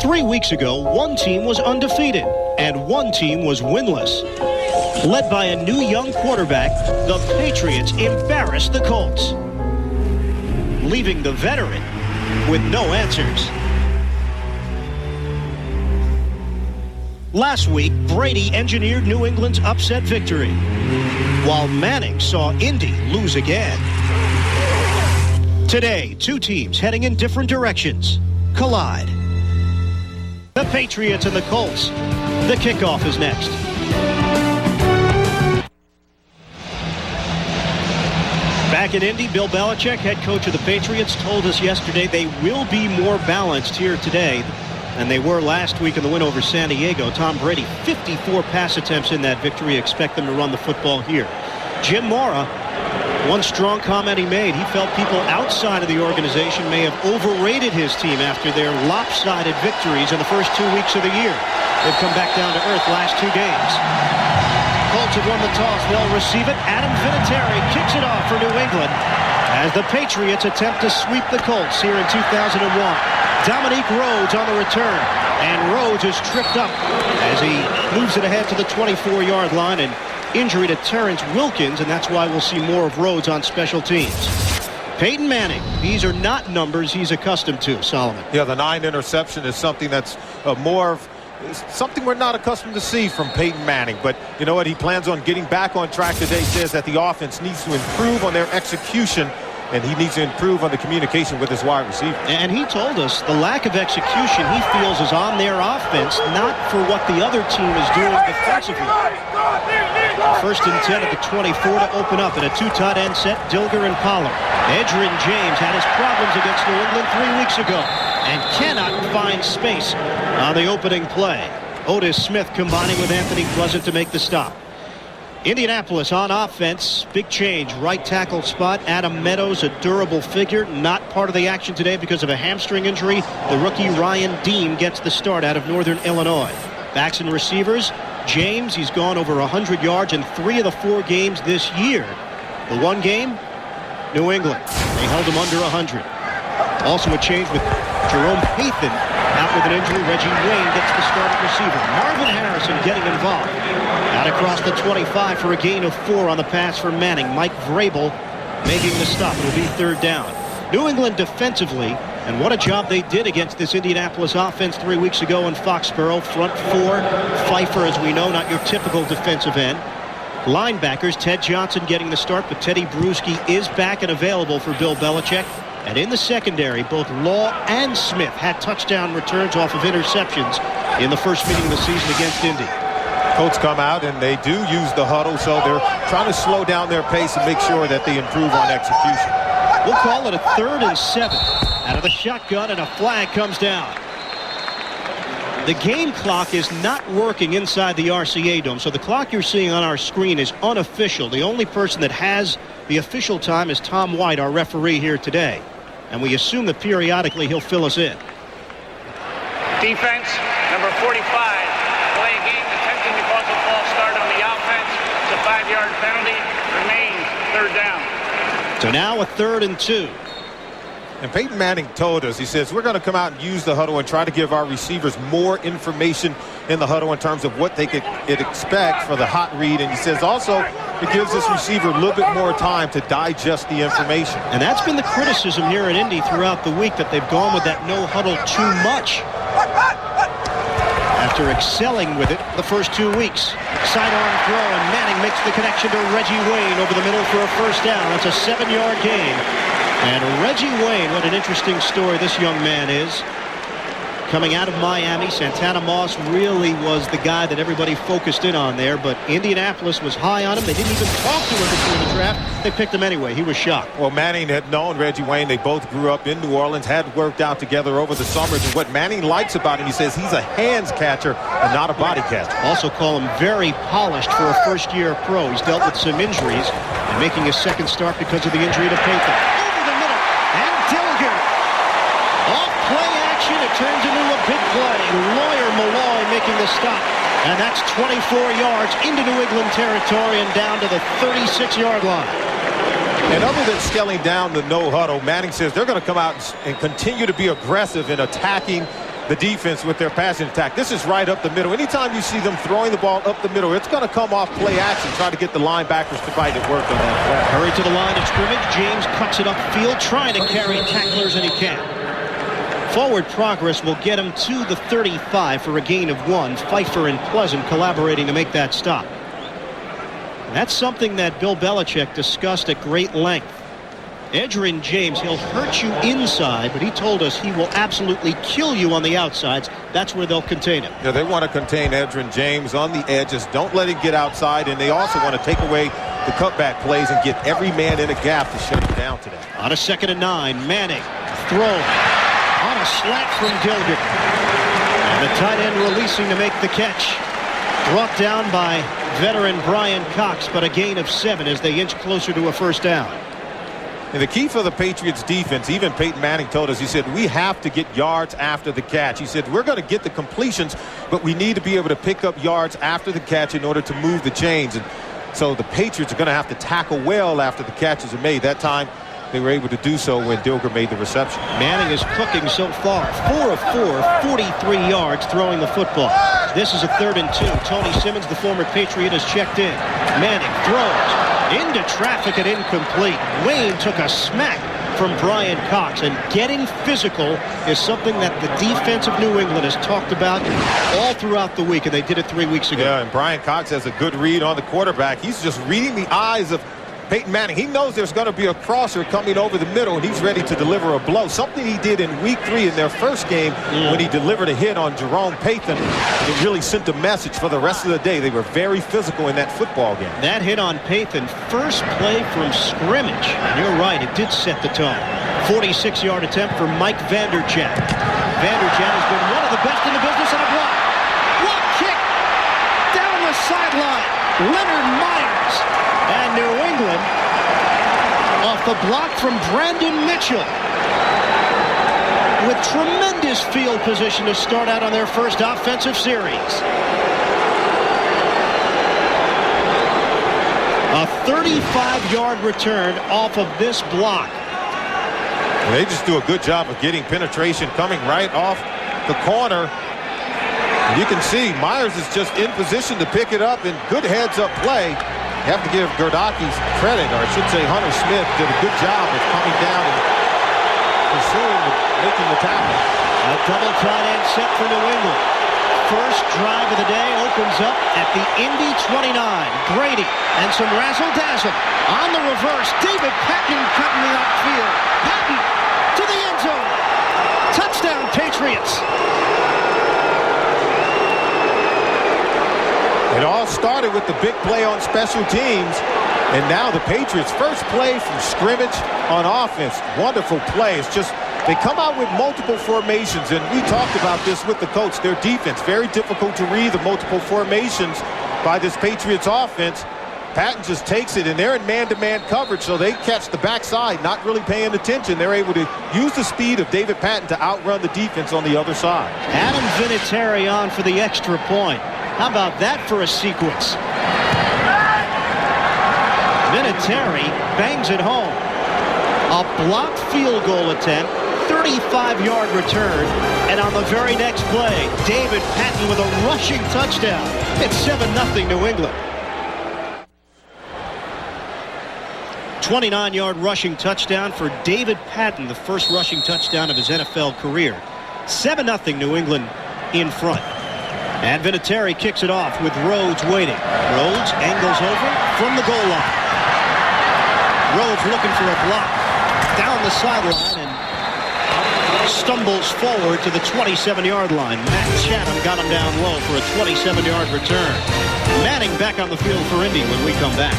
3 weeks ago, one team was undefeated and one team was winless. Led by a new young quarterback, the Patriots embarrassed the Colts, leaving the veteran with no answers. Last week, Brady engineered New England's upset victory, while Manning saw Indy lose again. Today, two teams heading in different directions collide. The Patriots and the Colts. The kickoff is next. Back in Indy, Bill Belichick, head coach of the Patriots, told us yesterday they will be more balanced here today than they were last week in the win over San Diego. Tom Brady, 54 pass attempts in that victory. Expect them to run the football here. Jim Mora, one strong comment he made, he felt people outside of the organization may have overrated his team after their lopsided victories in the first 2 weeks of the year. They've come back down to earth last two games. Colts have won the toss. They'll receive it. Adam Vinatieri kicks it off for New England as the Patriots attempt to sweep the Colts here in 2001. Dominique Rhodes on the return, and Rhodes is tripped up as he moves it ahead to the 24-yard line, and injury to Terrence Wilkins, and that's why we'll see more of Rhodes on special teams. Peyton Manning, these are not numbers he's accustomed to, Solomon. Yeah, the 9 interception is something that's more of something we're not accustomed to see from Peyton Manning. But you know what? He plans on getting back on track today. Says that the offense needs to improve on their execution, and he needs to improve on the communication with his wide receiver. And he told us the lack of execution he feels is on their offense, not for what the other team is doing defensively. First and 10 at the 24 to open up in a two-tight end set, Dilger and Pollard. Edgerrin James had his problems against New England 3 weeks ago and cannot find space on the opening play. Otis Smith combining with Anthony Pleasant to make the stop. Indianapolis on offense, big change, right tackle spot. Adam Meadows, a durable figure, not part of the action today because of a hamstring injury. The rookie Ryan Dean gets the start out of Northern Illinois. Backs and receivers, James, he's gone over 100 yards in 3 of the 4 games this year. The one game, New England, they held him under 100. Also a change with Jerome Pathen out with an injury. Reggie Wayne gets the start at receiver. Marvin Harrison getting involved. Out across the 25 for a gain of 4 on the pass for Manning. Mike Vrabel making the stop. It'll be third down. New England defensively, and what a job they did against this Indianapolis offense 3 weeks ago in Foxborough. Front 4, Pfeiffer, as we know, not your typical defensive end. Linebackers, Ted Johnson getting the start, but Teddy Bruschi is back and available for Bill Belichick. And in the secondary, both Law and Smith had touchdown returns off of interceptions in the first meeting of the season against Indy. Colts come out and they do use the huddle, so they're trying to slow down their pace and make sure that they improve on execution. We'll call it a 3rd and 7 out of the shotgun, and a flag comes down. The game clock is not working inside the RCA Dome, so the clock you're seeing on our screen is unofficial. The only person that has the official time is Tom White, our referee here today, and we assume that periodically he'll fill us in. Defense, number 45, play a game attempting to cause a false start on the offense. It's a 5-yard penalty, remains third down. So now a 3rd and 2. And Peyton Manning told us, he says, we're going to come out and use the huddle and try to give our receivers more information in the huddle in terms of what they could expect for the hot read. And he says also it gives this receiver a little bit more time to digest the information. And that's been the criticism here in Indy throughout the week, that they've gone with that no huddle too much after excelling with it the first 2 weeks. Sidearm throw, and Manning makes the connection to Reggie Wayne over the middle for a first down. That's a 7-yard gain. And Reggie Wayne, what an interesting story this young man is. Coming out of Miami, Santana Moss really was the guy that everybody focused in on there, but Indianapolis was high on him. They didn't even talk to him before the draft. They picked him anyway. He was shocked. Well, Manning had known Reggie Wayne. They both grew up in New Orleans, had worked out together over the summers. And what Manning likes about him, he says he's a hands catcher and not a body catcher. Also call him very polished for a first-year pro. He's dealt with some injuries and making his second start because of the injury to Patton. It turns into a big play. Lawyer Malloy making the stop. And that's 24 yards into New England territory and down to the 36-yard line. And other than scaling down the no huddle, Manning says they're going to come out and continue to be aggressive in attacking the defense with their passing attack. This is right up the middle. Anytime you see them throwing the ball up the middle, it's going to come off play action, try to get the linebackers to fight at work on that play. Hurry to the line of scrimmage. James cuts it upfield, trying to carry tacklers, and he can't. Forward progress will get him to the 35 for a gain of 1. Pfeiffer and Pleasant collaborating to make that stop. That's something that Bill Belichick discussed at great length. Edgerrin James, he'll hurt you inside, but he told us he will absolutely kill you on the outsides. That's where they'll contain him. Yeah, they want to contain Edgerrin James on the edges. Don't let him get outside, and they also want to take away the cutback plays and get every man in a gap to shut him down today. On a 2nd and 9, Manning throw on a slant from Gilgert. And the tight end releasing to make the catch. Brought down by veteran Brian Cox, but a gain of 7 as they inch closer to a first down. And the key for the Patriots defense, even Peyton Manning told us, he said, we have to get yards after the catch. He said, we're going to get the completions, but we need to be able to pick up yards after the catch in order to move the chains. And so the Patriots are going to have to tackle well after the catches are made. That time they were able to do so when Dilger made the reception. Manning is cooking so far. 4 of 4, 43 yards throwing the football. This is a 3rd and 2. Tony Simmons, the former Patriot, has checked in. Manning throws into traffic and incomplete. Wayne took a smack from Brian Cox, and getting physical is something that the defense of New England has talked about all throughout the week, and they did it 3 weeks ago. Yeah, and Brian Cox has a good read on the quarterback. He's just reading the eyes of Peyton Manning. He knows there's going to be a crosser coming over the middle, and he's ready to deliver a blow. Something he did in week 3 in their first game when he delivered a hit on Jerome Patton. It really sent a message for the rest of the day. They were very physical in that football game. That hit on Patton, first play from scrimmage. And you're right, it did set the tone. 46-yard attempt for Mike Vanderjagt. Vanderjagt has been one of the best in the business on a block. Block kick down the sideline. Leonard Myers. And New England off the block from Brandon Mitchell with tremendous field position to start out on their first offensive series. A 35-yard return off of this block. And they just do a good job of getting penetration coming right off the corner. And you can see Myers is just in position to pick it up, and good heads-up play. You have to give Gerdakis credit, or I should say Hunter Smith did a good job of coming down and pursuing, making the tackle. A double tight end set for New England. First drive of the day opens up at the Indy 29. Brady and some razzle-dazzle. On the reverse, David Patten cutting the upfield. Patten to the end zone. Touchdown, Patriots. It all started with the big play on special teams, and now the Patriots' first play from scrimmage on offense. Wonderful play. It's just they come out with multiple formations, and we talked about this with the coach. Their defense, very difficult to read the multiple formations by this Patriots offense. Patton just takes it, and they're in man-to-man coverage, so they catch the backside, not really paying attention. They're able to use the speed of David Patton to outrun the defense on the other side. Adam Vinatieri on for the extra point. How about that for a sequence? Vinatieri bangs it home. A blocked field goal attempt, 35-yard return, and on the very next play, David Patten with a rushing touchdown. It's 7-0 New England. 29-yard rushing touchdown for David Patten, the first rushing touchdown of his NFL career. 7-0 New England in front. And Vinatieri kicks it off with Rhodes waiting. Rhodes angles over from the goal line. Rhodes looking for a block down the sideline and stumbles forward to the 27-yard line. Matt Chatham got him down low for a 27-yard return. Manning back on the field for Indy when we come back.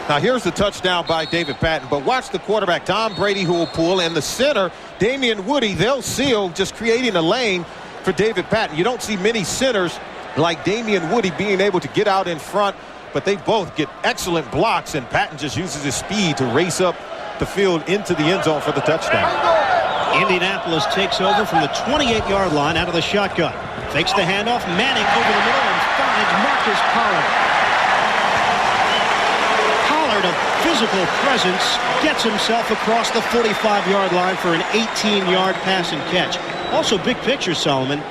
Now here's the touchdown by David Patten, but watch the quarterback, Tom Brady, who will pull, and the center, Damian Woody, they'll seal, just creating a lane for David Patten. You don't see many centers like Damian Woody being able to get out in front, but they both get excellent blocks, and Patten just uses his speed to race up the field into the end zone for the touchdown. Indianapolis takes over from the 28-yard line out of the shotgun. Fakes the handoff, Manning over the middle and finds Marcus Pollard. Pollard, a physical presence, gets himself across the 45-yard line for an 18-yard pass and catch. Also, big picture, Solomon.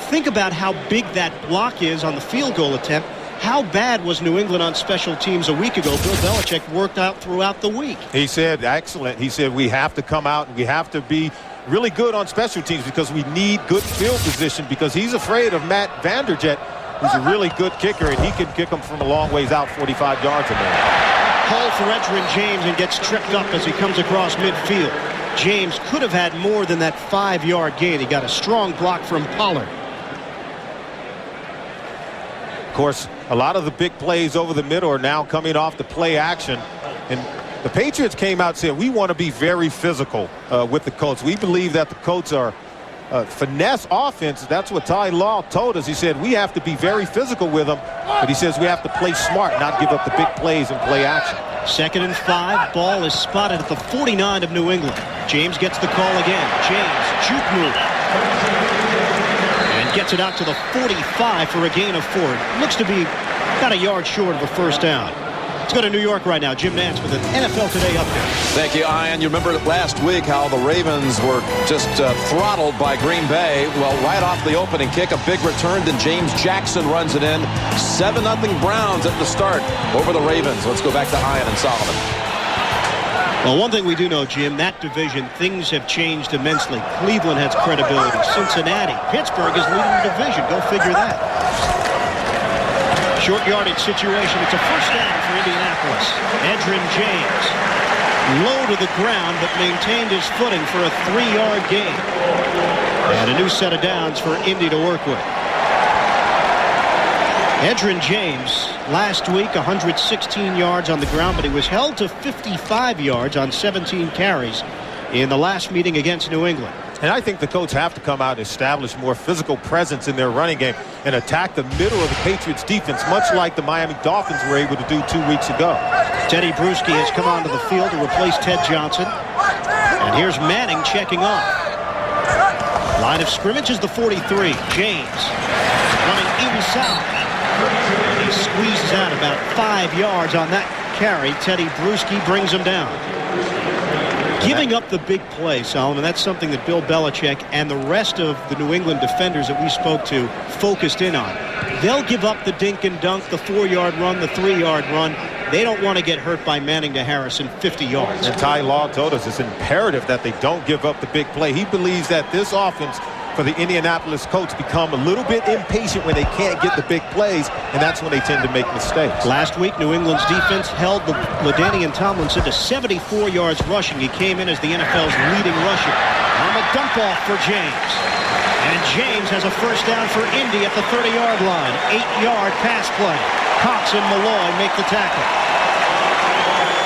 Think about how big that block is on the field goal attempt. How bad was New England on special teams a week ago? Bill Belichick worked out throughout the week. He said, excellent. He said, we have to come out and we have to be really good on special teams because we need good field position, because he's afraid of Matt Vanderjagt, who's a really good kicker, and he can kick them from a long ways out, 45 yards or more. Hole for Edgerrin James and gets tripped up as he comes across midfield. James could have had more than that 5-yard gain. He got a strong block from Pollard. Of course, a lot of the big plays over the middle are now coming off the play action. And the Patriots came out and said, we want to be very physical with the Colts. We believe that the Colts are finesse offense. That's what Ty Law told us. He said, we have to be very physical with them. But he says we have to play smart, not give up the big plays and play action. 2nd and 5. Ball is spotted at the 49 of New England. James gets the call again. James, juke move. And gets it out to the 45 for a gain of 4. Looks to be about a yard short of a first down. Let's go to New York right now. Jim Nantz with an NFL Today update. Thank you, Ian. You remember last week how the Ravens were just throttled by Green Bay. Well, right off the opening kick, a big return. Then James Jackson runs it in. 7-0 Browns at the start over the Ravens. Let's go back to Ian and Solomon. Well, one thing we do know, Jim, that division, things have changed immensely. Cleveland has credibility. Cincinnati. Pittsburgh is leading the division. Go figure that. Short yardage situation. It's a first down for Indianapolis. Edgerrin James low to the ground, but maintained his footing for a 3-yard gain. And a new set of downs for Indy to work with. Edgerrin James last week 116 yards on the ground, but he was held to 55 yards on 17 carries in the last meeting against New England. And I think the Colts have to come out and establish more physical presence in their running game and attack the middle of the Patriots defense, much like the Miami Dolphins were able to do 2 weeks ago. Teddy Bruschi has come onto the field to replace Ted Johnson. And here's Manning checking off. Line of scrimmage is the 43. James running inside. He squeezes out about 5 yards on that carry. Teddy Bruschi brings him down. Giving up the big play, Solomon, that's something that Bill Belichick and the rest of the New England defenders that we spoke to focused in on. They'll give up the dink and dunk, the 4-yard run, the 3-yard run. They don't want to get hurt by Manning to Harrison 50 yards. And Ty Law told us it's imperative that they don't give up the big play. He believes that this offense for the Indianapolis Colts become a little bit impatient when they can't get the big plays, and that's when they tend to make mistakes. Last week, New England's defense held LaDainian Tomlinson to 74 yards rushing. He came in as the NFL's leading rusher. On the dump off for James. And James has a first down for Indy at the 30-yard line. 8-yard pass play. Cox and Malloy make the tackle.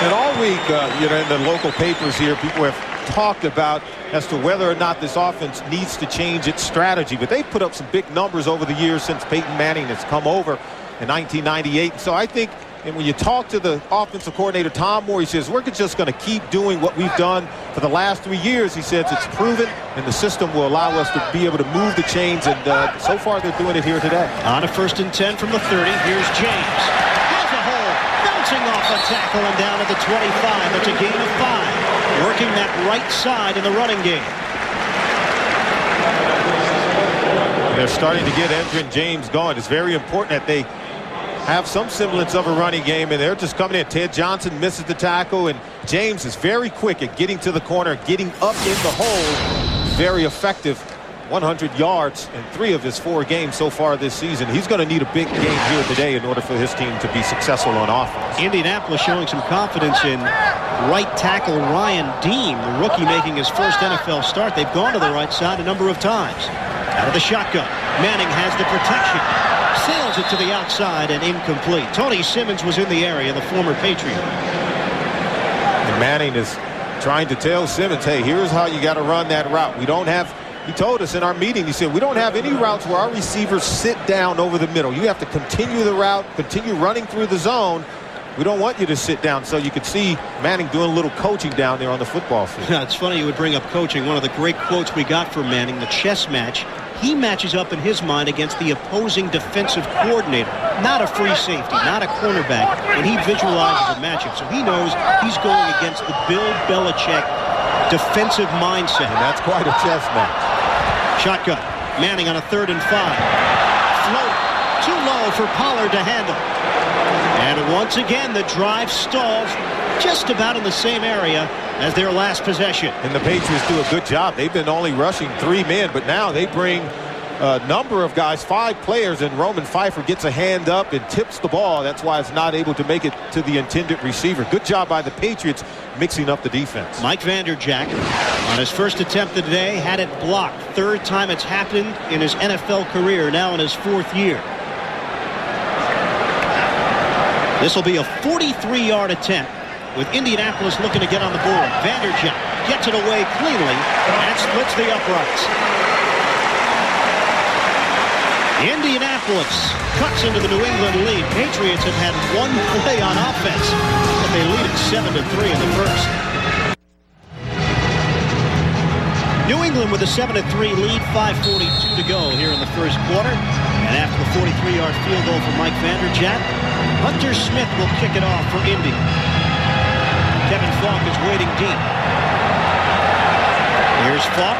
And all week, in the local papers here, people have talked about as to whether or not this offense needs to change its strategy. But they've put up some big numbers over the years since Peyton Manning has come over in 1998. So I think, and when you talk to the offensive coordinator, Tom Moore, he says, we're just going to keep doing what we've done for the last 3 years. He says it's proven, and the system will allow us to be able to move the chains. And so far, they're doing it here today. On a 1st and 10 from the 30, here's James. Has a hole, bouncing off a tackle and down at the 25. That's a gain of 5. Working that right side in the running game. They're starting to get Edgerrin James going. It's very important that they have some semblance of a running game, and they're just coming in. Ted Johnson misses the tackle, and James is very quick at getting to the corner, getting up in the hole. Very effective. 100 yards in 3 of his 4 games so far this season. He's going to need a big game here today in order for his team to be successful on offense. Indianapolis showing some confidence in right tackle Ryan Dean, the rookie making his first NFL start. They've gone to the right side a number of times. Out of the shotgun, Manning has the protection. Sails it to the outside and incomplete. Tony Simmons was in the area, the former Patriot. And Manning is trying to tell Simmons, hey, here's how you got to run that route. We don't have... He told us in our meeting, he said, we don't have any routes where our receivers sit down over the middle. You have to continue the route, continue running through the zone, We don't want you to sit down. So you could see Manning doing a little coaching down there on the football field. Yeah, it's funny you would bring up coaching. One of the great quotes we got from Manning, the chess match. He matches up in his mind against the opposing defensive coordinator, not a free safety, not a cornerback, and he visualizes a matchup. So he knows he's going against the Bill Belichick defensive mindset. And that's quite a chess match. Shotgun. Manning on a 3rd and 5. Float. Too low for Pollard to handle. And once again, the drive stalls just about in the same area as their last possession. And the Patriots do a good job. They've been only rushing 3 men, but now they bring a number of guys, 5 players, and Roman Pfeiffer gets a hand up and tips the ball. That's why it's not able to make it to the intended receiver. Good job by the Patriots mixing up the defense. Mike Vanderjagt on his first attempt of the day had it blocked. 3rd time it's happened in his NFL career, now in his 4th year. This will be a 43-yard attempt with Indianapolis looking to get on the board. Vanderjagt gets it away cleanly and splits the uprights. Indianapolis cuts into the New England lead. Patriots have had 1 play on offense, but they lead it 7-3 in the first. New England with a 7-3 lead, 5:42 to go here in the first quarter. And after the 43-yard field goal from Mike Vanderjagt, Hunter Smith will kick it off for Indy. Kevin Falk is waiting deep. Here's Falk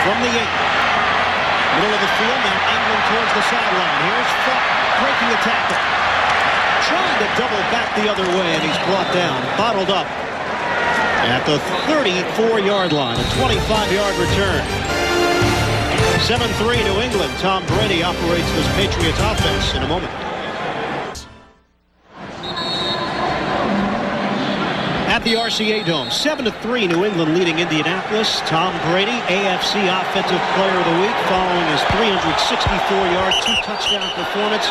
from the 8. Middle of the field, now England towards the sideline. Here's Falk breaking the tackle. Trying to double back the other way, and he's brought down, bottled up at the 34-yard line, a 25-yard return. 7-3 New England. Tom Brady operates this Patriots offense in a moment. At the RCA Dome, 7-3 New England leading Indianapolis. Tom Brady, AFC Offensive Player of the Week, following his 364-yard, 2-touchdown performance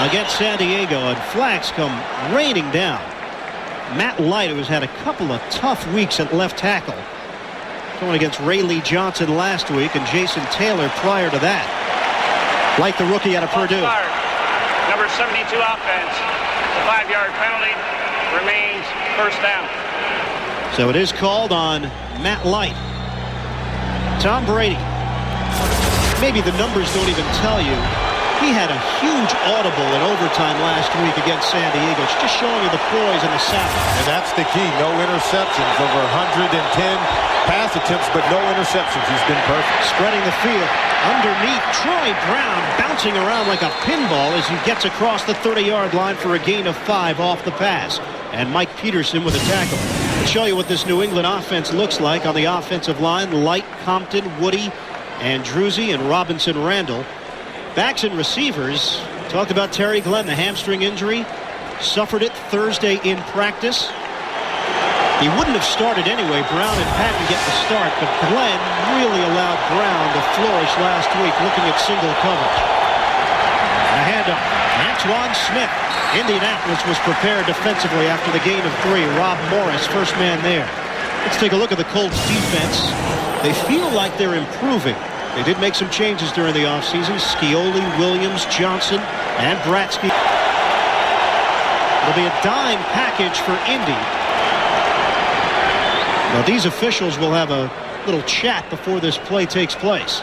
against San Diego. And flags come raining down. Matt Light, who has had a couple of tough weeks at left tackle, going against Ray Lee Johnson last week and Jason Taylor prior to that. Light, the rookie out of Purdue. Number 72 offense. The 5-yard penalty remains first down. So it is called on Matt Light. Tom Brady. Maybe the numbers don't even tell you. He had a huge audible in overtime last week against San Diego. It's just showing you the poise and the saddle. And that's the key. No interceptions. Over 110 pass attempts, but no interceptions. He's been perfect. Spreading the field. Underneath, Troy Brown bouncing around like a pinball as he gets across the 30-yard line for a gain of 5 off the pass. And Mike Peterson with a tackle. To show you what this New England offense looks like on the offensive line, Light, Compton, Woody, and Drusy, and Robinson Randall. Backs and receivers, talked about Terry Glenn, the hamstring injury. Suffered it Thursday in practice. He wouldn't have started anyway. Brown and Patten get the start, but Glenn really allowed Brown to flourish last week looking at single coverage. And a handoff. Antoine Smith. Indianapolis was prepared defensively after the gain of 3. Rob Morris, first man there. Let's take a look at the Colts defense. They feel like they're improving. They did make some changes during the offseason. Scioli, Williams, Johnson, and Bratsky. It'll be a dime package for Indy. Now these officials will have a little chat before this play takes place.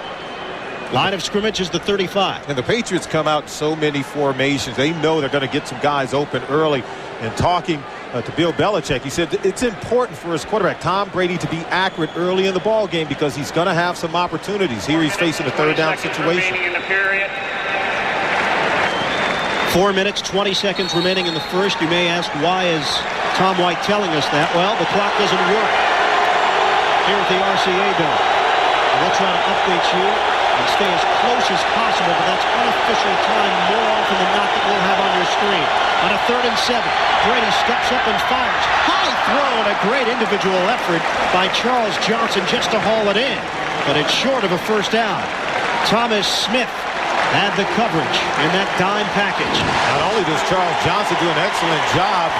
Line of scrimmage is the 35. And the Patriots come out in so many formations. They know they're going to get some guys open early. And talking to Bill Belichick, he said it's important for his quarterback, Tom Brady, to be accurate early in the ball game because he's going to have some opportunities. Here he's facing a 3rd down situation. In the period. 4 minutes, 20 seconds remaining in the first. You may ask, why is Tom White telling us that? Well, the clock doesn't work here at the RCA Dome. We'll try to update you and stay as close as possible, but that's unofficial time more often than not that we'll have on your screen. On a 3rd and 7, Brady steps up and fires. High throw and a great individual effort by Charles Johnson just to haul it in, but it's short of a first down. Thomas Smith had the coverage in that dime package. Not only does Charles Johnson do an excellent job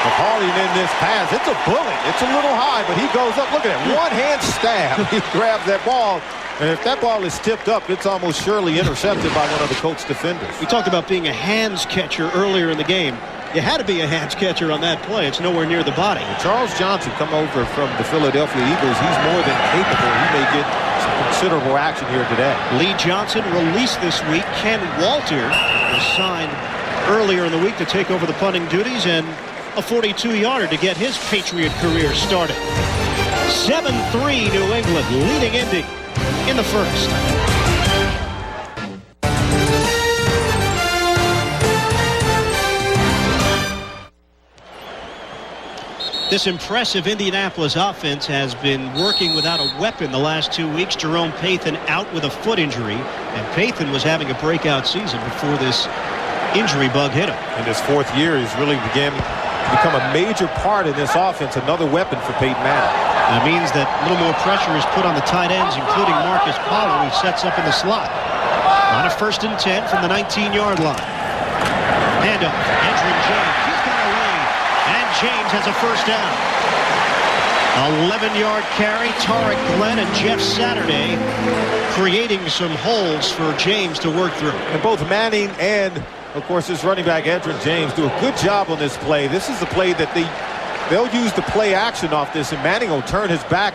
of hauling in this pass, it's a bullet. It's a little high, but he goes up. Look at it, one-hand stab. He grabs that ball. And if that ball is tipped up, it's almost surely intercepted by one of the Colts defenders. We talked about being a hands catcher earlier in the game. You had to be a hands catcher on that play. It's nowhere near the body. Charles Johnson come over from the Philadelphia Eagles. He's more than capable. He may get some considerable action here today. Lee Johnson released this week. Ken Walter was signed earlier in the week to take over the punting duties, and a 42-yarder to get his Patriot career started. 7-3 New England leading Indy in the first. This impressive Indianapolis offense has been working without a weapon the last 2 weeks. Jerome Patton out with a foot injury, and Patton was having a breakout season before this injury bug hit him. In his fourth year, he's really began to become a major part of this offense, another weapon for Peyton Manning. That means that a little more pressure is put on the tight ends, including Marcus Pollard, who sets up in the slot. On a 1st and 10 from the 19-yard line. Handoff. Entering James. He's got a lane. And James has a first down. 11-yard carry. Tarek Glenn and Jeff Saturday creating some holes for James to work through. And both Manning and, of course, his running back, Edgerrin James, do a good job on this play. This is the play that they'll use the play action off this, and Manning will turn his back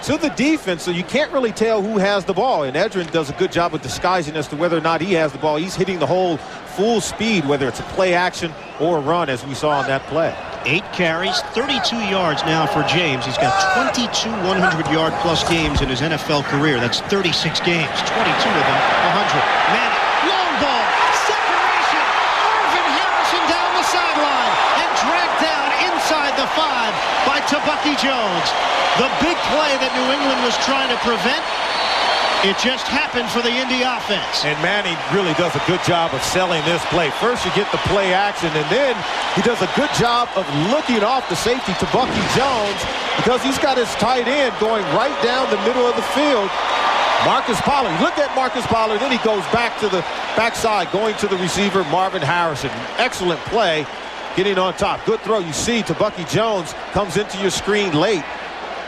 to the defense, so you can't really tell who has the ball. And Edgerrin does a good job of disguising as to whether or not he has the ball. He's hitting the hole full speed, whether it's a play action or a run, as we saw on that play. 8 carries, 32 yards now for James. He's got 22 100-yard-plus games in his NFL career. That's 36 games, 22 of them 100. Manning, long ball, separation. Irvin Harrison down the sideline and dragged down inside the 5 by Bucky Jones. The big play that New England was trying to prevent, it just happened for the Indy offense. And Manning really does a good job of selling this play. First you get the play action, and then he does a good job of looking off the safety to Bucky Jones, because he's got his tight end going right down the middle of the field. Marcus Pollard, look at Marcus Pollard, then he goes back to the backside, going to the receiver, Marvin Harrison. Excellent play, getting on top. Good throw. You see Bucky Jones comes into your screen late,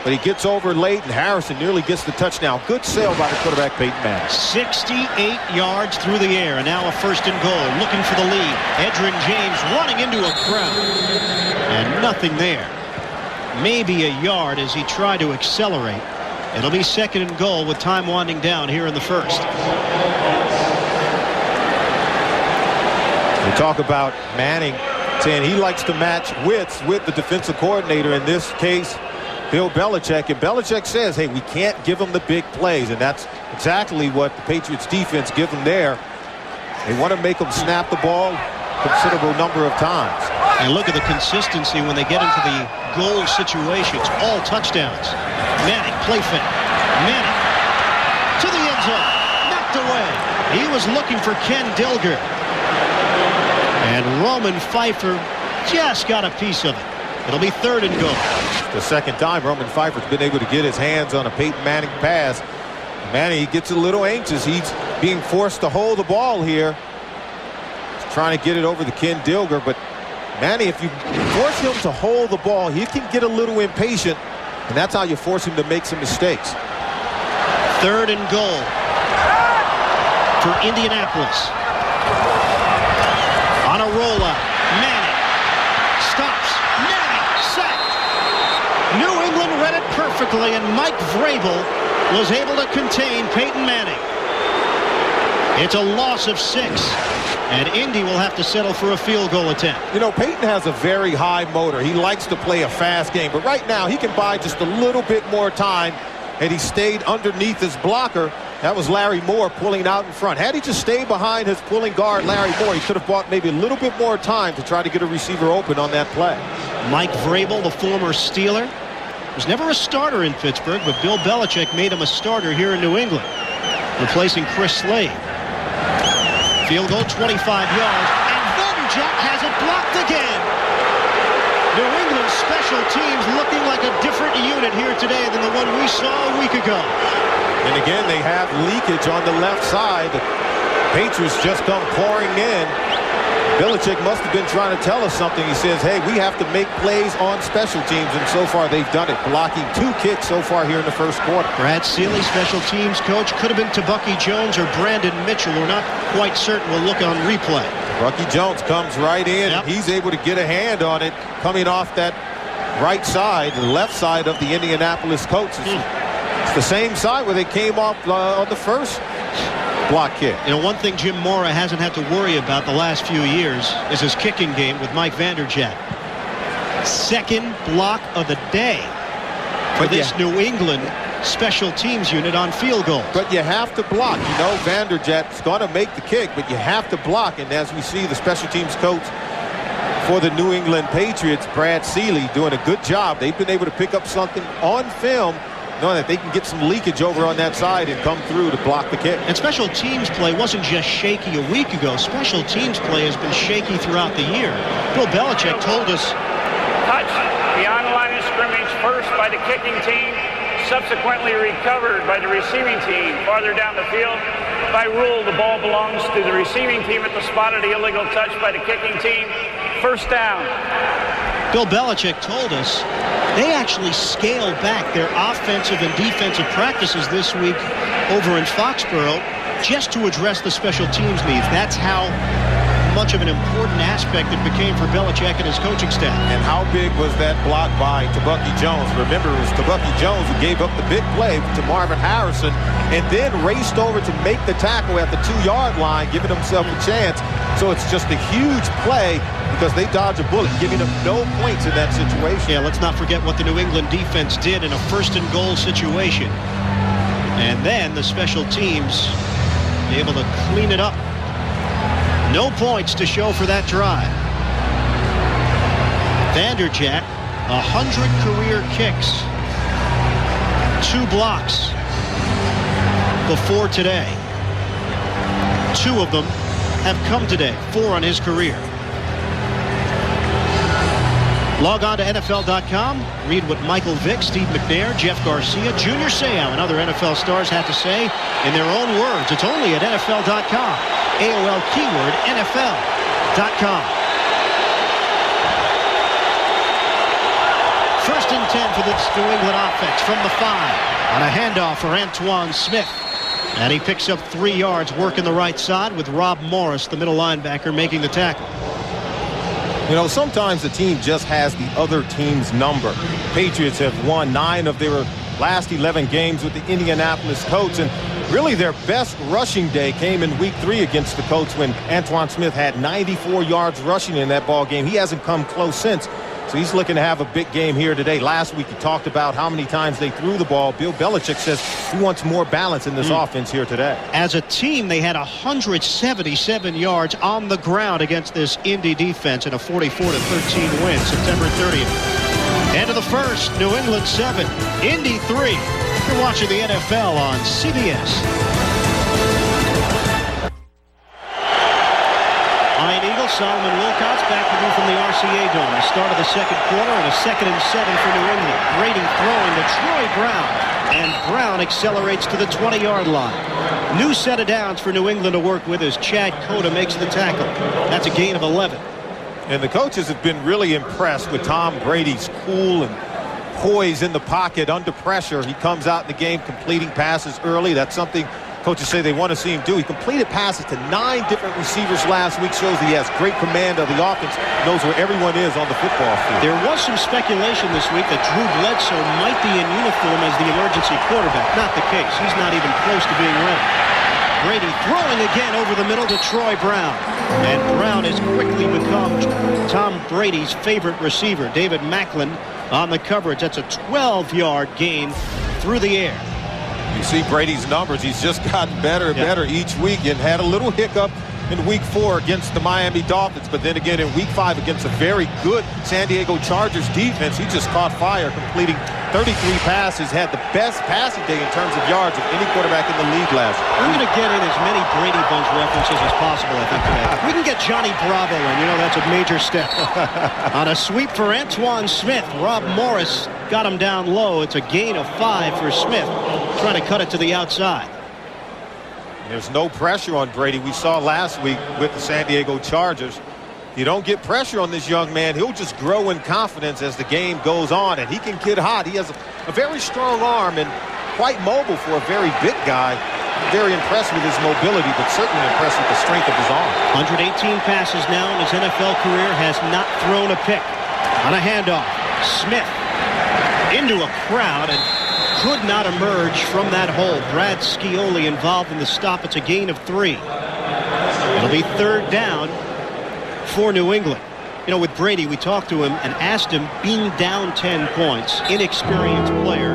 but he gets over late, and Harrison nearly gets the touchdown. Good sale by the quarterback, Peyton Manning. 68 yards through the air, and now a 1st and goal, looking for the lead. Edgerrin James running into a crowd, and nothing there. Maybe a yard as he tried to accelerate. It'll be 2nd and goal with time winding down here in the first. We talk about Manning saying he likes to match wits with the defensive coordinator, in this case Bill Belichick, and Belichick says, hey, we can't give them the big plays, and that's exactly what the Patriots defense give them there. They want to make them snap the ball a considerable number of times. And look at the consistency when they get into the goal situations. All touchdowns. Manning, play fake. Manning to the end zone. Knocked away. He was looking for Ken Dilger. And Roman Pfeiffer just got a piece of it. It'll be 3rd and goal. The second time Roman Pfeiffer's been able to get his hands on a Peyton Manning pass. Manning, he gets a little anxious. He's being forced to hold the ball here. He's trying to get it over to Ken Dilger, but Manning, if you force him to hold the ball, he can get a little impatient, and that's how you force him to make some mistakes. 3rd and goal for Indianapolis. On a rollout, Manning stops. Manning sacked. New England read it perfectly, and Mike Vrabel was able to contain Peyton Manning. It's a loss of 6, and Indy will have to settle for a field goal attempt. You know, Peyton has a very high motor. He likes to play a fast game, but right now he can buy just a little bit more time, and he stayed underneath his blocker. That was Larry Moore pulling out in front. Had he just stayed behind his pulling guard, Larry Moore, he could have bought maybe a little bit more time to try to get a receiver open on that play. Mike Vrabel, the former Steeler, was never a starter in Pittsburgh, but Bill Belichick made him a starter here in New England, replacing Chris Slade. Field goal, 25 yards, and Vanderjagt has it blocked again. New England's special teams looking like a different unit here today than the one we saw a week ago. And again, they have leakage on the left side. The Patriots just come pouring in. Belichick must have been trying to tell us something. He says, hey, we have to make plays on special teams, and so far they've done it, blocking 2 kicks so far here in the first quarter. Brad Seeley, special teams coach, could have been Bucky Jones or Brandon Mitchell. We're not quite certain. We'll look on replay. Bucky Jones comes right in. Yep. He's able to get a hand on it coming off that right side, the left side of the Indianapolis Colts. It's the same side where they came off on the first block kick. You know, one thing Jim Mora hasn't had to worry about the last few years is his kicking game with Mike Vanderjagt. Second block of the day for this New England special teams unit on field goals. But you have to block. You know, Vanderjagt's going to make the kick, but you have to block. And as we see, the special teams coach for the New England Patriots, Brad Seeley, doing a good job. They've been able to pick up something on film, knowing that they can get some leakage over on that side and come through to block the kick. And special teams play wasn't just shaky a week ago. Special teams play has been shaky throughout the year. Bill Belichick told us. Touch beyond the line of scrimmage, first by the kicking team, subsequently recovered by the receiving team farther down the field. By rule, the ball belongs to the receiving team at the spot of the illegal touch by the kicking team. First down. Bill Belichick told us they actually scaled back their offensive and defensive practices this week over in Foxborough just to address the special teams needs. That's how much of an important aspect it became for Belichick and his coaching staff. And how big was that block by Bucky Jones? Remember, it was Bucky Jones who gave up the big play to Marvin Harrison and then raced over to make the tackle at the 2-yard line, giving himself a chance. So it's just a huge play because they dodge a bullet, giving them no points in that situation. Yeah, let's not forget what the New England defense did in a first-and-goal situation. And then the special teams able to clean it up. No points to show for that drive. Vanderjagt, 100 career kicks, 2 blocks before today. 2 of them have come today, 4 on his career. Log on to NFL.com, read what Michael Vick, Steve McNair, Jeff Garcia, Junior Seau, and other NFL stars have to say in their own words. It's only at NFL.com. AOL keyword NFL.com. First and 10 for this New England offense from the 5 on a handoff for Antoine Smith. And he picks up 3 yards working the right side with Rob Morris, the middle linebacker, making the tackle. You know, sometimes the team just has the other team's number. Patriots have won 9 of their last 11 games with the Indianapolis Colts, and really their best rushing day came in week 3 against the Colts when Antoine Smith had 94 yards rushing in that ball game. He hasn't come close since, so he's looking to have a big game here today. Last week he talked about how many times they threw the ball. Bill Belichick says he wants more balance in this offense here today. As a team, they had 177 yards on the ground against this Indy defense in a 44-13 win September 30th. End of the first, New England 7, Indy 3. You're watching the NFL on CBS. Iron Eagle, Solomon Wilcots back with you from the RCA Dome. The start of the second quarter and a 2nd and 7 for New England. Brady throwing to Troy Brown. And Brown accelerates to the 20-yard line. New set of downs for New England to work with as Chad Cota makes the tackle. That's a gain of 11. And the coaches have been really impressed with Tom Brady's cool and poise in the pocket under pressure. He comes out in the game completing passes early. That's something coaches say they want to see him do. He completed passes to 9 different receivers last week. Shows he has great command of the offense, knows where everyone is on the football field. There was some speculation this week that Drew Bledsoe might be in uniform as the emergency quarterback. Not the case. He's not even close to being ready. Brady throwing again over the middle to Troy Brown. And Brown has quickly become Tom Brady's favorite receiver. David Macklin on the coverage. That's a 12-yard gain through the air. You see Brady's numbers. He's just gotten better and better each week, and had a little hiccup in week 4 against the Miami Dolphins. But then again in week 5 against a very good San Diego Chargers defense, he just caught fire, completing 33 passes, had the best passing day in terms of yards of any quarterback in the league last year. We're going to get in as many Brady Bunch references as possible, I think, today. We can get Johnny Bravo in. You know, that's a major step. On a sweep for Antoine Smith, Rob Morris got him down low. It's a gain of 5 for Smith, trying to cut it to the outside. There's no pressure on Brady. We saw last week with the San Diego Chargers. You don't get pressure on this young man, he'll just grow in confidence as the game goes on, and he can get hot. He has a very strong arm and quite mobile for a very big guy. very impressed with his mobility, but certainly impressed with the strength of his arm. 118 passes now in his NFL career, has not thrown a pick. On a handoff, Smith into a crowd and could not emerge from that hole. Brad Scioli involved in the stop. It's a gain of 3. It'll be 3rd down for New England. You know, with Brady, we talked to him and asked him, being down 10 points, inexperienced player,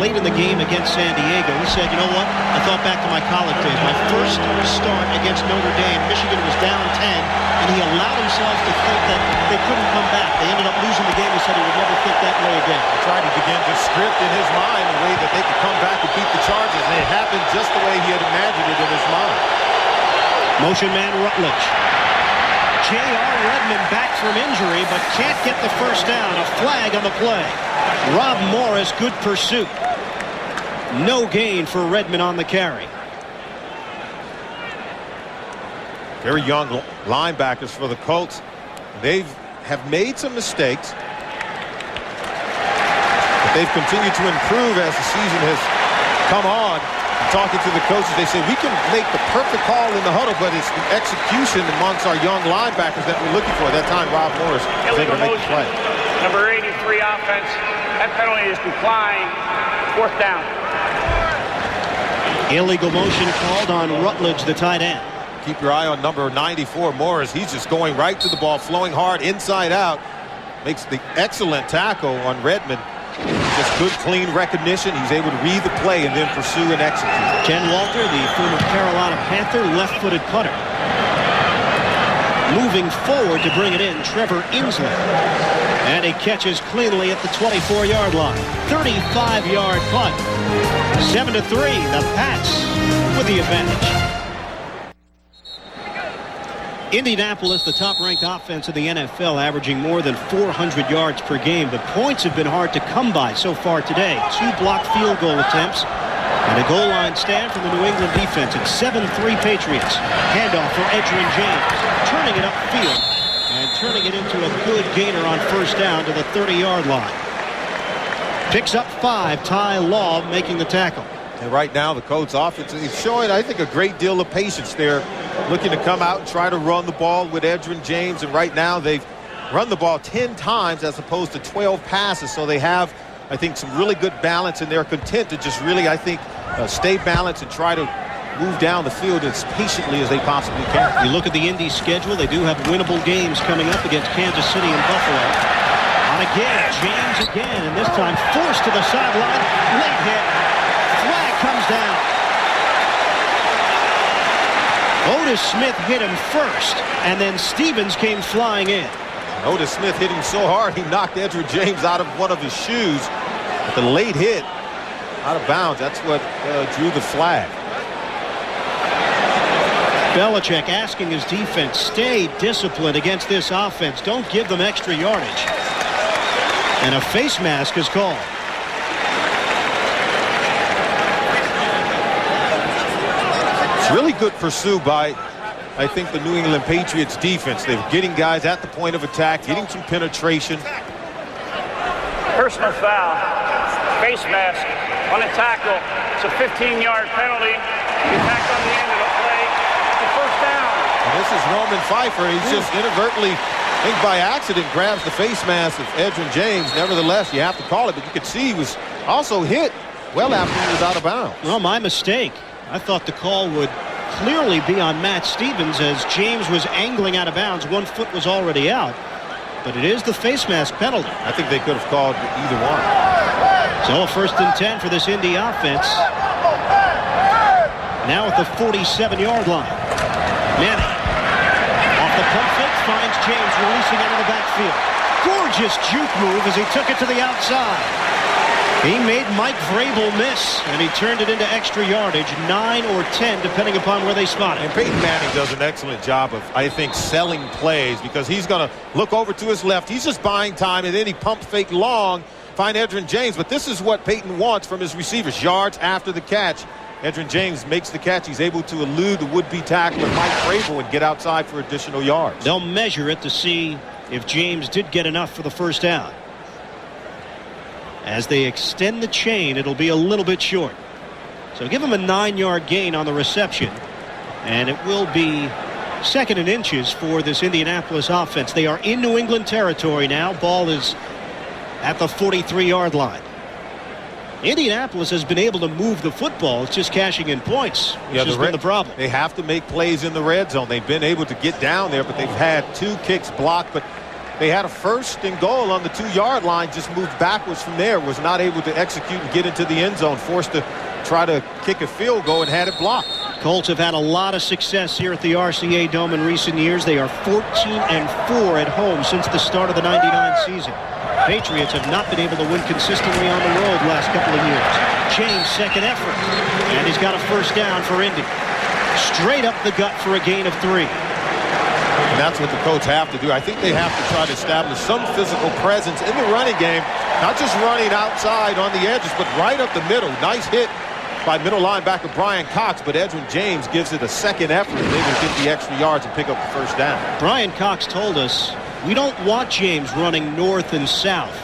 late in the game against San Diego, he said, you know what? I thought back to my college days. My first start against Notre Dame, Michigan was down 10, and he allowed himself to think that they couldn't come back. They ended up losing the game. He said he would never think that way again. He tried to begin to script in his mind the way that they could come back and beat the Chargers, and it happened just the way he had imagined it in his mind. Motion man Rutledge. J.R. Redmond back from injury, but can't get the first down. A flag on the play. Rob Morris, good pursuit. No gain for Redmond on the carry. Very young linebackers for the Colts. They have made some mistakes, but they've continued to improve as the season has come on. Talking to the coaches, they say we can make the perfect call in the huddle, but it's the execution amongst our young linebackers that we're looking for. At that time, Rob Morris was able to make the play. Number 83 offense. That penalty is declined. 4th down. Illegal motion called on Rutledge, the tight end. Keep your eye on number 94, Morris. He's just going right to the ball, flowing hard inside out. Makes the excellent tackle on Redmond. Just good, clean recognition. He's able to read the play and then pursue and execute. Ken Walter, the former Carolina Panther, left-footed punter. Moving forward to bring it in, Trevor Inslee. And he catches cleanly at the 24-yard line. 35-yard punt. 7-3, the Pats with the advantage. Indianapolis, the top-ranked offense in the NFL, averaging more than 400 yards per game. The points have been hard to come by so far today. 2 blocked field goal attempts and a goal line stand from the New England defense. It's 7-3 Patriots. Handoff for Edgerrin James, turning it upfield and turning it into a good gainer on first down to the 30-yard line. Picks up 5. Ty Law making the tackle. And right now, the Colts offense is showing, I think, a great deal of patience there, looking to come out and try to run the ball with Edgerrin James. And right now, they've run the ball 10 times as opposed to 12 passes. So they have, I think, some really good balance, and they're content to just really, I think, stay balanced and try to move down the field as patiently as they possibly can. You look at the Indy schedule, they do have winnable games coming up against Kansas City and Buffalo. On again, James again, and this time forced to the sideline. Late hit. Flag comes down. Otis Smith hit him first, and then Stevens came flying in. Otis Smith hit him so hard he knocked Edgerrin James out of one of his shoes. But the late hit out of bounds, that's what drew the flag. Belichick asking his defense, stay disciplined against this offense. Don't give them extra yardage. And a face mask is called. It's really good pursuit by, I think, the New England Patriots defense. They're getting guys at the point of attack, getting some penetration. Personal foul. Face mask on a tackle. It's a 15-yard penalty. The attack on the end of the play. It's a first down. And this is Roman Pfeiffer. He's just inadvertently, I think by accident, grabs the face mask of Edgerrin James. Nevertheless, you have to call it, but you could see he was also hit well after he was out of bounds. Well, my mistake. I thought the call would clearly be on Matt Stevens as James was angling out of bounds. One foot was already out. But it is the face mask penalty. I think they could have called either one. So a 1st and 10 for this Indy offense. Now at the 47-yard line. Manning off the pump fake, finds James releasing out of the backfield. Gorgeous juke move as he took it to the outside. He made Mike Vrabel miss, and he turned it into extra yardage, 9 or 10, depending upon where they spot it. And Peyton Manning does an excellent job of, I think, selling plays because he's going to look over to his left. He's just buying time, and then he pump fake long, find Edgerrin James. But this is what Peyton wants from his receivers, yards after the catch. Edgerrin James makes the catch. He's able to elude the would-be tackler, Mike Vrabel, and get outside for additional yards. They'll measure it to see if James did get enough for the first down. As they extend the chain, it'll be a little bit short. So give him a 9-yard gain on the reception. And it will be 2nd and inches for this Indianapolis offense. They are in New England territory now. Ball is at the 43-yard line. Indianapolis has been able to move the football. It's just cashing in points, which has been the problem. They have to make plays in the red zone. They've been able to get down there, but they've had 2 kicks blocked. But they had a 1st and goal on the 2-yard line, just moved backwards from there, was not able to execute and get into the end zone, forced to try to kick a field goal and had it blocked. Colts have had a lot of success here at the RCA Dome in recent years. They are 14-4 at home since the start of the '99 season. Patriots have not been able to win consistently on the road last couple of years. James' 2nd effort, and he's got a 1st down for Indy. Straight up the gut for a gain of 3. And that's what the Colts have to do. I think they have to try to establish some physical presence in the running game, not just running outside on the edges, but right up the middle. Nice hit by middle linebacker Brian Cox, but Edwin James gives it a 2nd effort and able to get the extra yards and pick up the 1st down. Brian Cox told us, we don't want James running north and south.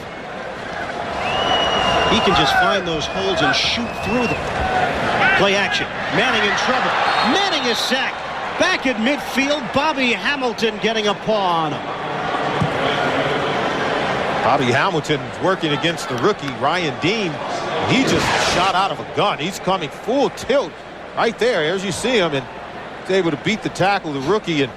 He can just find those holes and shoot through them. Play action. Manning in trouble. Manning is sacked. Back at midfield, Bobby Hamilton getting a paw on him. Bobby Hamilton working against the rookie Ryan Dean. He just shot out of a gun. He's coming full tilt right there as you see him, and he's able to beat the tackle, the rookie, and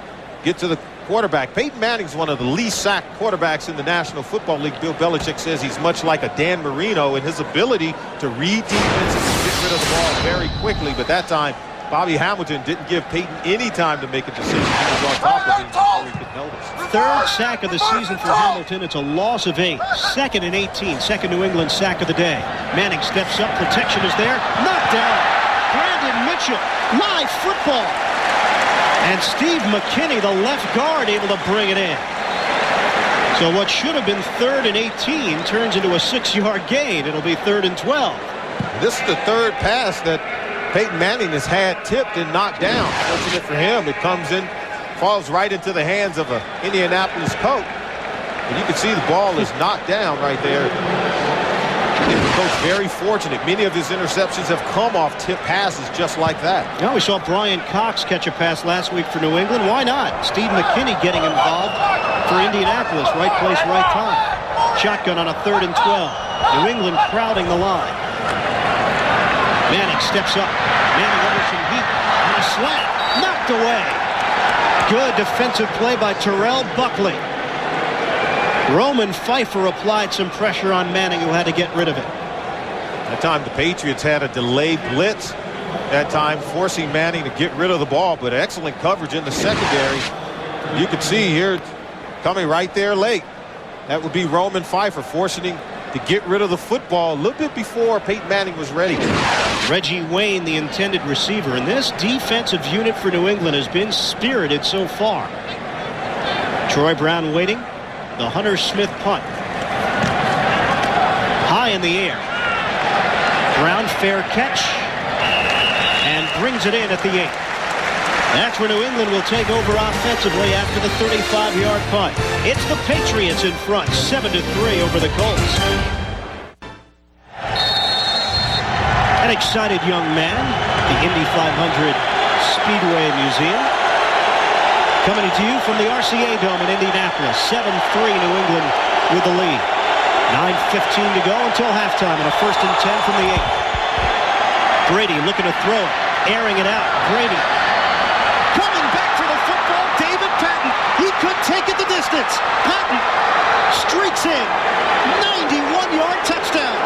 get to the quarterback. Peyton Manning's one of the least sacked quarterbacks in the National Football League. Bill Belichick says he's much like a Dan Marino in his ability to read defenses and get rid of the ball very quickly. But that time, Bobby Hamilton didn't give Peyton any time to make a decision. He was on top of him before he could notice. 3rd sack of the season for Hamilton. It's a loss of 8. 2nd and 18. 2nd New England sack of the day. Manning steps up. Protection is there. Knocked down. Brandon Mitchell. Live football. And Steve McKinney, the left guard, able to bring it in. So what should have been 3rd and 18 turns into a 6-yard gain. It'll be 3rd and 12. This is the 3rd pass that Peyton Manning has had tipped and knocked down. Fortunate for him, it comes in, falls right into the hands of an Indianapolis Colt. And you can see the ball is knocked down right there. The coach very fortunate. Many of his interceptions have come off tip passes just like that. Well, we saw Brian Cox catch a pass last week for New England. Why not? Steve McKinney getting involved for Indianapolis. Right place, right time. Shotgun on a 3rd and 12. New England crowding the line. Manning steps up. Manning under some heat. And a slant. Knocked away. Good defensive play by Terrell Buckley. Roman Pfeiffer applied some pressure on Manning, who had to get rid of it. That time the Patriots had a delayed blitz. That time forcing Manning to get rid of the ball, but excellent coverage in the secondary. You can see here coming right there late. That would be Roman Pfeiffer forcing him to get rid of the football a little bit before Peyton Manning was ready. Reggie Wayne, the intended receiver, and this defensive unit for New England has been spirited so far. Troy Brown waiting. The Hunter Smith punt. High in the air. Brown fair catch. And brings it in at the 8. That's where New England will take over offensively after the 35-yard punt. It's the Patriots in front, 7-3 over the Colts. An excited young man, the Indy 500 Speedway Museum. Coming to you from the RCA Dome in Indianapolis. 7-3 New England with the lead. 9:15 to go until halftime and a 1st and 10 from the 8. Brady looking to throw it. Airing it out. Brady. Coming back for the football. David Patton. He could take it the distance. Patton streaks in. 91-yard touchdown.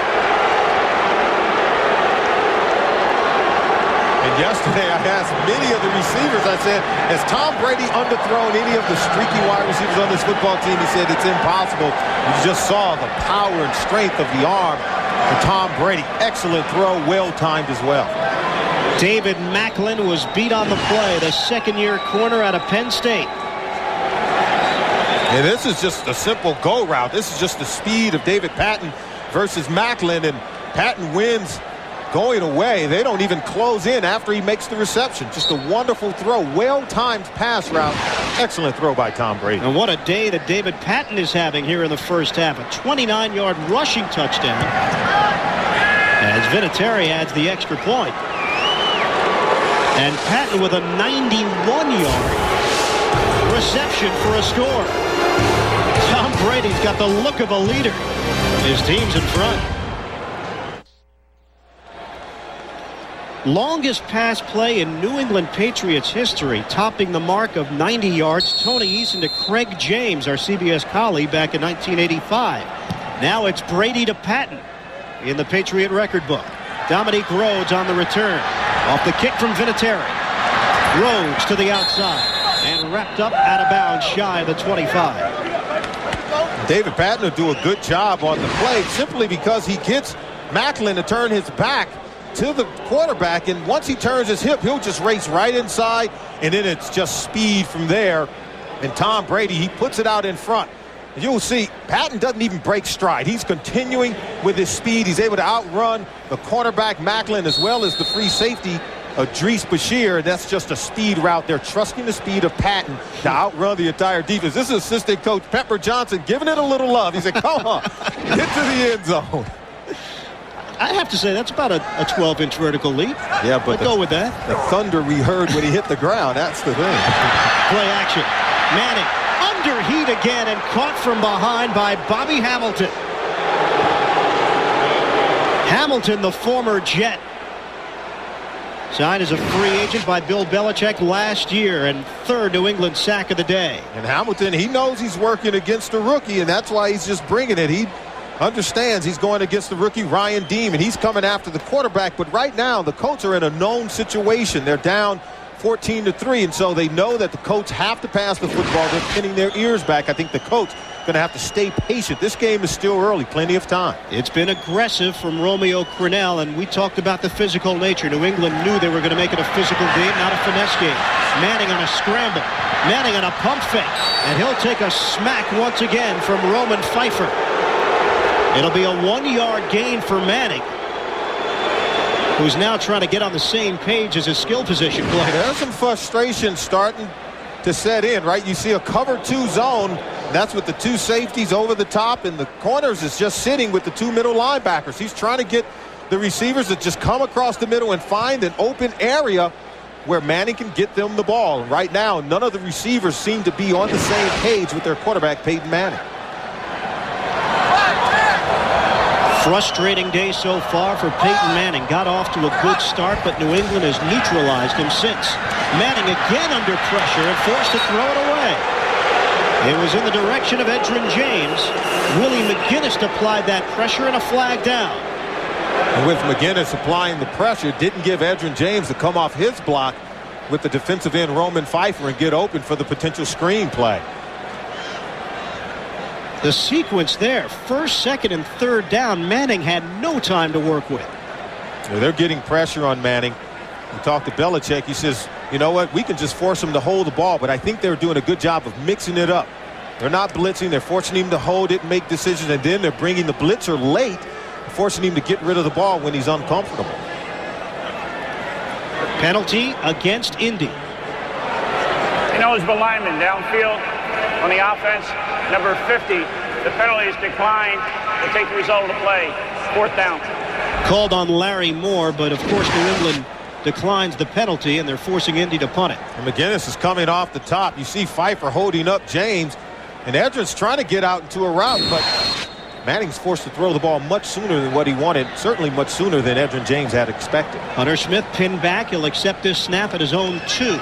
And yesterday I asked many of the receivers, I said, has Tom Brady underthrown any of the streaky wide receivers on this football team? He said it's impossible. You just saw the power and strength of the arm for Tom Brady. Excellent throw, well-timed as well. David Macklin was beat on the play, the 2nd-year corner out of Penn State. And this is just a simple go route. This is just the speed of David Patton versus Macklin, and Patton wins going away. They don't even close in after he makes the reception. Just a wonderful throw, well-timed pass route. Excellent throw by Tom Brady. And what a day that David Patton is having here in the first half. A 29-yard rushing touchdown as Vinatieri adds the extra point. And Patten with a 91-yard reception for a score. Tom Brady's got the look of a leader. His team's in front. Longest pass play in New England Patriots history, topping the mark of 90 yards. Tony Eason to Craig James, our CBS colleague, back in 1985. Now it's Brady to Patten in the Patriot record book. Dominique Rhodes on the return. Off the kick from Vinatieri. Rhodes to the outside and wrapped up out of bounds shy of the 25. David Patten will do a good job on the play simply because he gets Macklin to turn his back to the quarterback, and once he turns his hip, he'll just race right inside, and then it's just speed from there. And Tom Brady, he puts it out in front. And you'll see Patten doesn't even break stride. He's continuing with his speed. He's able to outrun the cornerback Macklin as well as the free safety Adrees Bashir. That's just a speed route. They're trusting the speed of Patten to outrun the entire defense. This is assistant coach Pepper Johnson giving it a little love. He said, come on, get to the end zone. I have to say that's about a 12-inch vertical leap. Yeah, but go with that. The thunder we heard when he hit the ground, that's the thing. Play action. Manning under heat again and caught from behind by Bobby Hamilton. Hamilton, the former Jet, signed as a free agent by Bill Belichick last year, and third New England sack of the day. And Hamilton, he knows he's working against a rookie, and that's why he's just bringing it. He understands he's going against the rookie Ryan Deem, and he's coming after the quarterback. But right now, the Colts are in a known situation. They're down 14-3, and so they know that the Colts have to pass the football. They're pinning their ears back. I think the Colts going to have to stay patient. This game is still early, plenty of time. It's been aggressive from Romeo Crennel, and we talked about the physical nature. New England knew they were going to make it a physical game, not a finesse game. Manning on a scramble. Manning on a pump fake, and he'll take a smack once again from Roman Pfeiffer. It'll be a 1-yard gain for Manning, who's now trying to get on the same page as his skill position player. There's some frustration starting to set in, right? You see a cover 2 zone. That's with the 2 safeties over the top, and the corners is just sitting with the 2 middle linebackers. He's trying to get the receivers to just come across the middle and find an open area where Manning can get them the ball. Right now, none of the receivers seem to be on the same page with their quarterback, Peyton Manning. Frustrating day so far for Peyton Manning. Got off to a good start, but New England has neutralized him since. Manning again under pressure and forced to throw it away. It was in the direction of Edgerrin James. Willie McGinnis applied that pressure and a flag down. And with McGinnis applying the pressure, didn't give Edgerrin James to come off his block with the defensive end Roman Pfeiffer and get open for the potential screen play. The sequence there, first, second, and third down, Manning had no time to work with. Yeah, they're getting pressure on Manning. We talked to Belichick. He says, you know what, we can just force him to hold the ball, but I think they're doing a good job of mixing it up. They're not blitzing. They're forcing him to hold it and make decisions, and then they're bringing the blitzer late, forcing him to get rid of the ball when he's uncomfortable. Penalty against Indy. Ineligible lineman downfield on the offense. Number 50, the penalty is declined. We'll take the result of the play. 4th down. Called on Larry Moore, but of course New England declines the penalty, and they're forcing Indy to punt it. And McGinnis is coming off the top. You see Pfeiffer holding up James, and Edgerrin's trying to get out into a route, but Manning's forced to throw the ball much sooner than what he wanted, certainly much sooner than Edgerrin James had expected. Hunter Smith pinned back. He'll accept this snap at his own 2.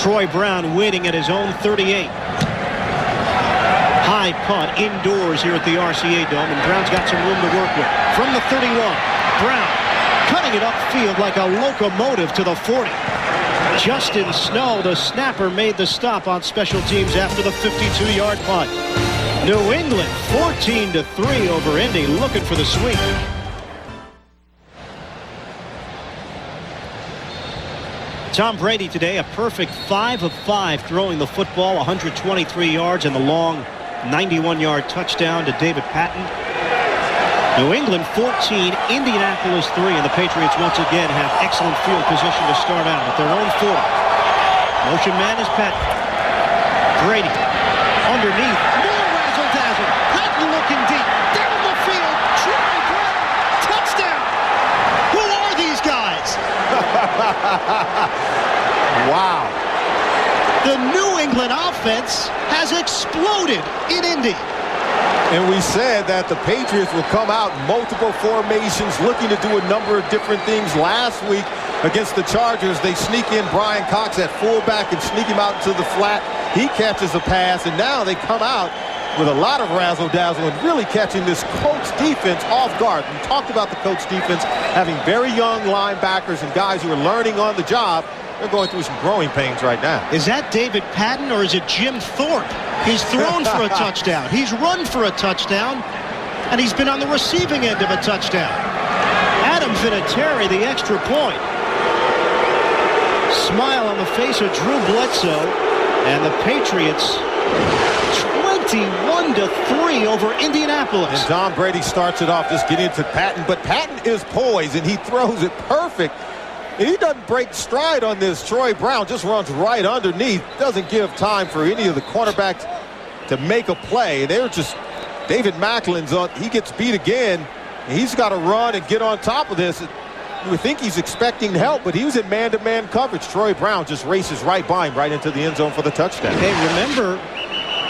Troy Brown waiting at his own 38. High punt indoors here at the RCA Dome, and Brown's got some room to work with. From the 31, Brown cutting it upfield like a locomotive to the 40. Justin Snow, the snapper, made the stop on special teams after the 52-yard punt. New England 14-3 over Indy, looking for the sweep. Tom Brady today, a perfect 5 of 5 throwing the football, 123 yards, and the long 91-yard touchdown to David Patten. New England 14, Indianapolis 3, and the Patriots once again have excellent field position to start out at their own 4. Motion man is Patton. Brady underneath. More razzle-dazzle. Patton looking deep. Down the field. Troy Brown. Touchdown. Who are these guys? Wow. The New England offense has exploded in Indy. And we said that the Patriots will come out in multiple formations, looking to do a number of different things. Last week against the Chargers, they sneak in Brian Cox at fullback and sneak him out into the flat. He catches a pass, and now they come out with a lot of razzle-dazzle and really catching this Colts defense off guard. We talked about the Colts defense having very young linebackers and guys who are learning on the job. They're going through some growing pains right now. Is that David Patten or is it Jim Thorpe? He's thrown for a touchdown. He's run for a touchdown. And he's been on the receiving end of a touchdown. Adam Vinatieri, the extra point. Smile on the face of Drew Bledsoe. And the Patriots 21-3 over Indianapolis. And Tom Brady starts it off just getting into Patton. But Patton is poised and he throws it perfect. And he doesn't break stride on this. Troy Brown just runs right underneath. Doesn't give time for any of the cornerbacks to make a play. They're just, David Macklin's on. He gets beat again. He's got to run and get on top of this. You would think he's expecting help, but he was in man-to-man coverage. Troy Brown just races right by him, right into the end zone for the touchdown. Hey, remember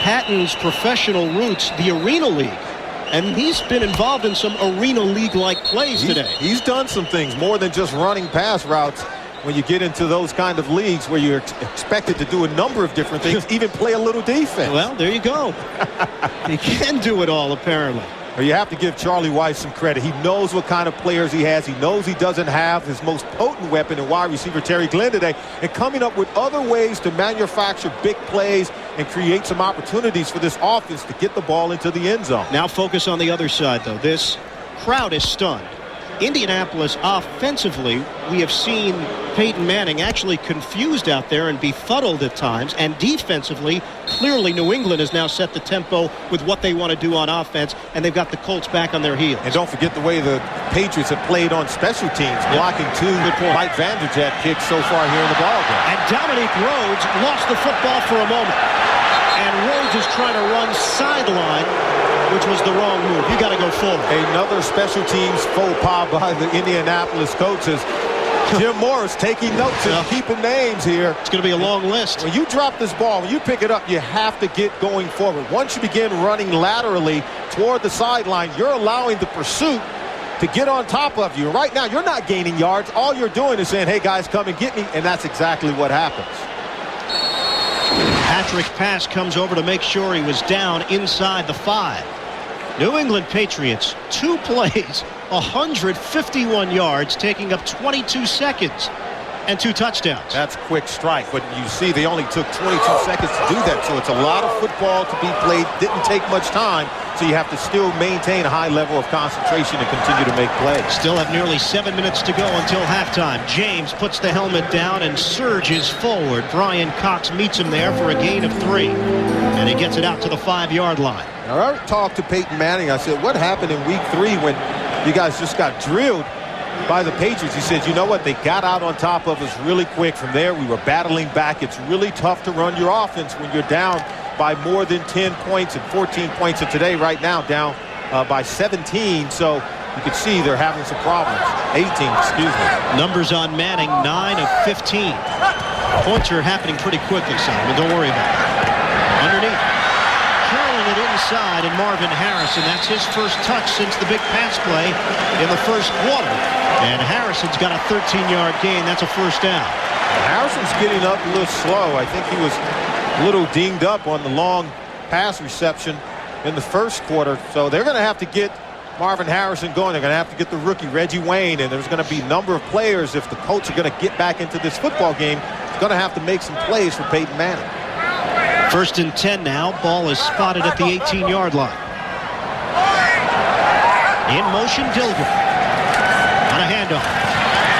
Patton's professional roots, the Arena League. And he's been involved in some Arena League-like plays today. He's done some things more than just running pass routes. When you get into those kind of leagues where you're expected to do a number of different things, even play a little defense. Well, there you go. He can do it all, apparently. Well, you have to give Charlie Weiss some credit. He knows what kind of players he has. He knows he doesn't have his most potent weapon in wide receiver Terry Glenn today, and coming up with other ways to manufacture big plays and create some opportunities for this offense to get the ball into the end zone. Now focus on the other side, though. This crowd is stunned. Indianapolis offensively, we have seen Peyton Manning actually confused out there and befuddled at times. And defensively, clearly New England has now set the tempo with what they want to do on offense, and they've got the Colts back on their heels. And don't forget the way the Patriots have played on special teams, blocking two Mike Vanderjagt kicks so far here in the ballgame. And Dominique Rhodes lost the football for a moment. And Rhodes is trying to run sideline, which was the wrong move. You got to go forward. Another special teams faux pas by the Indianapolis coaches. Jim Morris taking notes and keeping names here. It's going to be a long list. When you drop this ball, when you pick it up, you have to get going forward. Once you begin running laterally toward the sideline, you're allowing the pursuit to get on top of you. Right now, you're not gaining yards. All you're doing is saying, hey, guys, come and get me. And that's exactly what happens. Patrick pass comes over to make sure he was down inside the 5. New England Patriots, 2 plays, 151 yards, taking up 22 seconds, and 2 touchdowns. That's quick strike, but you see they only took 22 seconds to do that, so it's a lot of football to be played. Didn't take much time, so you have to still maintain a high level of concentration and continue to make plays. Still have nearly 7 minutes to go until halftime. James puts the helmet down and surges forward. Brian Cox meets him there for a gain of 3, and he gets it out to the 5-yard line. Now, I talked to Peyton Manning. I said, what happened in week 3 when you guys just got drilled by the Patriots? He said, you know what? They got out on top of us really quick. From there, we were battling back. It's really tough to run your offense when you're down by more than 10 points and 14 points. And today, right now, down by 17. So you can see they're having some problems. 18, excuse me. Numbers on Manning, 9 of 15. Points are happening pretty quickly, Simon. Don't worry about it. Underneath. Curling it inside, and Marvin Harrison, that's his first touch since the big pass play in the first quarter. And Harrison's got a 13-yard gain. That's a first down. Harrison's getting up a little slow. I think he was a little dinged up on the long pass reception in the first quarter. So they're going to have to get Marvin Harrison going. They're going to have to get the rookie Reggie Wayne, and there's going to be a number of players. If the Colts are going to get back into this football game, it's going to have to make some plays for Peyton Manning. 1st and 10 now. Ball is spotted at the 18-yard line. In motion, Dilger. On a handoff.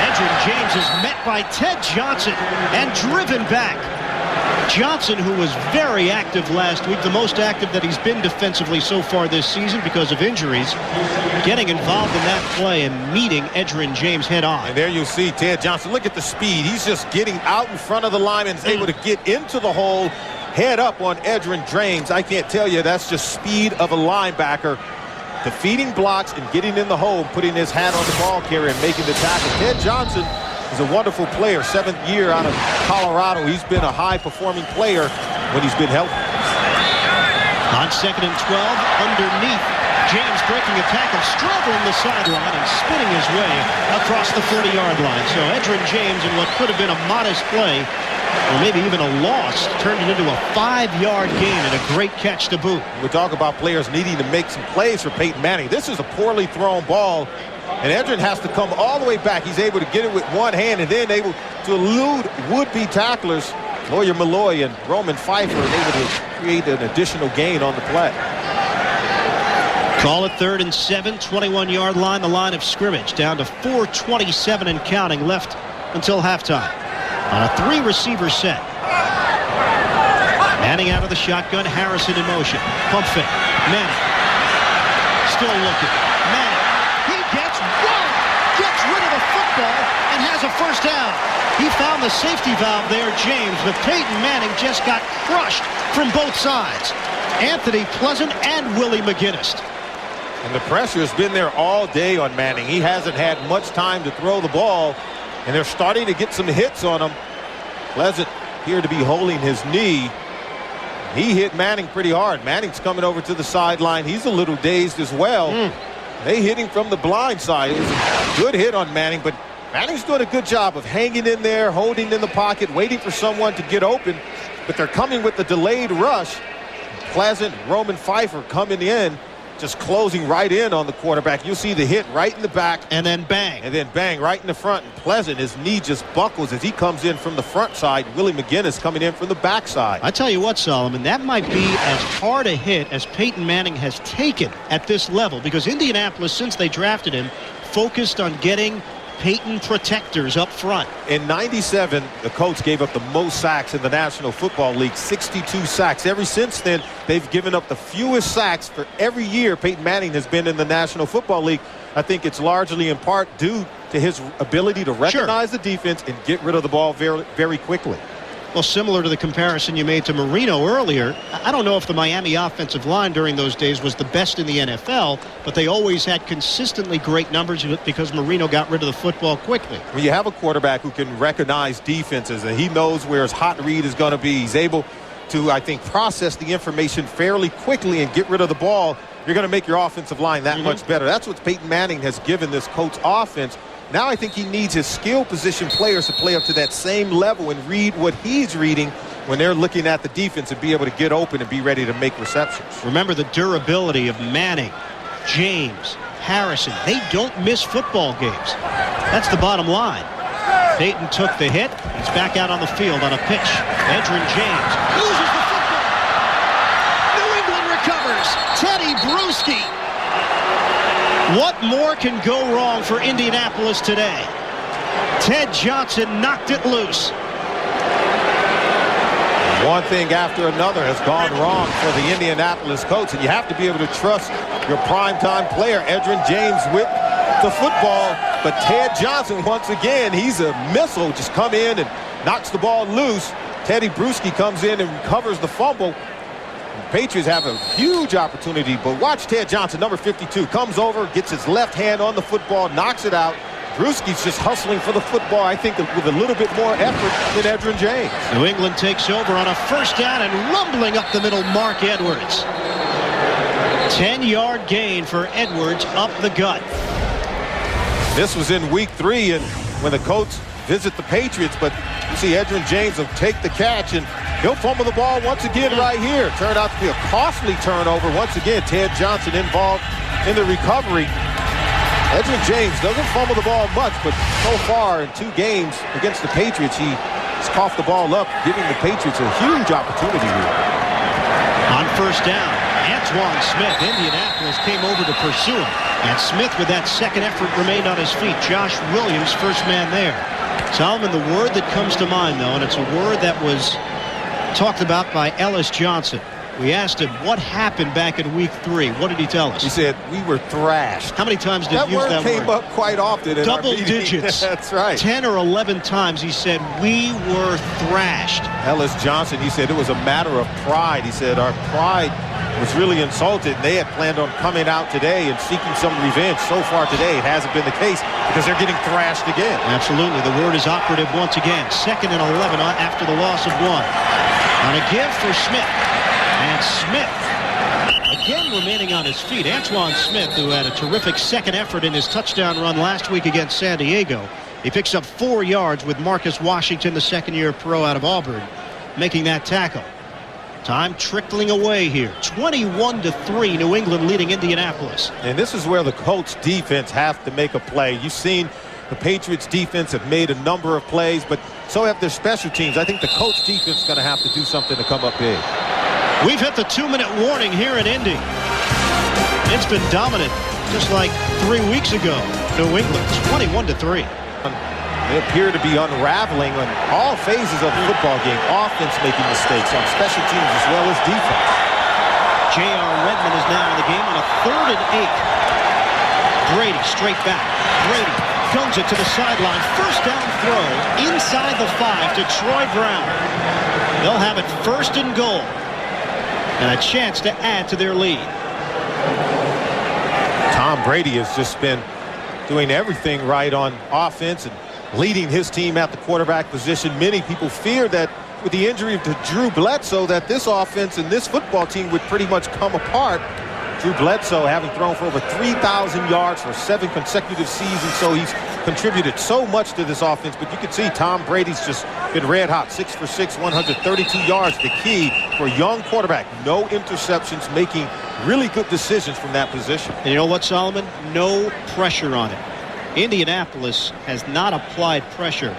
Edgerrin James is met by Ted Johnson and driven back. Johnson, who was very active last week, the most active that he's been defensively so far this season because of injuries, getting involved in that play and meeting Edgerrin James head on. And there you see Ted Johnson. Look at the speed. He's just getting out in front of the line and is able to get into the hole, head up on Edgerrin James. I can't tell you, that's just speed of a linebacker, defeating blocks and getting in the hole, putting his hat on the ball carrier and making the tackle. Ted Johnson He's a wonderful player. 7th year out of Colorado. He's been a high-performing player when he's been healthy. On 2nd and 12, underneath. James breaking a tackle, struggling the sideline and spinning his way across the 40-yard line. So Edgerrin James, in what could have been a modest play, or maybe even a loss, turned it into a 5-yard gain and a great catch to boot. We talk about players needing to make some plays for Peyton Manning. This is a poorly thrown ball, and Edgerrin has to come all the way back. He's able to get it with one hand and then able to elude would-be tacklers, Lawyer Malloy and Roman Pfeiffer, and able to create an additional gain on the play. Call it 3rd and 7, 21-yard line, the line of scrimmage, down to 4:27 and counting left until halftime. On a 3-receiver set. Manning out of the shotgun, Harrison in motion. Pump fake. Manning. Still looking. Manning. He gets rid of the football and has a first down. He found the safety valve there, James, but Peyton Manning just got crushed from both sides. Anthony Pleasant and Willie McGinnis. And the pressure has been there all day on Manning. He hasn't had much time to throw the ball, and they're starting to get some hits on him. Pleasant appeared to be holding his knee. He hit Manning pretty hard. Manning's coming over to the sideline. He's a little dazed as well. They hit him from the blind side. It was a good hit on Manning, but Manning's doing a good job of hanging in there, holding in the pocket, waiting for someone to get open. But they're coming with the delayed rush. Pleasant, Roman Pfeiffer coming in, just closing right in on the quarterback. You'll see the hit right in the back. And then bang. And then bang right in the front. And Pleasant, his knee just buckles as he comes in from the front side. Willie McGinnis coming in from the back side. I tell you what, Solomon, that might be as hard a hit as Peyton Manning has taken at this level, because Indianapolis, since they drafted him, focused on getting Peyton protectors up front. In '97, the Colts gave up the most sacks in the National Football League, 62 sacks. Ever since then, they've given up the fewest sacks for every year Peyton Manning has been in the National Football League. I think it's largely in part due to his ability to recognize the defense and get rid of the ball very, very quickly. Well, similar to the comparison you made to Marino earlier, I don't know if the Miami offensive line during those days was the best in the NFL, but they always had consistently great numbers because Marino got rid of the football quickly. When you have a quarterback who can recognize defenses and he knows where his hot read is going to be, he's able to, I think, process the information fairly quickly and get rid of the ball, you're going to make your offensive line that much better. That's what Peyton Manning has given this Colts offense. Now I think he needs his skill position players to play up to that same level and read what he's reading when they're looking at the defense and be able to get open and be ready to make receptions. Remember the durability of Manning, James, Harrison. They don't miss football games. That's the bottom line. Peyton took the hit. He's back out on the field on a pitch. Edgerrin James loses the football. New England recovers. Teddy Bruschi. What more can go wrong for Indianapolis today? Ted Johnson knocked it loose. One thing after another has gone wrong for the Indianapolis Colts, and you have to be able to trust your primetime player, Edgerrin James, with the football. But Ted Johnson, once again, he's a missile. Just come in and knocks the ball loose. Teddy Bruschi comes in and recovers the fumble. Patriots have a huge opportunity, but watch Ted Johnson, number 52, comes over, gets his left hand on the football, knocks it out. Bruschi's just hustling for the football, I think, with a little bit more effort than Edgerrin James. New England takes over on a first down and rumbling up the middle, Mark Edwards. 10-yard gain for Edwards up the gut. This was in week 3, and when the Colts visit the Patriots, but you see Edgerrin James will take the catch, and he'll fumble the ball once again right here. Turned out to be a costly turnover. Once again, Ted Johnson involved in the recovery. Edgerrin James doesn't fumble the ball much, but so far in 2 games against the Patriots, he's coughed the ball up, giving the Patriots a huge opportunity here. On first down, Antoine Smith, Indianapolis came over to pursue him. And Smith, with that second effort, remained on his feet. Josh Williams, first man there. Solomon, the word that comes to mind, though, and it's a word that was talked about by Ellis Johnson. We asked him what happened back in week 3. What did he tell us? He said, we were thrashed. How many times did he use that word? That word came up quite often in double our meeting. digits. That's right. 10 or 11 times he said, we were thrashed. Ellis Johnson, he said it was a matter of pride. He said our pride was really insulted. They had planned on coming out today and seeking some revenge. So far today, it hasn't been the case because they're getting thrashed again. Absolutely. The word is operative once again. 2nd and 11 after the loss of 1. On a give for Smith. And Smith again remaining on his feet. Antoine Smith, who had a terrific second effort in his touchdown run last week against San Diego. He picks up 4 yards with Marcus Washington, the second-year pro out of Auburn, making that tackle. Time trickling away here. 21-3, New England leading Indianapolis. And this is where the Colts defense have to make a play. You've seen the Patriots defense have made a number of plays, but so have their special teams. I think the Colts defense is going to have to do something to come up big. We've hit the 2-minute warning here in Indy. It's been dominant, just like 3 weeks ago. New England, 21-3. They appear to be unraveling on all phases of the football game. Offense making mistakes on special teams as well as defense. J.R. Redmond is now in the game on a 3rd and 8. Brady straight back. Brady guns it to the sideline. First down throw inside the 5 to Troy Brown. They'll have it 1st and goal. And a chance to add to their lead. Tom Brady has just been doing everything right on offense and leading his team at the quarterback position. Many people fear that with the injury to Drew Bledsoe that this offense and this football team would pretty much come apart. Drew Bledsoe having thrown for over 3,000 yards for 7 consecutive seasons, so he's contributed so much to this offense. But you can see Tom Brady's just been red hot. 6 for 6, 132 yards. The key for a young quarterback. No interceptions, making really good decisions from that position. And you know what, Solomon? No pressure on it. Indianapolis has not applied pressure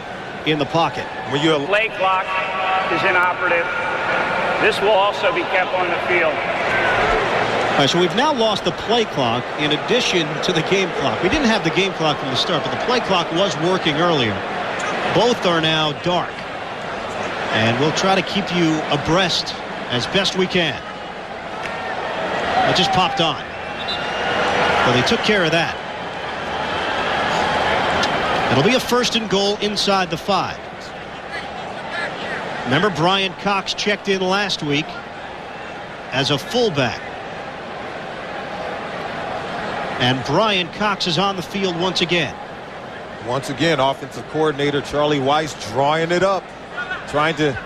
in the pocket. When you play clock is inoperative. This will also be kept on the field. All right, so we've now lost the play clock in addition to the game clock. We didn't have the game clock from the start, but the play clock was working earlier. Both are now dark. And we'll try to keep you abreast as best we can. It just popped on. Well, they took care of that. It'll be a 1st and goal inside the 5. Remember, Brian Cox checked in last week as a fullback. And Brian Cox is on the field once again. Once again, offensive coordinator Charlie Weiss drawing it up, trying to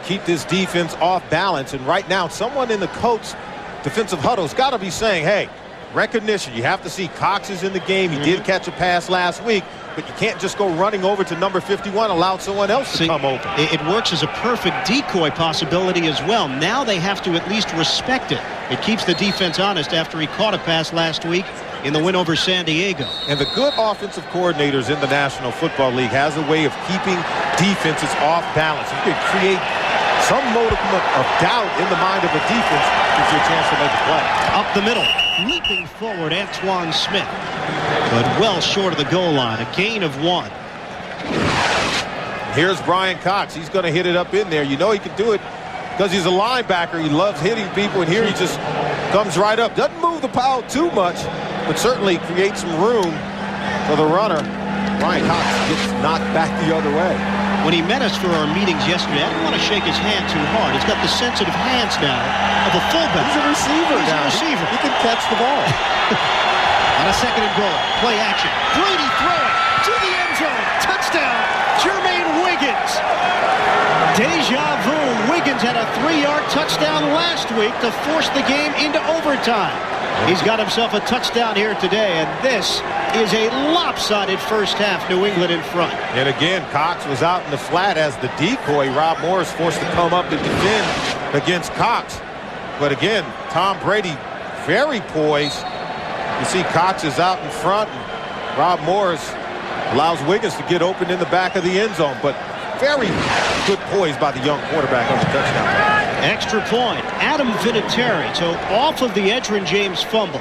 keep this defense off balance. And right now, someone in the Colts defensive huddle's got to be saying, hey, recognition. You have to see Cox is in the game. He did catch a pass last week, but you can't just go running over to number 51, allow someone else to come open. It works as a perfect decoy possibility as well. Now they have to at least respect it. It keeps the defense honest after he caught a pass last week in the win over San Diego. And the good offensive coordinators in the National Football League has a way of keeping defenses off balance. You can create some modicum of doubt in the mind of a defense, gives you a chance to make a play. Up the middle, leaping forward, Antoine Smith, but well short of the goal line. A gain of 1. Here's Brian Cox. He's going to hit it up in there. You know he can do it because he's a linebacker. He loves hitting people, and here he just comes right up. Doesn't move the pile too much, but certainly creates some room for the runner. Brian Cox gets knocked back the other way. When he met us for our meetings yesterday, I didn't want to shake his hand too hard. He's got the sensitive hands now of a fullback. He's a receiver He's now. a receiver. He can catch the ball. On a 2nd and goal, play action. Brady throwing to the end zone. Touchdown, Jermaine Wiggins. Deja vu. Wiggins had a 3-yard touchdown last week to force the game into overtime. He's got himself a touchdown here today, and this is a lopsided first half. New England in front. And again, Cox was out in the flat as the decoy. Rob Morris forced to come up and defend against Cox. But again, Tom Brady very poised. You see Cox is out in front, and Rob Morris allows Wiggins to get open in the back of the end zone. But very good poise by the young quarterback on the touchdown. Extra point, Adam Vinatieri. So off of the Edgerrin James fumble.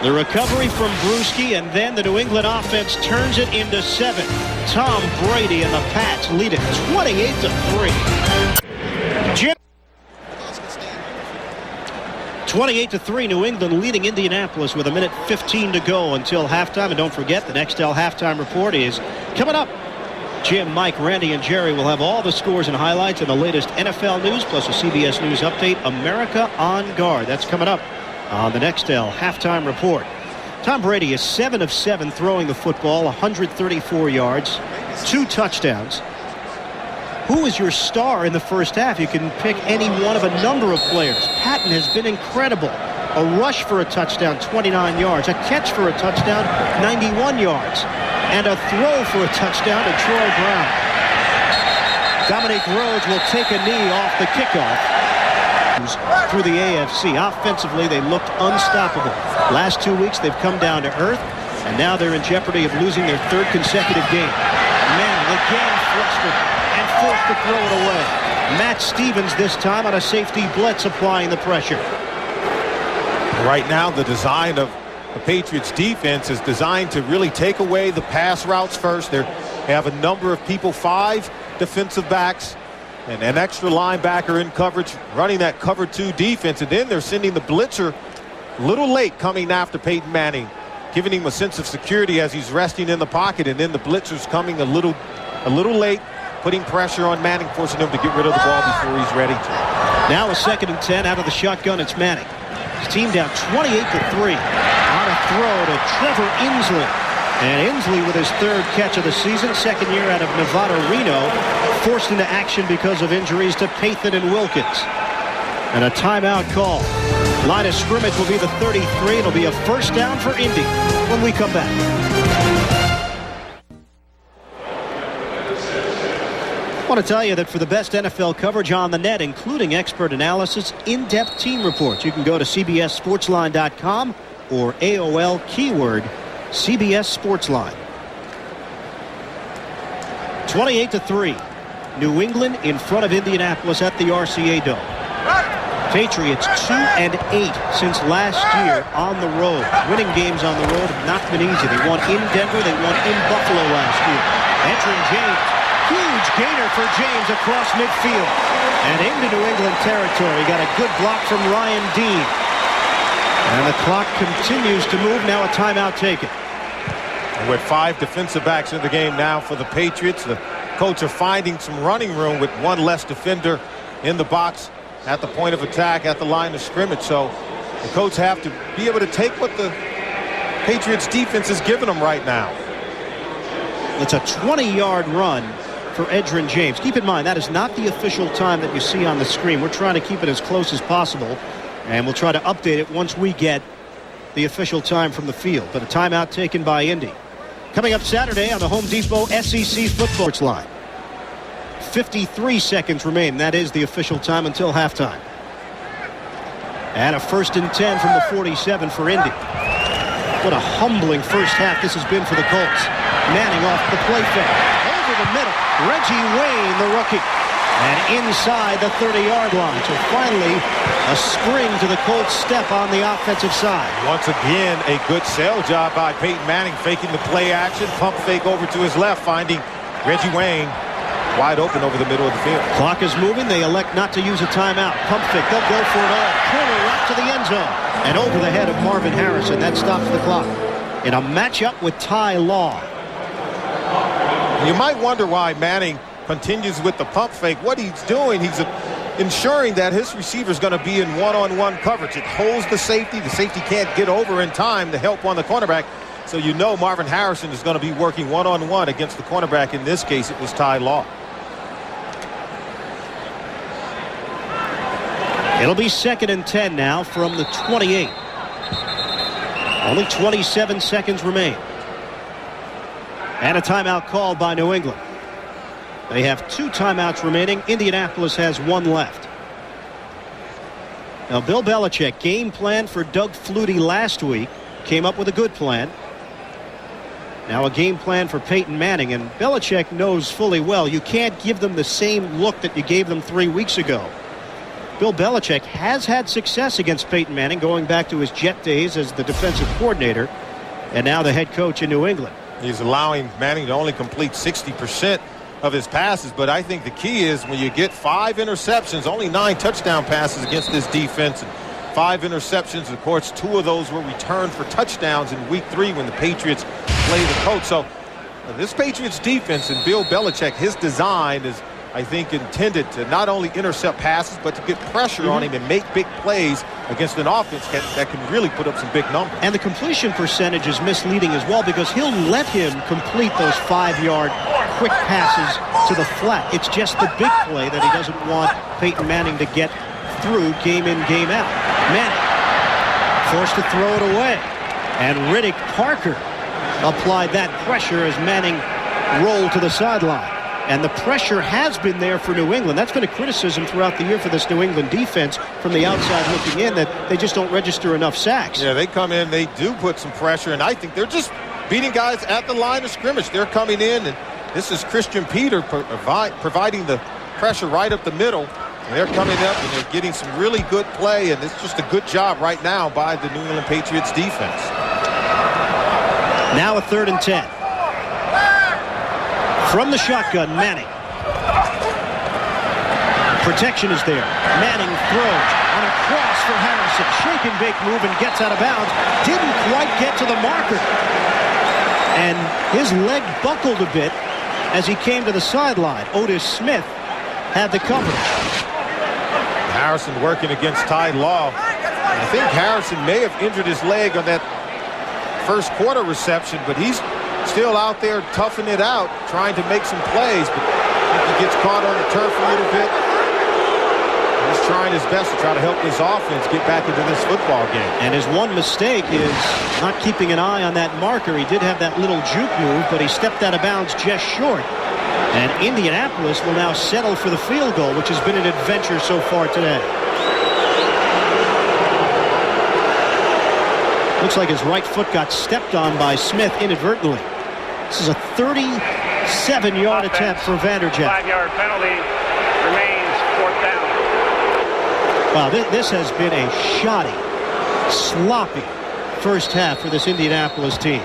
The recovery from Bruschi, and then the New England offense turns it into 7. Tom Brady and the Pats lead it 28-3. 28-3, New England leading Indianapolis with 1:15 to go until halftime. And don't forget, the Nextel halftime report is coming up Jim, Mike, Randy, and Jerry will have all the scores and highlights and the latest NFL news, plus a CBS News update, America on Guard. That's coming up on the Nextel halftime report. Tom Brady is 7 of 7 throwing the football, 134 yards, 2 touchdowns. Who is your star in the first half? You can pick any one of a number of players. Patton has been incredible. A rush for a touchdown, 29 yards. A catch for a touchdown, 91 yards. And a throw for a touchdown to Troy Brown. Dominique Rhodes will take a knee off the kickoff. Through the AFC. Offensively, they looked unstoppable. Last 2 weeks, they've come down to earth, and now they're in jeopardy of losing their 3rd consecutive game. Manning again flustered and forced to throw it away. Matt Stevens this time on a safety blitz applying the pressure. Right now, the design of the Patriots defense is designed to really take away the pass routes first. They have a number of people, 5 defensive backs and an extra linebacker in coverage running that cover 2 defense, and then they're sending the blitzer a little late coming after Peyton Manning, giving him a sense of security as he's resting in the pocket, and then the blitzer's coming a little late, putting pressure on Manning, forcing him to get rid of the ball before he's ready to. Now a 2nd and 10 out of the shotgun. It's Manning. His team down 28-3 on a throw to Trevor Inslee. And Inslee with his 3rd catch of the season, 2nd year out of Nevada, Reno, forced into action because of injuries to Patton and Wilkins. And a timeout call. Line of scrimmage will be the 33. It'll be a first down for Indy when we come back. I want to tell you that for the best NFL coverage on the net, including expert analysis, in-depth team reports, you can go to CBSSportsline.com or AOL keyword CBS Sportsline. 28-3. New England in front of Indianapolis at the RCA Dome. Patriots 2-8 since last year on the road. Winning games on the road have not been easy. They won in Denver. They won in Buffalo last year. Entering James. Huge gainer for James across midfield. And into New England territory. Got a good block from Ryan Dean. And the clock continues to move. Now a timeout taken. And with 5 defensive backs in the game now for the Patriots, the Colts are finding some running room with 1 less defender in the box at the point of attack at the line of scrimmage. So the Colts have to be able to take what the Patriots defense is giving them right now. It's a 20-yard run for Edgerrin James. Keep in mind, that is not the official time that you see on the screen. We're trying to keep it as close as possible, and we'll try to update it once we get the official time from the field. But a timeout taken by Indy. Coming up Saturday on the Home Depot SEC Football line. 53 seconds remain. That is the official time until halftime. And a 1st and 10 from the 47 for Indy. What a humbling first half this has been for the Colts. Manning off the play fake. Over the middle. Reggie Wayne, the rookie. And inside the 30-yard line. So finally, a spring to the Colts step on the offensive side. Once again, a good sail job by Peyton Manning, faking the play action, pump fake over to his left, finding Reggie Wayne wide open over the middle of the field. Clock is moving. They elect not to use a timeout. Pump fake. They'll go for it all. Corner right to the end zone. And over the head of Marvin Harrison. That stops the clock. In a matchup with Ty Law. You might wonder why Manning continues with the pump fake. What he's doing, he's ensuring that his receiver is going to be in one-on-one coverage. It holds the safety. The safety can't get over in time to help on the cornerback. So you know Marvin Harrison is going to be working one-on-one against the cornerback. In this case, it was Ty Law. It'll be 2nd and 10 now from the 28. Only 27 seconds remain. And a timeout called by New England. They have 2 timeouts remaining. Indianapolis has 1 left. Now, Bill Belichick game planned for Doug Flutie last week. Came up with a good plan. Now a game plan for Peyton Manning. And Belichick knows fully well you can't give them the same look that you gave them 3 weeks ago. Bill Belichick has had success against Peyton Manning going back to his Jet days as the defensive coordinator and now the head coach in New England. He's allowing Manning to only complete 60% of his passes, but I think the key is when you get 5 interceptions, only 9 touchdown passes against this defense, and 5 interceptions. Of course, 2 of those were returned for touchdowns in week 3 when the Patriots played the Colts. So This Patriots defense and Bill Belichick, his design is, I think, intended to not only intercept passes, but to get pressure on him and make big plays against an offense that can really put up some big numbers. And the completion percentage is misleading as well, because he'll let him complete those 5-yard quick passes to the flat. It's just the big play that he doesn't want Peyton Manning to get through game in, game out. Manning forced to throw it away. And Riddick Parker applied that pressure as Manning rolled to the sideline. And the pressure has been there for New England. That's been a criticism throughout the year for this New England defense from the outside looking in, that they just don't register enough sacks. Yeah, they come in, they do put some pressure, and I think they're just beating guys at the line of scrimmage. They're coming in, and this is Christian Peter providing the pressure right up the middle. And they're coming up, and they're getting some really good play, and it's just a good job right now by the New England Patriots defense. Now a 3rd and 10. From the shotgun, Manning. Protection is there. Manning throws on a cross for Harrison. Shake and bake move and gets out of bounds. Didn't quite get to the marker. And his leg buckled a bit as he came to the sideline. Otis Smith had the coverage. Harrison working against Ty Law. I think Harrison may have injured his leg on that first quarter reception, but he's still out there toughing it out, trying to make some plays, but I think he gets caught on the turf a little bit. He's trying his best to try to help this offense get back into this football game. And his one mistake is not keeping an eye on that marker. He did have that little juke move, but he stepped out of bounds just short. And Indianapolis will now settle for the field goal, which has been an adventure so far today. Looks like his right foot got stepped on by Smith inadvertently. This is a 37-yard attempt for Vanderjagt. 5-yard penalty, remains 4th down. Wow, this has been a shoddy, sloppy first half for this Indianapolis team.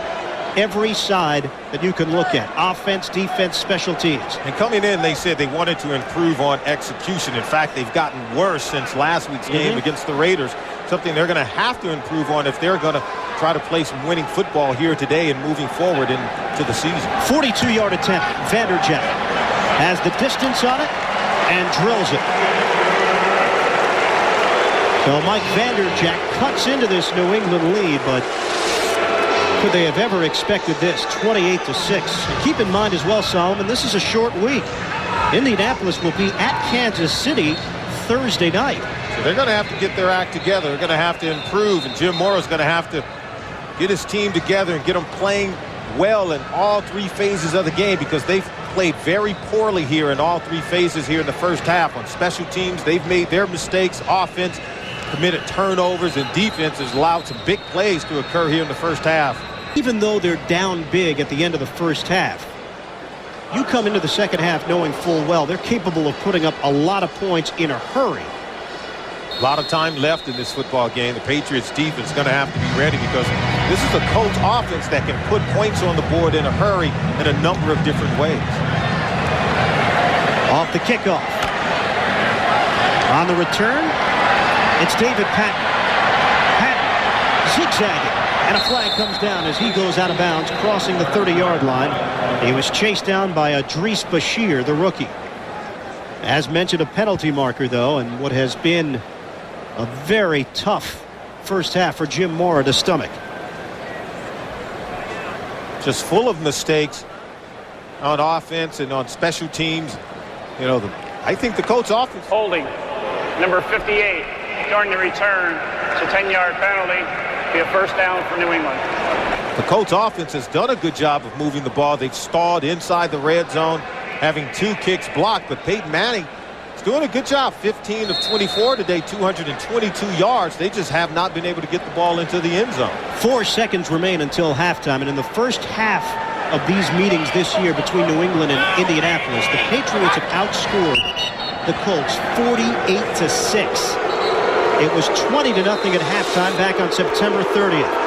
Every side that you can look at: offense, defense, special teams. And coming in, they said they wanted to improve on execution. In fact, they've gotten worse since last week's game against the Raiders. Something they're going to have to improve on if they're going to try to play some winning football here today and moving forward into the season. 42-yard attempt. Vanderjagt has the distance on it and drills it. So Mike Vanderjagt cuts into this New England lead, but could they have ever expected this? 28-6. And keep in mind as well, Solomon, this is a short week. Indianapolis will be at Kansas City Thursday night. So they're going to have to get their act together. They're going to have to improve, and Jim Morrow's going to have to get his team together and get them playing well in all 3 phases of the game, because they've played very poorly here in all 3 phases here in the first half. On special teams, they've made their mistakes. Offense committed turnovers, and defense has allowed some big plays to occur here in the first half. Even though they're down big at the end of the first half, you come into the second half knowing full well they're capable of putting up a lot of points in a hurry. A lot of time left in this football game. The Patriots defense is going to have to be ready, because this is a Colts offense that can put points on the board in a hurry in a number of different ways. Off the kickoff. On the return, it's David Patten. Patten zigzagging, and a flag comes down as he goes out of bounds, crossing the 30-yard line. He was chased down by Adrees Bashir, the rookie. As mentioned, a penalty marker, though, and what has been a very tough first half for Jim Mora to stomach. Just full of mistakes on offense and on special teams. You know, I think the Colts offense. Holding, number 58, during the return. It's a 10-yard penalty. Be a first down for New England. The Colts offense has done a good job of moving the ball. They've stalled inside the red zone, having 2 kicks blocked, but Peyton Manning is doing a good job. 15 of 24 today, 222 yards. They just have not been able to get the ball into the end zone. 4 seconds remain until halftime, and in the first half of these meetings this year between New England and Indianapolis, the Patriots have outscored the Colts 48-6. It was 20-0 at halftime back on September 30th.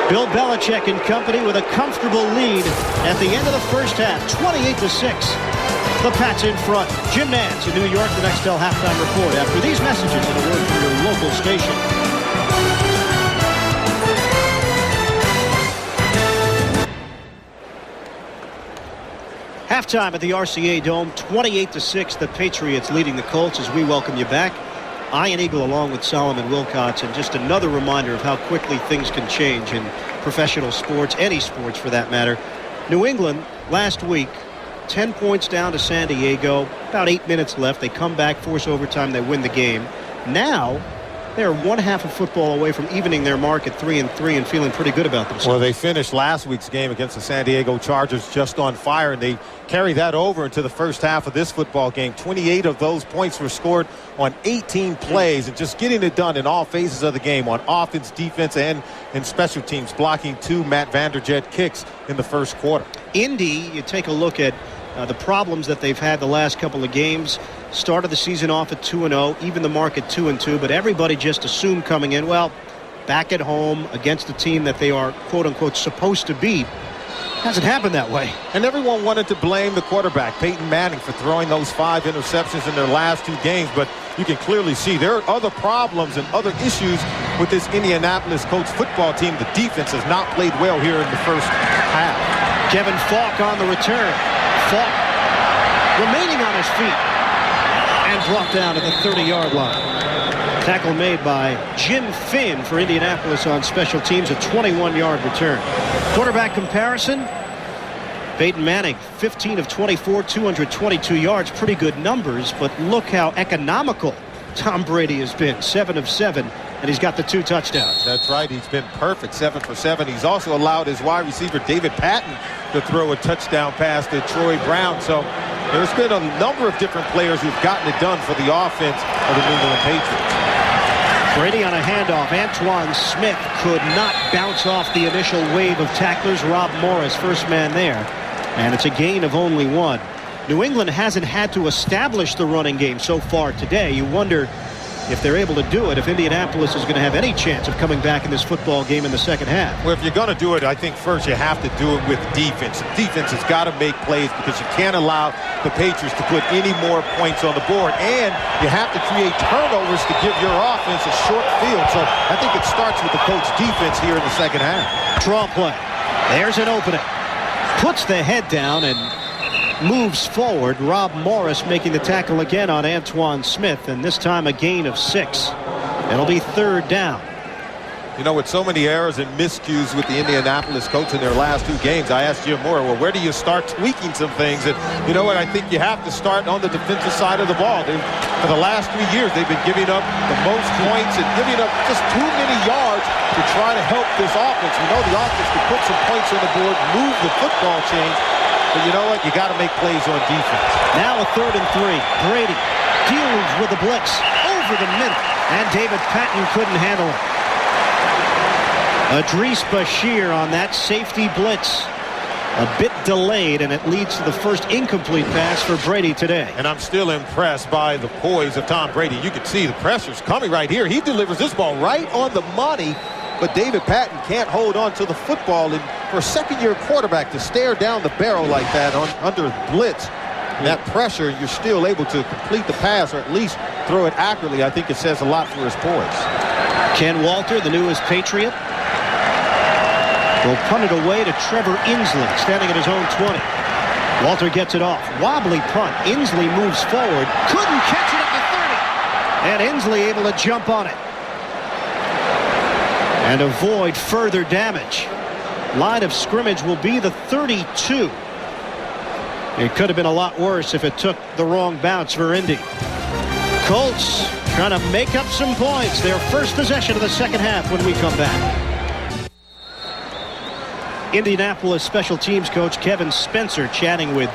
Bill Belichick and company with a comfortable lead at the end of the first half, 28-6. The Pats in front. Jim Nantz in New York, the Nextel halftime report after these messages and a word from your local station. Halftime at the RCA Dome, 28-6, the Patriots leading the Colts as we welcome you back. Ian Eagle along with Solomon Wilcots, and just another reminder of how quickly things can change in professional sports, any sports for that matter. New England last week, 10 points down to San Diego, about 8 minutes left. They come back, force overtime, they win the game. Now they're one half of football away from evening their mark at 3-3 and feeling pretty good about themselves. Well, they finished last week's game against the San Diego Chargers just on fire, and they carry that over into the first half of this football game. 28 of those points were scored on 18 plays, and just getting it done in all phases of the game on offense, defense, and in special teams, blocking 2 Matt Vanderjagt kicks in the first quarter. Indy, you take a look at the problems that they've had the last couple of games. Started the season off at 2-0, even the mark at 2-2, but everybody just assumed coming in, well, back at home against a team that they are, quote-unquote, supposed to beat. Hasn't happened that way. And everyone wanted to blame the quarterback, Peyton Manning, for throwing those 5 interceptions in their last 2 games, but you can clearly see there are other problems and other issues with this Indianapolis Colts football team. The defense has not played well here in the first half. Kevin Falk on the return. Falk remaining on his feet and brought down at the 30-yard line. Tackle made by Jim Finn for Indianapolis on special teams, a 21-yard return. Quarterback comparison, Peyton Manning, 15 of 24, 222 yards, pretty good numbers, but look how economical Tom Brady has been, 7 of 7, and he's got the 2 touchdowns. That's right, he's been perfect, 7 for 7. He's also allowed his wide receiver, David Patten, to throw a touchdown pass to Troy Brown. So there's been a number of different players who've gotten it done for the offense of the New England Patriots. Brady on a handoff. Antoine Smith could not bounce off the initial wave of tacklers. Rob Morris, first man there. And it's a gain of only 1. New England hasn't had to establish the running game so far today. You wonder if they're able to do it, if Indianapolis is going to have any chance of coming back in this football game in the second half. Well, if you're going to do it, I think first you have to do it with defense. The defense has got to make plays because you can't allow the Patriots to put any more points on the board. And you have to create turnovers to give your offense a short field. So I think it starts with the Colts defense here in the second half. Draw play. There's an opening. Puts the head down and moves forward. Rob Morris making the tackle again on Antoine Smith, and this time a gain of 6. It'll be 3rd down. You know, with so many errors and miscues with the Indianapolis Colts in their last 2 games, I asked Jim Moore, well, where do you start tweaking some things? And you know what? I think you have to start on the defensive side of the ball. For the last 3 years, they've been giving up the most points and giving up just too many yards to try to help this offense. We know the offense can put some points on the board, move the football chain, but you know what? You got to make plays on defense. Now a 3rd and 3. Brady deals with the blitz over the middle, and David Patton couldn't handle it. Idris Bashir on that safety blitz. A bit delayed, and it leads to the first incomplete pass for Brady today. And I'm still impressed by the poise of Tom Brady. You can see the pressure's coming right here. He delivers this ball right on the money, but David Patten can't hold on to the football. And for a second-year quarterback to stare down the barrel like that under blitz, that pressure, you're still able to complete the pass or at least throw it accurately. I think it says a lot for his poise. Ken Walter, the newest Patriot, will punt it away to Trevor Inslee, standing at his own 20. Walter gets it off. Wobbly punt. Inslee moves forward. Couldn't catch it at the 30. And Inslee able to jump on it and avoid further damage. Line of scrimmage will be the 32. It could have been a lot worse if it took the wrong bounce for Indy. Colts trying to make up some points. Their first possession of the second half when we come back. Indianapolis special teams coach Kevin Spencer chatting with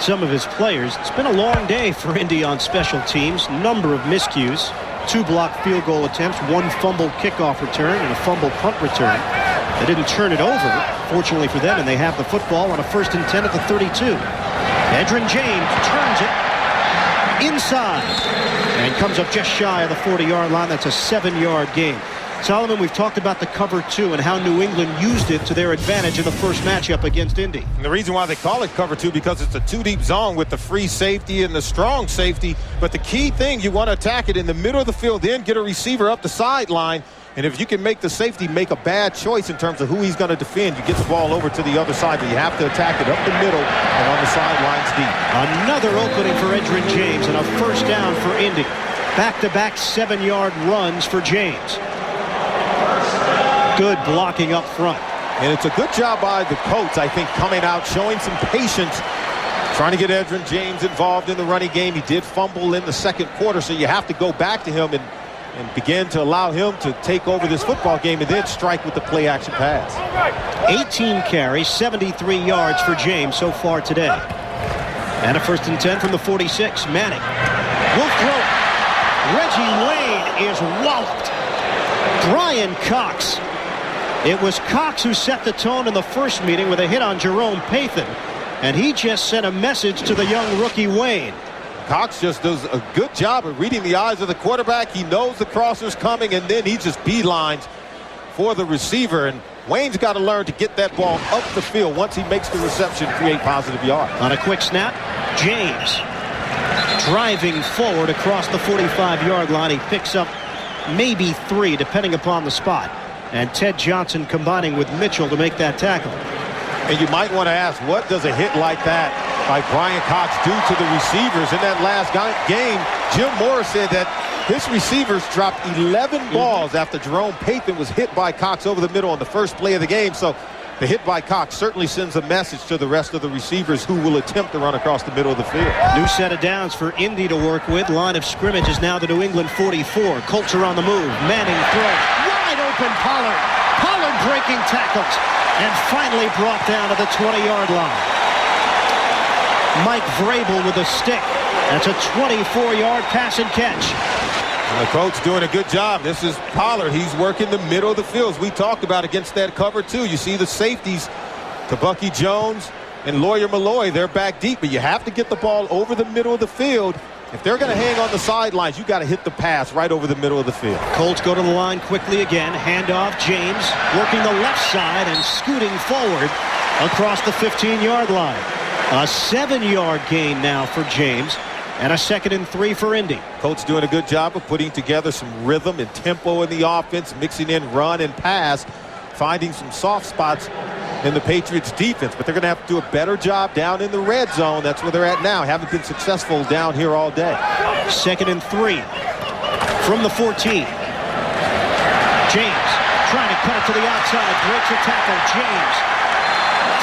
some of his players. It's been a long day for Indy on special teams. Number of miscues. 2 blocked field goal attempts, 1 fumble kickoff return, and a fumble punt return. They didn't turn it over, fortunately for them, and they have the football on a 1st and 10 at the 32. Edgerrin James turns it inside and comes up just shy of the 40-yard line. That's a 7-yard gain. Solomon, we've talked about the cover 2 and how New England used it to their advantage in the first matchup against Indy. And the reason why they call it cover 2 because it's a 2-deep zone with the free safety and the strong safety. But the key thing, you want to attack it in the middle of the field, then get a receiver up the sideline And if you can make the safety make a bad choice in terms of who he's going to defend, you get the ball over to the other side, but you have to attack it up the middle and on the sidelines deep. Another opening for Edgerrin James and a first down for Indy. Back-to-back 7-yard runs for James. Good blocking up front. And it's a good job by the Colts, I think, coming out, showing some patience, trying to get Edgerrin James involved in the running game. He did fumble in the second quarter, so you have to go back to him and begin to allow him to take over this football game and then strike with the play-action pass. 18 carries, 73 yards for James so far today. And a 1st and 10 from the 46. Manning will throw it. Reggie Wayne is walloped. Brian Cox. It was Cox who set the tone in the first meeting with a hit on Jerome Patton, and he just sent a message to the young rookie Wayne. Cox just does a good job of reading the eyes of the quarterback. He knows the crosser's coming, and then he just beelines for the receiver. And Wayne's got to learn to get that ball up the field once he makes the reception, create positive yards. On a quick snap, James driving forward across the 45-yard line. He picks up maybe 3, depending upon the spot. And Ted Johnson combining with Mitchell to make that tackle. And you might want to ask, what does a hit like that by Brian Cox do to the receivers? In that last game, Jim Moore said that his receivers dropped 11 balls after Jerome Patton was hit by Cox over the middle on the first play of the game. So the hit by Cox certainly sends a message to the rest of the receivers who will attempt to run across the middle of the field. New set of downs for Indy to work with. Line of scrimmage is now the New England 44. Colts are on the move. Manning throws. Wide open Pollard. Pollard breaking tackles. And finally brought down to the 20-yard line. Mike Vrabel with a stick. That's a 24-yard pass and catch. And the Colts doing a good job. This is Pollard. He's working the middle of the field. As we talked about against that cover, too. You see the safeties to Bucky Jones and Lawyer Malloy. They're back deep, but you have to get the ball over the middle of the field. If they're going to hang on the sidelines, you got to hit the pass right over the middle of the field. Colts go to the line quickly again. Handoff, James working the left side and scooting forward across the 15-yard line. A 7-yard gain now for James. And a 2nd and 3 for Indy. Colts doing a good job of putting together some rhythm and tempo in the offense, mixing in run and pass, finding some soft spots in the Patriots defense. But they're going to have to do a better job down in the red zone. That's where they're at now. Haven't been successful down here all day. 2nd and 3 from the 14. James trying to cut it to the outside. Breaks a tackle. James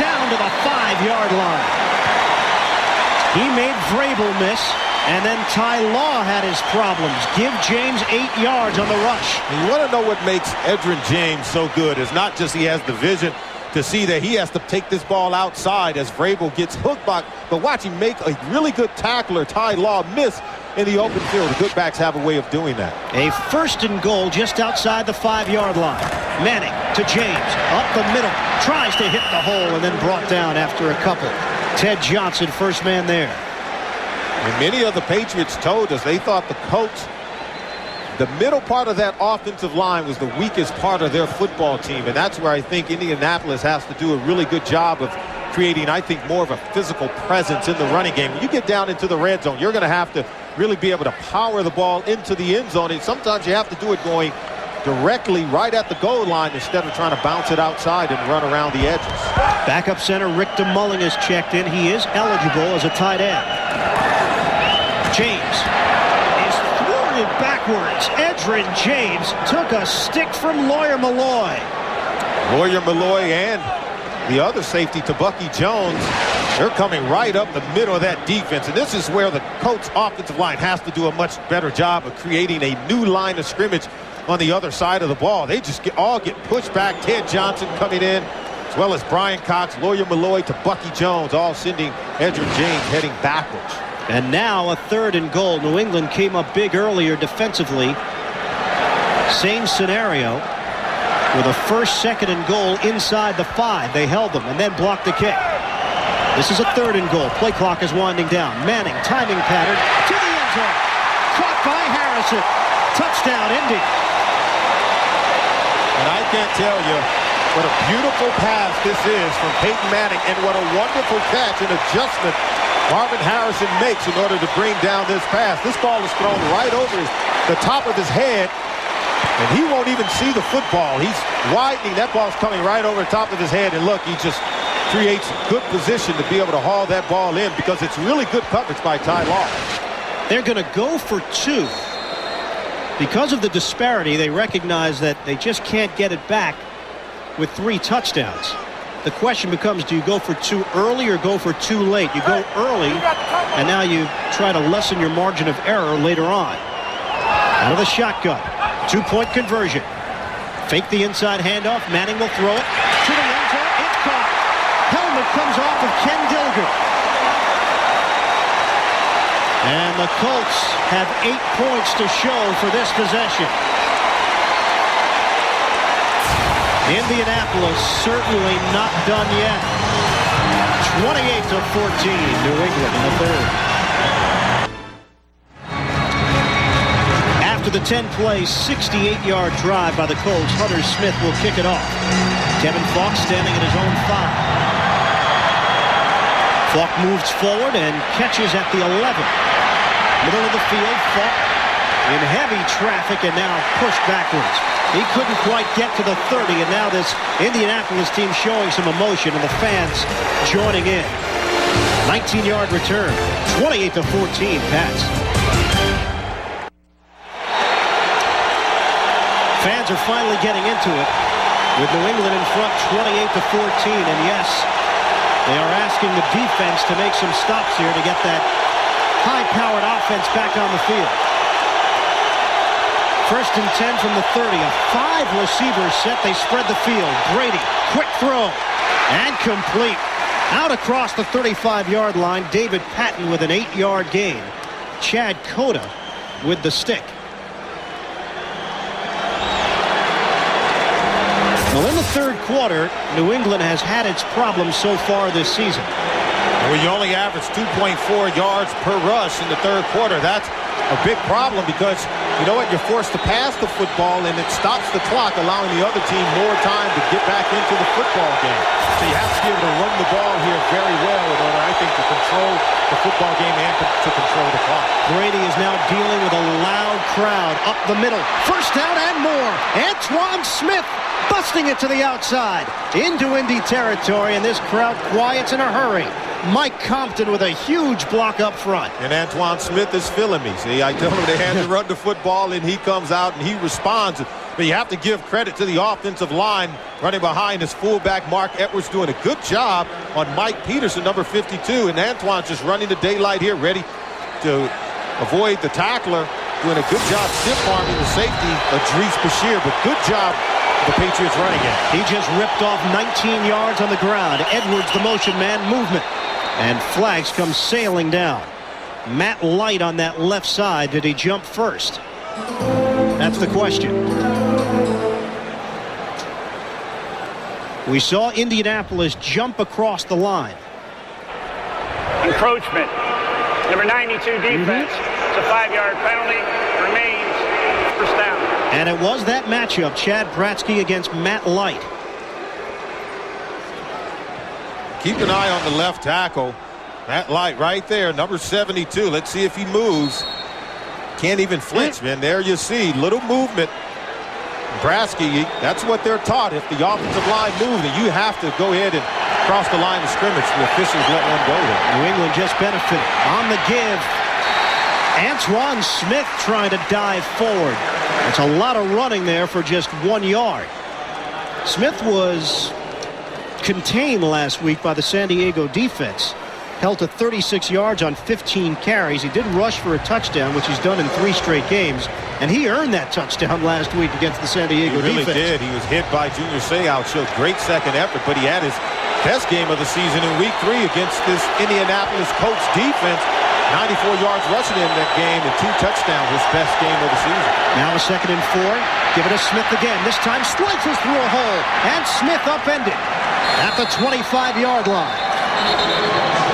down to the 5-yard line. He made Vrabel miss, and then Ty Law had his problems. Give James 8 yards on the rush. You want to know what makes Edgerrin James so good is not just he has the vision to see that he has to take this ball outside as Vrabel gets hooked by, but watch him make a really good tackler, Ty Law, miss in the open field. The good backs have a way of doing that. A 1st and goal just outside the 5-yard line. Manning to James, up the middle, tries to hit the hole and then brought down after a couple. Ted Johnson, first man there. And many of the Patriots told us they thought the Colts, the middle part of that offensive line was the weakest part of their football team. And that's where I think Indianapolis has to do a really good job of creating, I think, more of a physical presence in the running game. When you get down into the red zone, you're going to have to really be able to power the ball into the end zone. And sometimes you have to do it going directly right at the goal line instead of trying to bounce it outside and run around the edges. Backup center Rick DeMulling is checked in. He is eligible as a tight end. James is thwarted backwards. Edgerrin James took a stick from Lawyer Malloy. Lawyer Malloy and the other safety to Bucky Jones, they're coming right up the middle of that defense. And this is where the Colts offensive line has to do a much better job of creating a new line of scrimmage on the other side of the ball. They just all get pushed back. Ted Johnson coming in, as well as Brian Cox, Lawyer Malloy to Bucky Jones, all sending Edgerrin James heading backwards. And now a 3rd and goal. New England came up big earlier defensively. Same scenario with a 1st, 2nd and goal inside the 5. They held them and then blocked the kick. This is a 3rd and goal. Play clock is winding down. Manning timing pattern to the end zone. Caught by Harrison. Touchdown, Indy. And I can't tell you what a beautiful pass this is from Peyton Manning, and what a wonderful catch and adjustment Marvin Harrison makes in order to bring down this pass. This ball is thrown right over the top of his head, And he won't even see the football. He's widening. That ball's coming right over the top of his head. And look, he just creates good position to be able to haul that ball in because it's really good coverage by Ty Law. They're going to go for 2. Because of the disparity, they recognize that they just can't get it back with 3 touchdowns. The question becomes, do you go for 2 early or go for 2 late? You go early, and now you try to lessen your margin of error later on. Out of the shotgun. 2-point conversion. Fake the inside handoff. Manning will throw it to the end zone. It's caught. Helmet comes off of Ken Dilger. And the Colts have 8 points to show for this possession. Indianapolis certainly not done yet. 28-14, New England in the third. After the 10-play, 68-yard drive by the Colts, Hunter Smith will kick it off. Kevin Falk standing at his own 5. Falk moves forward and catches at the 11. Middle of the field, Falk in heavy traffic and now pushed backwards. He couldn't quite get to the 30, and now this Indianapolis team showing some emotion and the fans joining in. 19-yard return, 28-14, Pats. Fans are finally getting into it with New England in front 28-14, and yes, they are asking the defense to make some stops here to get that high-powered offense back on the field. First and 10 from the 30. A 5-receiver set. They spread the field. Brady, quick throw. And complete. Out across the 35-yard line. David Patten with an 8-yard gain. Chad Cota with the stick. Well, in the third quarter, New England has had its problems so far this season. Well, you only average 2.4 yards per rush in the third quarter. That's a big problem because, you know what, you're forced to pass the football and it stops the clock, allowing the other team more time to get back into the football game. So you have to be able to run the ball here very well in order, I think, to control the football game and to control the clock. Brady is now dealing with a loud crowd up the middle. First down and more. Antoine Smith busting it to the outside into Indy territory, and this crowd quiets in a hurry. Mike Compton with a huge block up front. And Antoine Smith is feeling me. See, I told him they had to run the football, and he comes out and he responds. But you have to give credit to the offensive line running behind his fullback, Mark Edwards, doing a good job on Mike Peterson, number 52. And Antoine just running the daylight here, ready to avoid the tackler, doing a good job stiff-arming the safety, Idris Bashir. But good job the Patriots running it. He just ripped off 19 yards on the ground. Edwards, the motion man, movement. And flags come sailing down. Matt Light on that left side. Did he jump first? That's the question. We saw Indianapolis jump across the line. Encroachment. Number 92 defense. It's a 5-yard penalty. Remains first down. And it was that matchup, Chad Bratsky against Matt Light. Keep an eye on the left tackle. Matt Light right there, number 72. Let's see if he moves. Can't even flinch, man. There you see, little movement. Bratsky, that's what they're taught. If the offensive line moves, then you have to go ahead and cross the line of scrimmage. The officials let one go there. New England just benefited. On the give, Antoine Smith trying to dive forward. That's a lot of running there for just 1 yard. Smith was contained last week by the San Diego defense. Held to 36 yards on 15 carries. He didn't rush for a touchdown, which he's done in 3 straight games. And he earned that touchdown last week against the San Diego defense. He really did. He was hit by Junior Seau. Showed great second effort, but he had his best game of the season in week 3 against this Indianapolis Colts defense. 94 yards rushing in that game and 2 touchdowns. His best game of the season. Now a 2nd and 4. Give it to Smith again. This time slices through a hole. And Smith upended at the 25-yard line.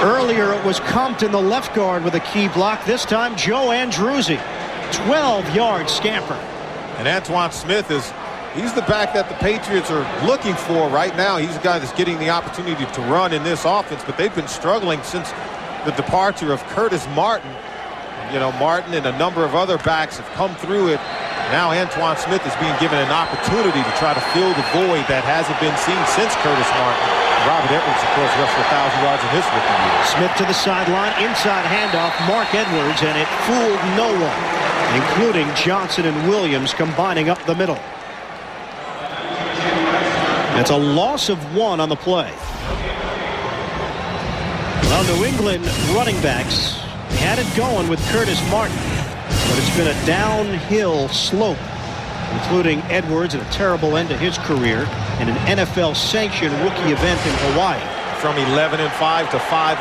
Earlier it was Compton, the left guard, with a key block. This time Joe Andruzzi. 12-yard scamper. And Antoine Smith he's the back that the Patriots are looking for right now. He's the guy that's getting the opportunity to run in this offense, but they've been struggling since the departure of Curtis Martin. You know, Martin and a number of other backs have come through it Now Antoine Smith is being given an opportunity to try to fill the void that hasn't been seen since Curtis Martin. Robert Edwards, of course, rushed for 1,000 yards in his rookie year. Smith to the sideline, inside handoff, Mark Edwards, and it fooled no one, including Johnson and Williams combining up the middle. It's a loss of 1 on the play. Well, New England running backs had it going with Curtis Martin, but it's been a downhill slope, including Edwards and a terrible end to his career in an NFL-sanctioned rookie event in Hawaii. From 11-5 to 5-11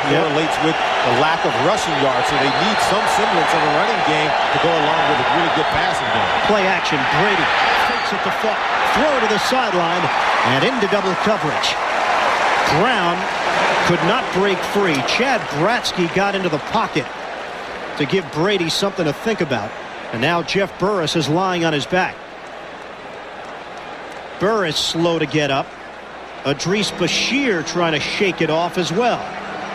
correlates with the lack of rushing yards, so they need some semblance of a running game to go along with a really good passing game. Play action, Brady takes it to Falk, throw to the sideline, and into double coverage. Brown could not break free. Chad Bratsky got into the pocket to give Brady something to think about. And now Jeff Burris is lying on his back. Burris slow to get up. Idris Bashir trying to shake it off as well.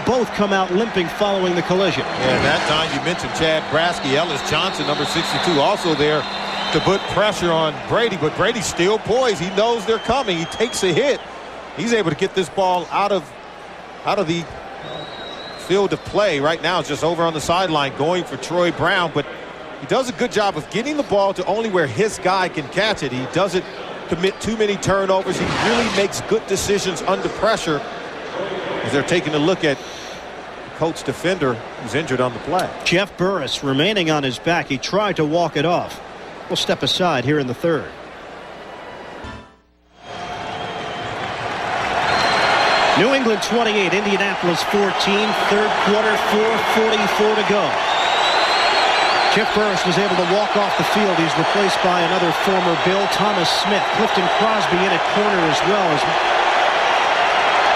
Both come out limping following the collision. Yeah, that time you mentioned Chad Bratsky. Ellis Johnson, number 62, also there to put pressure on Brady. But Brady's still poised. He knows they're coming. He takes a hit. He's able to get this ball out of the field of play. Right now it's just over on the sideline going for Troy Brown, but he does a good job of getting the ball to only where his guy can catch it. He doesn't commit too many turnovers. He really makes good decisions under pressure as they're taking a look at the Colts defender who's injured on the play. Jeff Burris remaining on his back. He tried to walk it off. We'll step aside here in the third. New England 28, Indianapolis 14, third quarter, 4:44 to go. Jeff Burris was able to walk off the field. He's replaced by another former Bill, Thomas Smith. Clifton Crosby in at corner as well. As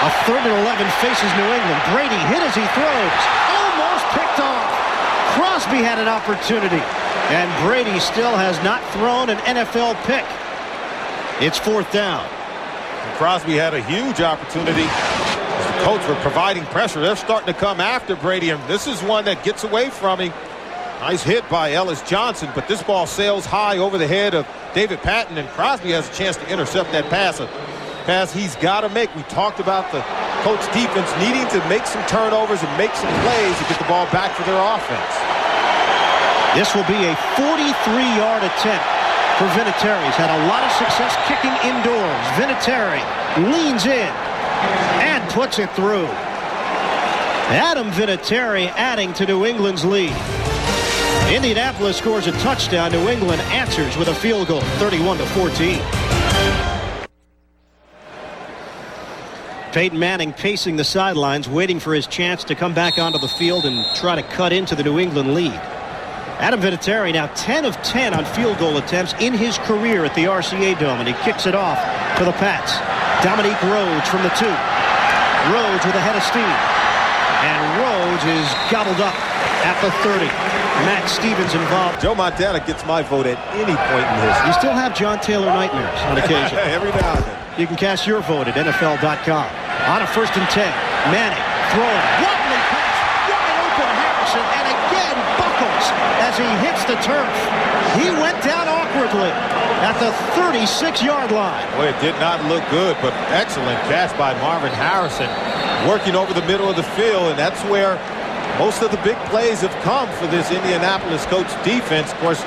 a 3rd and 11 faces New England. Brady hit as he throws. Almost picked off. Crosby had an opportunity. And Brady still has not thrown an NFL pick. It's 4th down. Crosby had a huge opportunity. The Colts were providing pressure. They're starting to come after Brady, and this is one that gets away from him. Nice hit by Ellis Johnson, but this ball sails high over the head of David Patton, and Crosby has a chance to intercept that pass. A pass he's got to make. We talked about the Colts defense needing to make some turnovers and make some plays to get the ball back for their offense. This will be a 43-yard attempt for Vinatieri. He's had a lot of success kicking indoors. Vinatieri leans in and puts it through. Adam Vinatieri adding to New England's lead. Indianapolis scores a touchdown. New England answers with a field goal, 31-14. Peyton Manning pacing the sidelines, waiting for his chance to come back onto the field and try to cut into the New England lead. Adam Vinatieri now 10 of 10 on field goal attempts in his career at the RCA Dome, and he kicks it off for the Pats. Dominique Rhodes from the 2. Rhodes with a head of steam. And Rhodes is gobbled up at the 30. Matt Stevens involved. Joe Montana gets my vote at any point in history. You still have John Taylor nightmares on occasion. Every now and then. You can cast your vote at NFL.com. On a 1st and 10. Manning throwing. Wobbly pass. Wide open Harrison. And again buckles as he hits the turf. He went down awkwardly at the 36-yard line. Boy, it did not look good, but excellent catch by Marvin Harrison. Working over the middle of the field, and that's where most of the big plays have come for this Indianapolis Colts defense. Of course,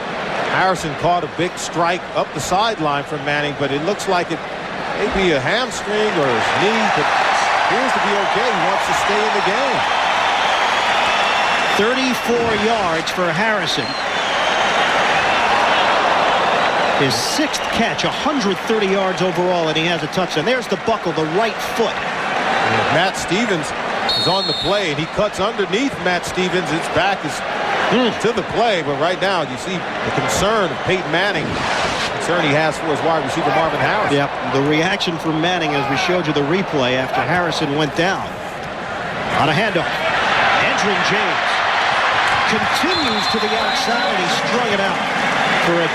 Harrison caught a big strike up the sideline from Manning, but it looks like it may be a hamstring or his knee, but appears to be okay. He wants to stay in the game. 34 yards for Harrison. His 6th catch, 130 yards overall, and he has a touchdown. There's the buckle, the right foot. And Matt Stevens is on the play, and he cuts underneath Matt Stevens. His back is to the play, but right now you see the concern of Peyton Manning. Concern he has for his wide receiver Marvin Harrison. Yep, the reaction from Manning as we showed you the replay after Harrison went down. On a handoff, Andrew James continues to the outside, and he strung it out for a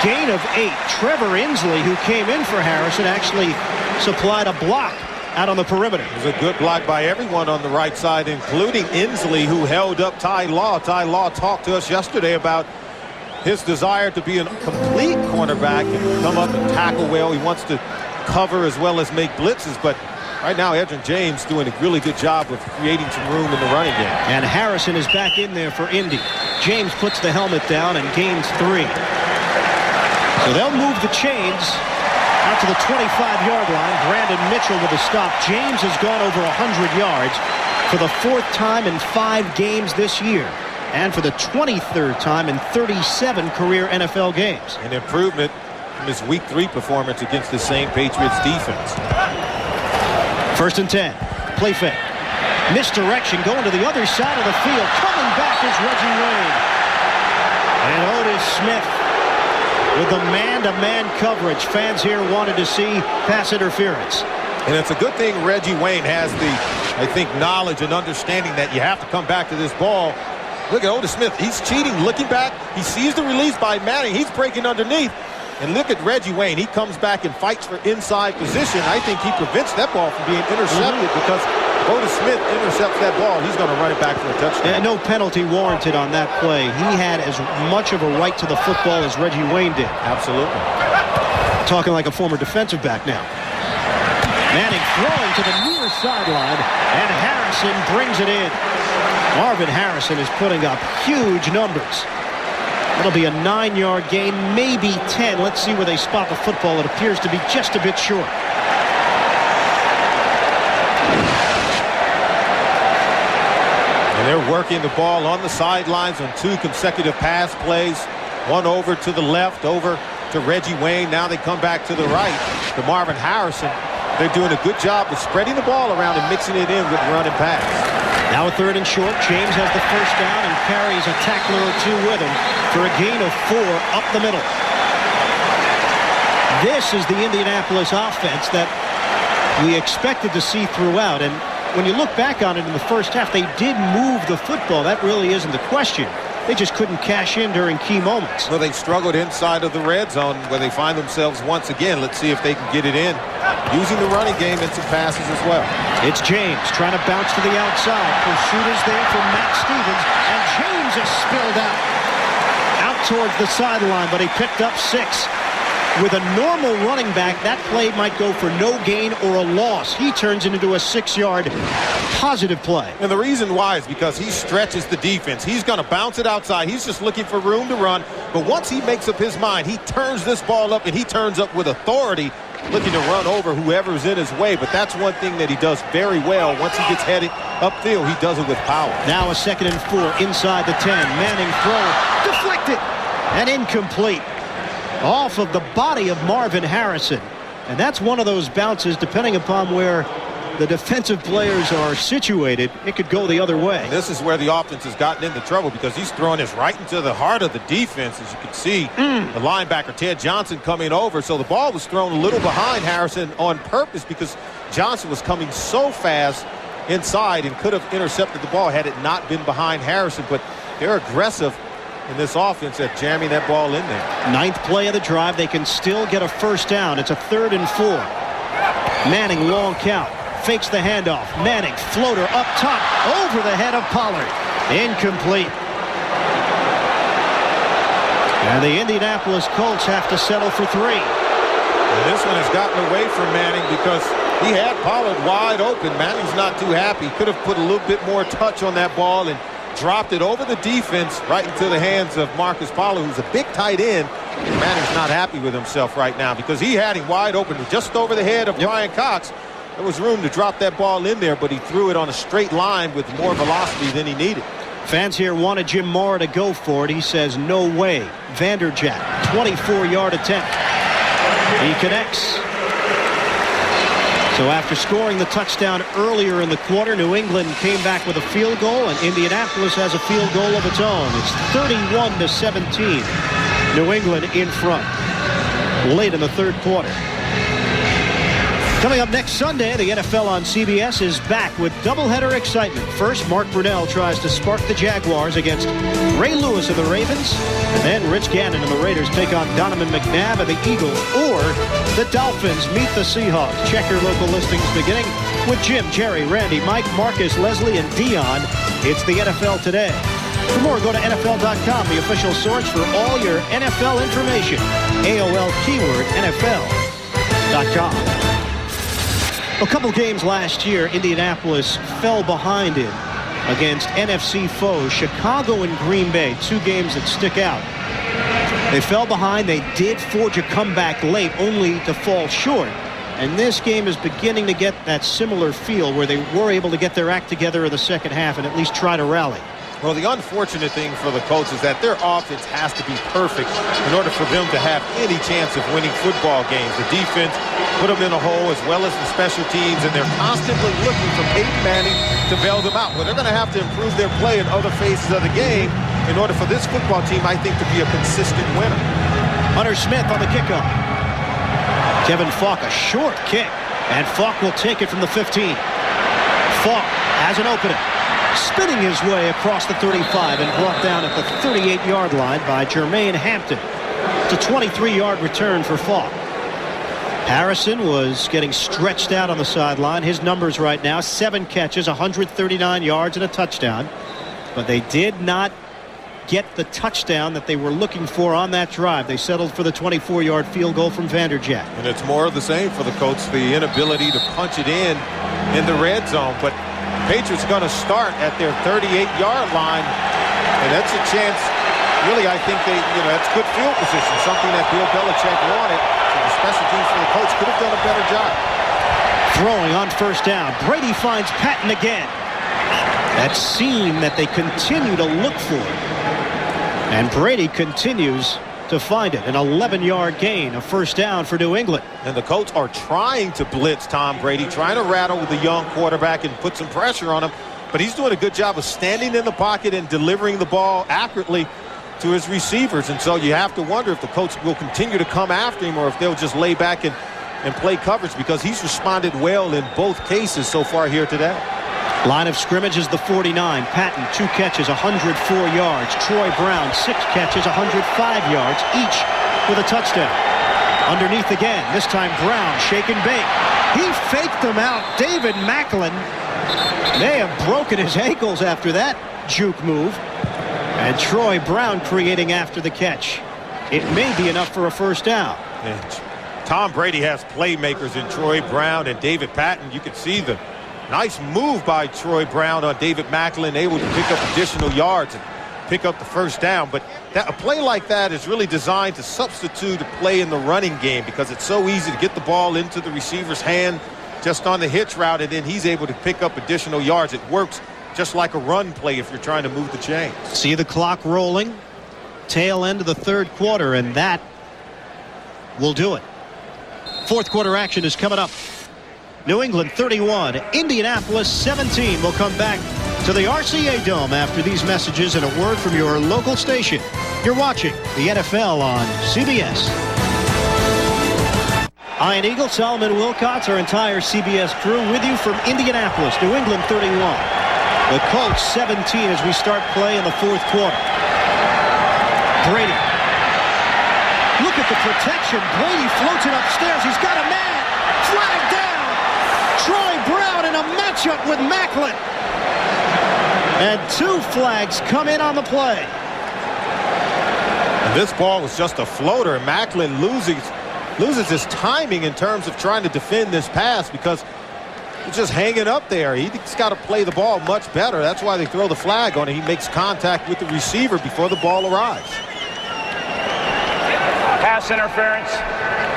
gain of 8. Trevor Inslee, who came in for Harrison, actually supplied a block out on the perimeter. It was a good block by everyone on the right side, including Inslee, who held up Ty Law. Ty Law talked to us yesterday about his desire to be a complete cornerback and come up and tackle well. He wants to cover as well as make blitzes, but right now Edgerrin James doing a really good job of creating some room in the running game. And Harrison is back in there for Indy. James puts the helmet down and gains 3. So they'll move the chains out to the 25-yard line. Brandon Mitchell with a stop. James has gone over 100 yards for the 4th time in 5 games this year, and for the 23rd time in 37 career NFL games. An improvement from his Week 3 performance against the same Patriots defense. 1st and 10. Play fake. Misdirection going to the other side of the field. Coming back is Reggie Wayne. And Otis Smith with the man-to-man coverage. Fans here wanted to see pass interference. And it's a good thing Reggie Wayne has the, I think, knowledge and understanding that you have to come back to this ball. Look at Otis Smith. He's cheating, looking back. He sees the release by Manning. He's breaking underneath. And look at Reggie Wayne. He comes back and fights for inside position. I think he prevents that ball from being intercepted because Otis Smith intercepts that ball. He's going to run it back for a touchdown. And no penalty warranted on that play. He had as much of a right to the football as Reggie Wayne did. Absolutely. Talking like a former defensive back now. Manning throwing to the near sideline, and Harrison brings it in. Marvin Harrison is putting up huge numbers. It'll be a 9-yard gain, maybe 10. Let's see where they spot the football. It appears to be just a bit short. And they're working the ball on the sidelines on 2 consecutive pass plays. One over to the left, over to Reggie Wayne. Now they come back to the right to Marvin Harrison. They're doing a good job of spreading the ball around and mixing it in with run and pass. Now a 3rd and short. James has the 1st down and carries a tackler or 2 with him for a gain of 4 up the middle. This is the Indianapolis offense that we expected to see throughout. And when you look back on it in the first half, they did move the football. That really isn't the question. They just couldn't cash in during key moments. Well, they struggled inside of the red zone where they find themselves once again. Let's see if they can get it in. Using the running game and some passes as well. It's James trying to bounce to the outside. Pursuit is there from Matt Stevens, and James is spilled out towards the sideline, but he picked up 6. With a normal running back, that play might go for no gain or a loss. He turns it into a 6-yard positive play. And the reason why is because he stretches the defense. He's going to bounce it outside. He's just looking for room to run. But once he makes up his mind, he turns this ball up, and he turns up with authority, looking to run over whoever's in his way. But that's one thing that he does very well. Once he gets headed upfield, he does it with power. Now a 2nd and 4 inside the 10. Manning throw deflected and incomplete. Off of the body of Marvin Harrison. And that's one of those bounces, depending upon where the defensive players are situated, it could go the other way. And this is where the offense has gotten into trouble because he's throwing this right into the heart of the defense. As you can see, the linebacker Ted Johnson coming over. So the ball was thrown a little behind Harrison on purpose because Johnson was coming so fast inside and could have intercepted the ball had it not been behind Harrison. But they're aggressive in this offense at jamming that ball in there. 9th play of the drive. They can still get a 1st down. It's a 3rd and 4. Manning long count. Fakes the handoff. Manning floater up top over the head of Pollard. Incomplete. And the Indianapolis Colts have to settle for 3. And this one has gotten away from Manning because he had Pollard wide open. Manning's not too happy. Could have put a little bit more touch on that ball and dropped it over the defense right into the hands of Marcus Pollard, who's a big tight end. Manning's not happy with himself right now because he had him wide open just over the head of Brian Cox. There was room to drop that ball in there, but he threw it on a straight line with more velocity than he needed. Fans here wanted Jim Mora to go for it. He says no way. Vanderjagt, 24-yard attempt. He connects. So after scoring the touchdown earlier in the quarter, New England came back with a field goal, and Indianapolis has a field goal of its own. It's 31-17. New England in front late in the 3rd quarter. Coming up next Sunday, the NFL on CBS is back with doubleheader excitement. First, Mark Brunell tries to spark the Jaguars against Ray Lewis of the Ravens. And then Rich Gannon and the Raiders take on Donovan McNabb of the Eagles. Or the Dolphins meet the Seahawks. Check your local listings beginning with Jim, Jerry, Randy, Mike, Marcus, Leslie, and Dion. It's the NFL Today. For more, go to NFL.com, the official source for all your NFL information. AOL keyword NFL.com. A couple games last year, Indianapolis fell behind in against NFC foes, Chicago and Green Bay, two games that stick out. They fell behind. They did forge a comeback late, only to fall short. And this game is beginning to get that similar feel where they were able to get their act together in the second half and at least try to rally. Well, the unfortunate thing for the Colts is that their offense has to be perfect in order for them to have any chance of winning football games. The defense put them in a hole as well as the special teams, and they're constantly looking for Peyton Manning to bail them out. Well, they're going to have to improve their play in other phases of the game in order for this football team, I think, to be a consistent winner. Hunter Smith on the kickoff. Kevin Falk, a short kick, and Falk will take it from the 15. Falk has an opening. Spinning his way across the 35 and brought down at the 38-yard line by Jermaine Hampton. It's a 23-yard return for Falk. Harrison was getting stretched out on the sideline. His numbers right now, 7 catches, 139 yards and a touchdown. But they did not get the touchdown that they were looking for on that drive. They settled for the 24-yard field goal from Vanderjagt. And it's more of the same for the Colts, the inability to punch it in the red zone. But Patriots going to start at their 38-yard line, and that's a chance. Really, I think that's good field position, something that Bill Belichick wanted. So the special teams for the Colts could have done a better job. Throwing on first down. Brady finds Patten again. That seam that they continue to look for. And Brady continues to find it. An 11-yard gain, a first down for New England. And the Colts are trying to blitz Tom Brady, trying to rattle with the young quarterback and put some pressure on him. But he's doing a good job of standing in the pocket and delivering the ball accurately to his receivers. And so you have to wonder if the Colts will continue to come after him or if they'll just lay back and play coverage, because he's responded well in both cases so far here today. Line of scrimmage is the 49. Patton, 2 catches, 104 yards. Troy Brown, 6 catches, 105 yards, each with a touchdown. Underneath again, this time Brown, shake and bake. He faked them out. David Macklin may have broken his ankles after that juke move. And Troy Brown creating after the catch. It may be enough for a first down. And Tom Brady has playmakers in Troy Brown and David Patton. You can see the nice move by Troy Brown on David Macklin, able to pick up additional yards and pick up the first down. But a play like that is really designed to substitute a play in the running game, because it's so easy to get the ball into the receiver's hand just on the hitch route, and then he's able to pick up additional yards. It works just like a run play if you're trying to move the chains. See the clock rolling. Tail end of the third quarter, and that will do it. Fourth quarter action is coming up. New England 31, Indianapolis 17. We'll come back to the RCA Dome after these messages and a word from your local station. You're watching the NFL on CBS. Ian Eagle, Solomon Wilcots, our entire CBS crew with you from Indianapolis. New England 31. The Colts 17 as we start play in the fourth quarter. Brady. Look at the protection. Brady floats it upstairs. He's got a man. Flag down. Troy Brown in a matchup with Macklin. And 2 flags come in on the play. And this ball was just a floater, and Macklin loses his timing in terms of trying to defend this pass, because he's just hanging up there. He's got to play the ball much better. That's why they throw the flag on it. He makes contact with the receiver before the ball arrives. Pass interference,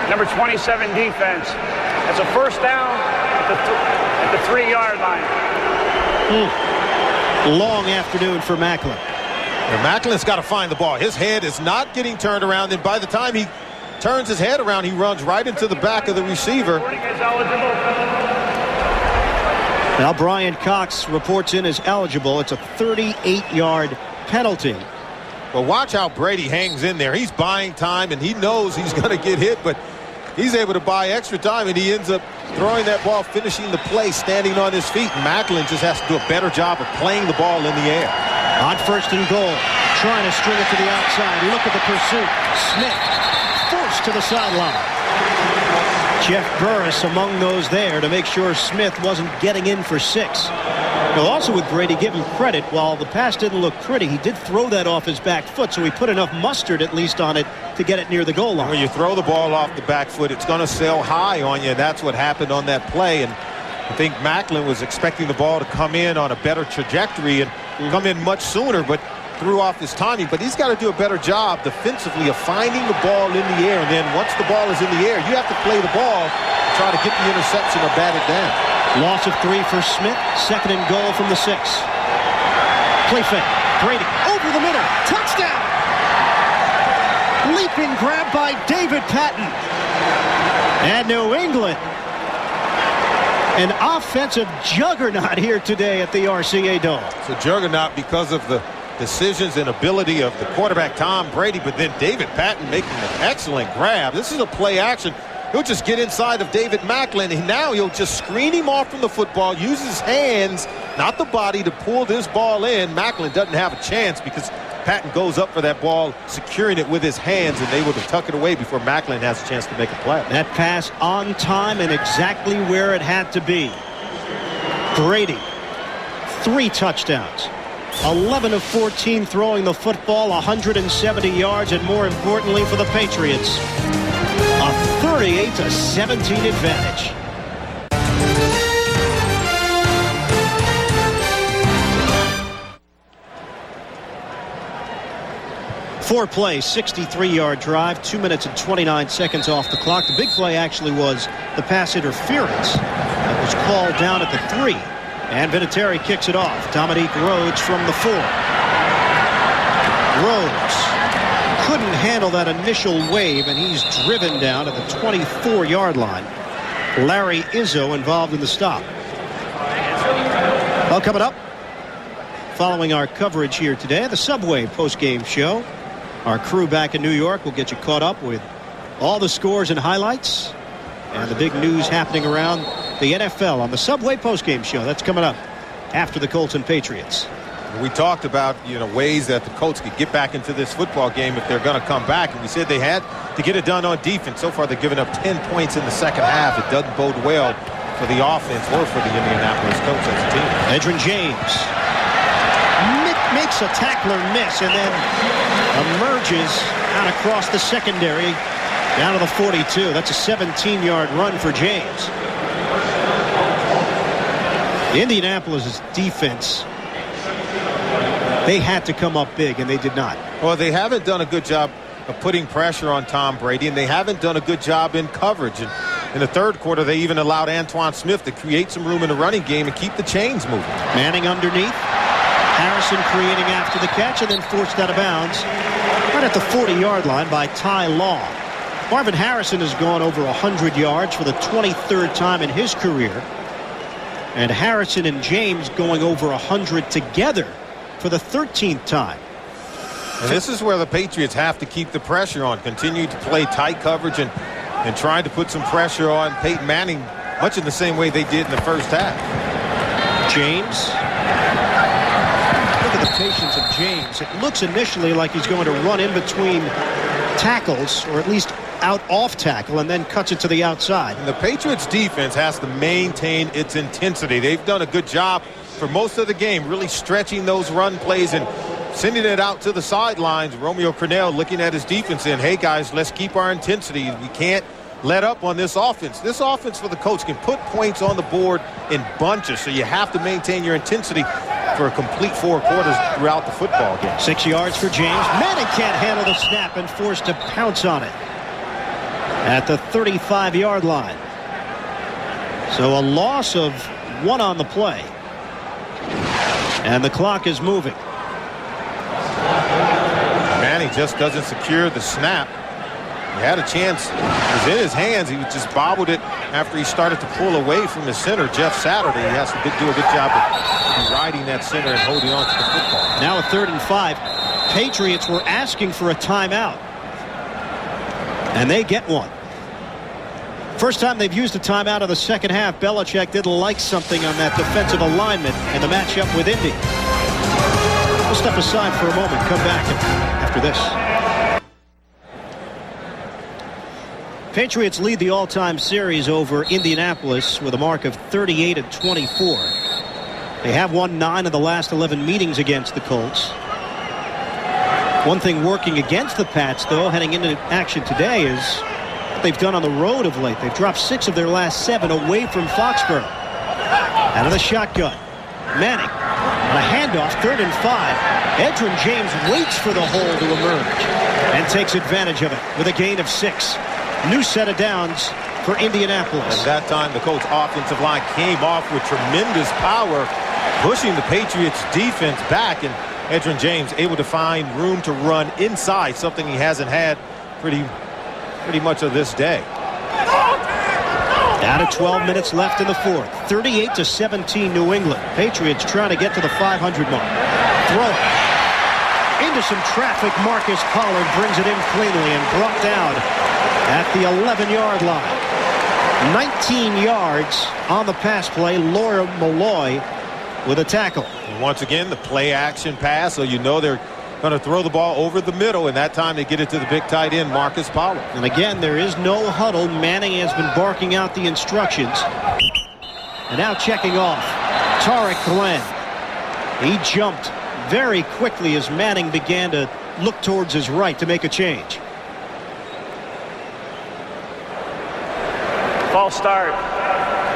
number 27 defense. That's a first down at the 3-yard line. Long afternoon for Macklin. And Macklin's got to find the ball. His head is not getting turned around, and by the time he turns his head around, he runs right into the back of the receiver. Now Brian Cox reports in as eligible. It's a 38-yard penalty. But watch how Brady hangs in there. He's buying time, and he knows he's going to get hit, but he's able to buy extra time, and he ends up throwing that ball, finishing the play, standing on his feet. And Macklin just has to do a better job of playing the ball in the air. On first and goal, trying to string it to the outside. Look at the pursuit. Smith forced to the sideline. Jeff Burris among those there to make sure Smith wasn't getting in for 6. Well, also with Brady, give him credit. While the pass didn't look pretty, he did throw that off his back foot, so he put enough mustard at least on it to get it near the goal line. When you throw the ball off the back foot, it's going to sail high on you, and that's what happened on that play. And I think Macklin was expecting the ball to come in on a better trajectory and come in much sooner, but threw off his timing. But he's got to do a better job defensively of finding the ball in the air. And then once the ball is in the air, you have to play the ball and try to get the interception or bat it down. Loss of 3 for Smith. 2nd and goal from the 6. Play fake. Brady over the middle. Touchdown! Leaping grab by David Patten. And New England, an offensive juggernaut here today at the RCA Dome. It's a juggernaut because of the decisions and ability of the quarterback Tom Brady, but then David Patten making an excellent grab. This is a play action. He'll just get inside of David Macklin, and now he'll just screen him off from the football, use his hands, not the body, to pull this ball in. Macklin doesn't have a chance because Patten goes up for that ball, securing it with his hands, and able to tuck it away before Macklin has a chance to make a play. That pass on time and exactly where it had to be. Brady, 3 touchdowns. 11 of 14 throwing the football, 170 yards, and more importantly for the Patriots, a 38-17 advantage. Four plays, 63-yard drive, 2 minutes and 29 seconds off the clock. The big play actually was the pass interference that was called down at the 3. And Vinatieri kicks it off. Dominique Rhodes from the 4. Rhodes couldn't handle that initial wave, and he's driven down at the 24-yard line. Larry Izzo involved in the stop. Well, coming up, following our coverage here today, the Subway postgame show. Our crew back in New York will get you caught up with all the scores and highlights and the big news happening around the NFL on the Subway postgame show. That's coming up after the Colts and Patriots. We talked about, ways that the Colts could get back into this football game if they're going to come back. And we said they had to get it done on defense. So far, they've given up 10 points in the second half. It doesn't bode well for the offense or for the Indianapolis Colts as a team. Edgerrin James makes a tackler miss and then emerges out across the secondary down to the 42. That's a 17-yard run for James. Indianapolis' defense, they had to come up big, and they did not. Well, they haven't done a good job of putting pressure on Tom Brady, and they haven't done a good job in coverage. And in the third quarter, they even allowed Antoine Smith to create some room in the running game and keep the chains moving. Manning underneath. Harrison creating after the catch and then forced out of bounds right at the 40-yard line by Ty Law. Marvin Harrison has gone over 100 yards for the 23rd time in his career. And Harrison and James going over 100 together for the 13th time. And this is where the Patriots have to keep the pressure on, continue to play tight coverage and trying to put some pressure on Peyton Manning, much in the same way they did in the first half. James. Look at the patience of James. It looks initially like he's going to run in between tackles, or at least out off tackle, and then cuts it to the outside. And the Patriots defense has to maintain its intensity. They've done a good job for most of the game, really stretching those run plays and sending it out to the sidelines. Romeo Crennel looking at his defense saying, hey guys, let's keep our intensity. We can't let up on this offense. This offense for the Colts can put points on the board in bunches, so you have to maintain your intensity for a complete 4 quarters throughout the football game. 6 yards for James. Manning can't handle the snap and forced to pounce on it at the 35-yard line. So a loss of 1 on the play. And the clock is moving. Manning just doesn't secure the snap. He had a chance. It was in his hands. He just bobbled it after he started to pull away from the center, Jeff Saturday. He has to do a good job of riding that center and holding on to the football. Now a 3rd and 5. Patriots were asking for a timeout. And they get one. First time they've used a timeout of the second half. Belichick didn't like something on that defensive alignment and the matchup with Indy. We'll step aside for a moment. Come back after this. Patriots lead the all-time series over Indianapolis with a mark of 38-24. They have won 9 of the last 11 meetings against the Colts. One thing working against the Pats, though, heading into action today is what they've done on the road of late. They've dropped 6 of their last 7 away from Foxborough. Out of the shotgun. Manning on a handoff, 3rd and 5. Edgerrin James waits for the hole to emerge and takes advantage of it with a gain of 6. New set of downs for Indianapolis. And that time the Colts offensive line came off with tremendous power, pushing the Patriots defense back, and Edgerrin James able to find room to run inside, something he hasn't had pretty much of this day. Out of 12 minutes left in the 4th. 38-17 New England. Patriots trying to get to the 500 mark. Throw into some traffic. Marcus Pollard brings it in cleanly and brought down at the 11-yard line. 19 yards on the pass play. Laura Malloy with a tackle. And once again, the play action pass, so you know they're going to throw the ball over the middle, and that time they get it to the big tight end, Marcus Pollard. And again, there is no huddle. Manning has been barking out the instructions. And now checking off, Tarek Glenn. He jumped very quickly as Manning began to look towards his right to make a change. False start.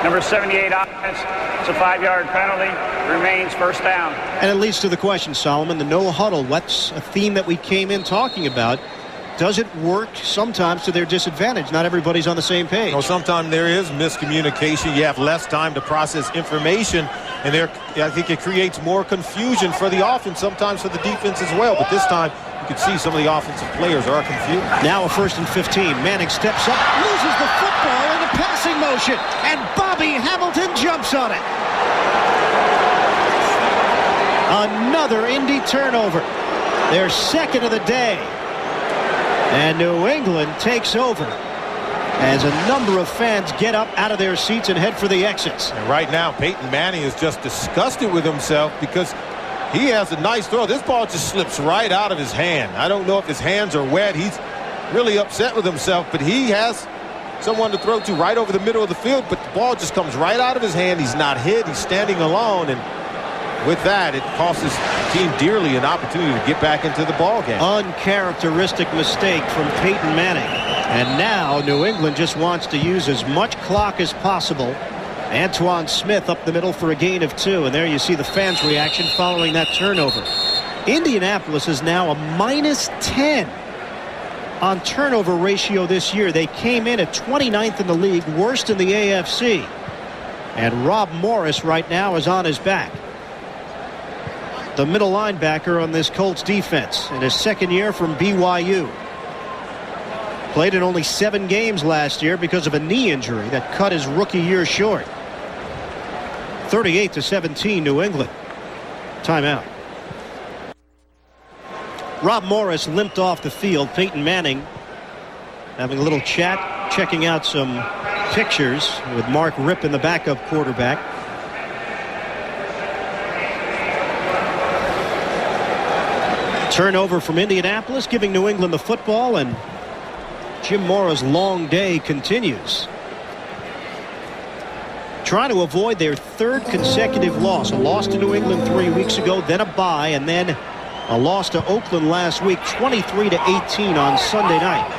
Number 78 offense. It's a 5-yard penalty. Remains first down. And it leads to the question, Solomon, the no huddle. That's a theme that we came in talking about. Does it work sometimes to their disadvantage? Not everybody's on the same page. No, sometimes there is miscommunication. You have less time to process information, and I think it creates more confusion for the offense, sometimes for the defense as well. But this time, you can see some of the offensive players are confused. Now a 1st and 15. Manning steps up, loses the football in a passing motion, and Bobby Hamilton jumps on it. Another Indy turnover. Their 2nd of the day. And New England takes over as a number of fans get up out of their seats and head for the exits. And right now, Peyton Manning is just disgusted with himself because he has a nice throw. This ball just slips right out of his hand. I don't know if his hands are wet. He's really upset with himself, but he has someone to throw to right over the middle of the field, but the ball just comes right out of his hand. He's not hit. He's standing alone, and with that, it costs his team dearly an opportunity to get back into the ball game. Uncharacteristic mistake from Peyton Manning. And now New England just wants to use as much clock as possible. Antoine Smith up the middle for a gain of 2. And there you see the fans' reaction following that turnover. Indianapolis is now a -10 on turnover ratio this year. They came in at 29th in the league, worst in the AFC. And Rob Morris right now is on his back. The middle linebacker on this Colts defense in his 2nd year from BYU. Played in only 7 games last year because of a knee injury that cut his rookie year short. 38-17 New England. Timeout. Rob Morris limped off the field. Peyton Manning having a little chat, checking out some pictures with Mark Rippon, the backup quarterback. Turnover from Indianapolis, giving New England the football, and Jim Mora's long day continues. Trying to avoid their 3rd consecutive loss. A loss to New England 3 weeks ago, then a bye, and then a loss to Oakland last week, 23-18 on Sunday night.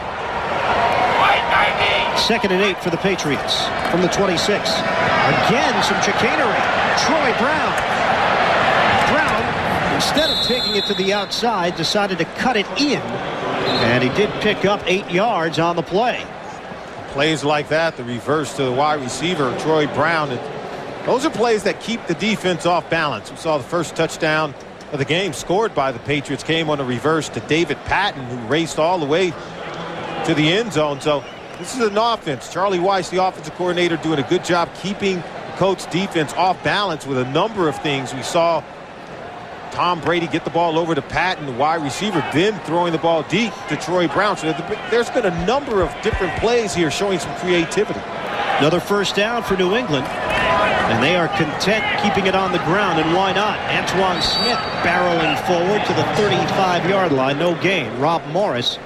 2nd and 8 for the Patriots from the 26. Again, some chicanery. Troy Brown. Instead of taking it to the outside, decided to cut it in. And he did pick up 8 yards on the play. Plays like that, the reverse to the wide receiver, Troy Brown. And those are plays that keep the defense off balance. We saw the first touchdown of the game scored by the Patriots came on a reverse to David Patten, who raced all the way to the end zone. So this is an offense. Charlie Weiss, the offensive coordinator, doing a good job keeping the Colts defense off balance with a number of things. We saw Tom Brady get the ball over to Patton, the wide receiver, then throwing the ball deep to Troy Brown. So there's been a number of different plays here showing some creativity. Another 1st down for New England. And they are content keeping it on the ground, and why not? Antoine Smith barreling forward to the 35-yard line. No gain. Rob Morris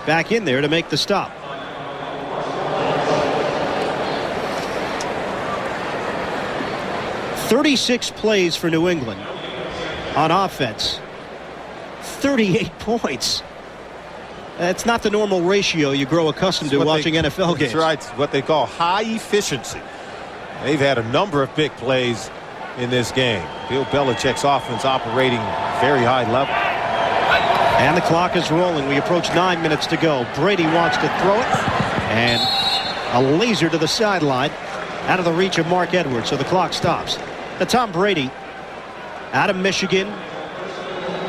back in there to make the stop. 36 plays for New England on offense. 38 points. That's not the normal ratio you grow accustomed to watching NFL games. That's right. It's what they call high efficiency. They've had a number of big plays in this game. Bill Belichick's offense operating very high level. And the clock is rolling. We approach 9 minutes to go. Brady wants to throw it. And a laser to the sideline. Out of the reach of Mark Edwards. So the clock stops. Now Tom Brady out of Michigan.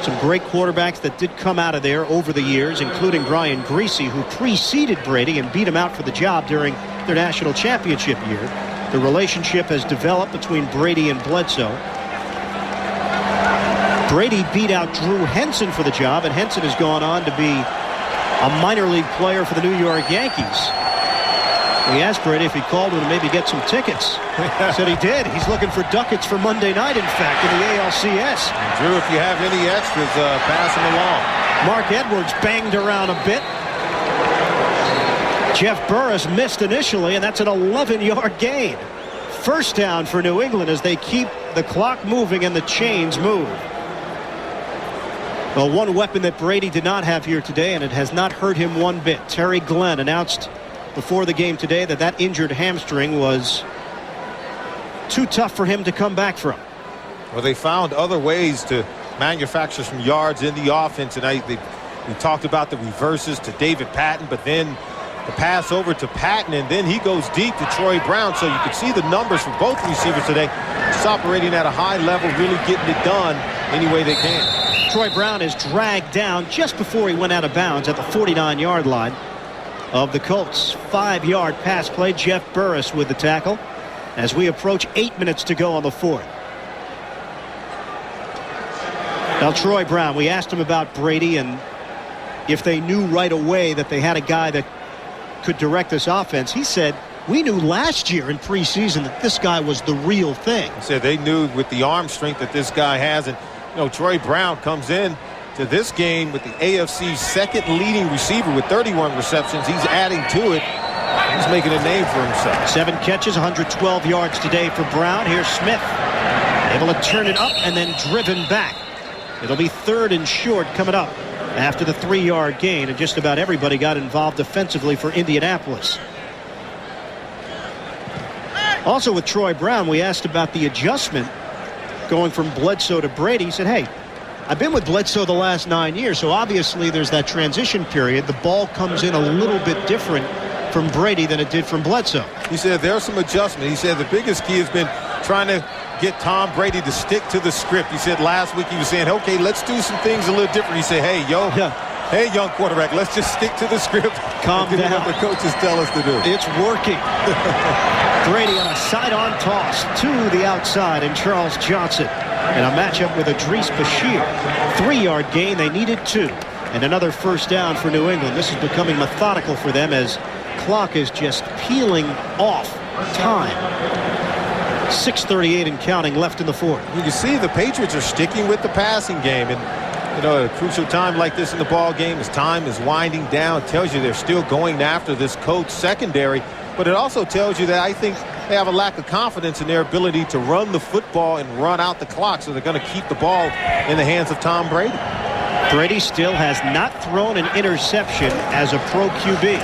Some great quarterbacks that did come out of there over the years, including Brian Greasy, who preceded Brady and beat him out for the job during their national championship year. The relationship has developed between Brady and Bledsoe. Brady beat out Drew Henson for the job, and Henson has gone on to be a minor league player for the New York Yankees. We asked Brady if he called him to maybe get some tickets. He said he did. He's looking for ducats for Monday night, in fact, in the ALCS. And Drew, if you have any extras, pass them along. Mark Edwards banged around a bit. Jeff Burris missed initially, and that's an 11-yard gain. First down for New England as they keep the clock moving and the chains move. Well, one weapon that Brady did not have here today, and it has not hurt him one bit. Terry Glenn announced before the game today that injured hamstring was too tough for him to come back from. Well, they found other ways to manufacture some yards in the offense, and we talked about the reverses to David Patton, but then the pass over to Patten, and then he goes deep to Troy Brown. So you can see the numbers for both receivers today. Just operating at a high level, really getting it done any way they can. Troy Brown is dragged down just before he went out of bounds at the 49-yard line of the Colts. 5-yard pass play. Jeff Burris with the tackle as we approach 8 minutes to go on the fourth. Now Troy Brown, we asked him about Brady and if they knew right away that they had a guy that could direct this offense. He said, we knew last year in preseason that this guy was the real thing. He said they knew with the arm strength that this guy has. And Troy Brown comes in to this game with the AFC's second leading receiver with 31 receptions. He's adding to it. He's making a name for himself. 7 catches, 112 yards today for Brown. Here's Smith, able to turn it up and then driven back. It'll be 3rd and short coming up after the 3-yard gain, and just about everybody got involved defensively for Indianapolis. Also with Troy Brown, we asked about the adjustment going from Bledsoe to Brady. He said, hey, I've been with Bledsoe the last 9 years, so obviously there's that transition period. The ball comes in a little bit different from Brady than it did from Bledsoe. He said there's some adjustment. He said the biggest key has been trying to get Tom Brady to stick to the script. He said last week he was saying, okay, let's do some things a little different. He said, hey, hey, young quarterback, let's just stick to the script. Calm down. What the coaches tell us to do. It's working. Brady on a sidearm toss to the outside, and Charles Johnson in a matchup with Idris Bashir. 3-yard gain. They needed 2. And another first down for New England. This is becoming methodical for them as clock is just peeling off time. 6:38 and counting left in the fourth. You can see the Patriots are sticking with the passing game, and at a crucial time like this in the ball game, as time is winding down, tells you they're still going after this Colts secondary. But it also tells you that I think they have a lack of confidence in their ability to run the football and run out the clock, so they're going to keep the ball in the hands of Tom Brady. Brady still has not thrown an interception as a pro QB.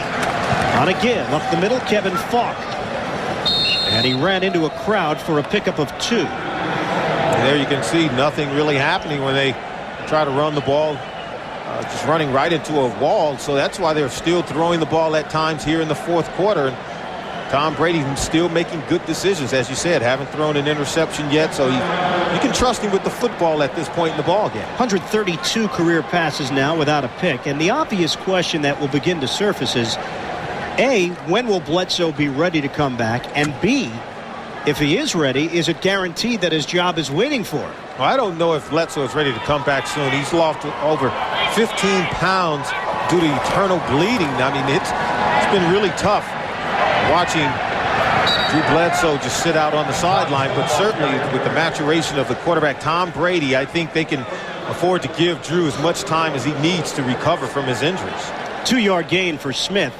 On a give up the middle, Kevin Falk. And he ran into a crowd for a pickup of 2. And there you can see nothing really happening when they try to run the ball, just running right into a wall. So that's why they're still throwing the ball at times here in the fourth quarter. And Tom Brady still making good decisions, as you said, haven't thrown an interception yet. So you can trust him with the football at this point in the ball game. 132 career passes now without a pick. And the obvious question that will begin to surface is, A, when will Bledsoe be ready to come back? And B, if he is ready, is it guaranteed that his job is waiting for him? Well, I don't know if Bledsoe is ready to come back soon. He's lost over 15 pounds due to eternal bleeding. I mean, it's been really tough watching Drew Bledsoe just sit out on the sideline. But certainly with the maturation of the quarterback, Tom Brady, I think they can afford to give Drew as much time as he needs to recover from his injuries. 2-yard gain for Smith.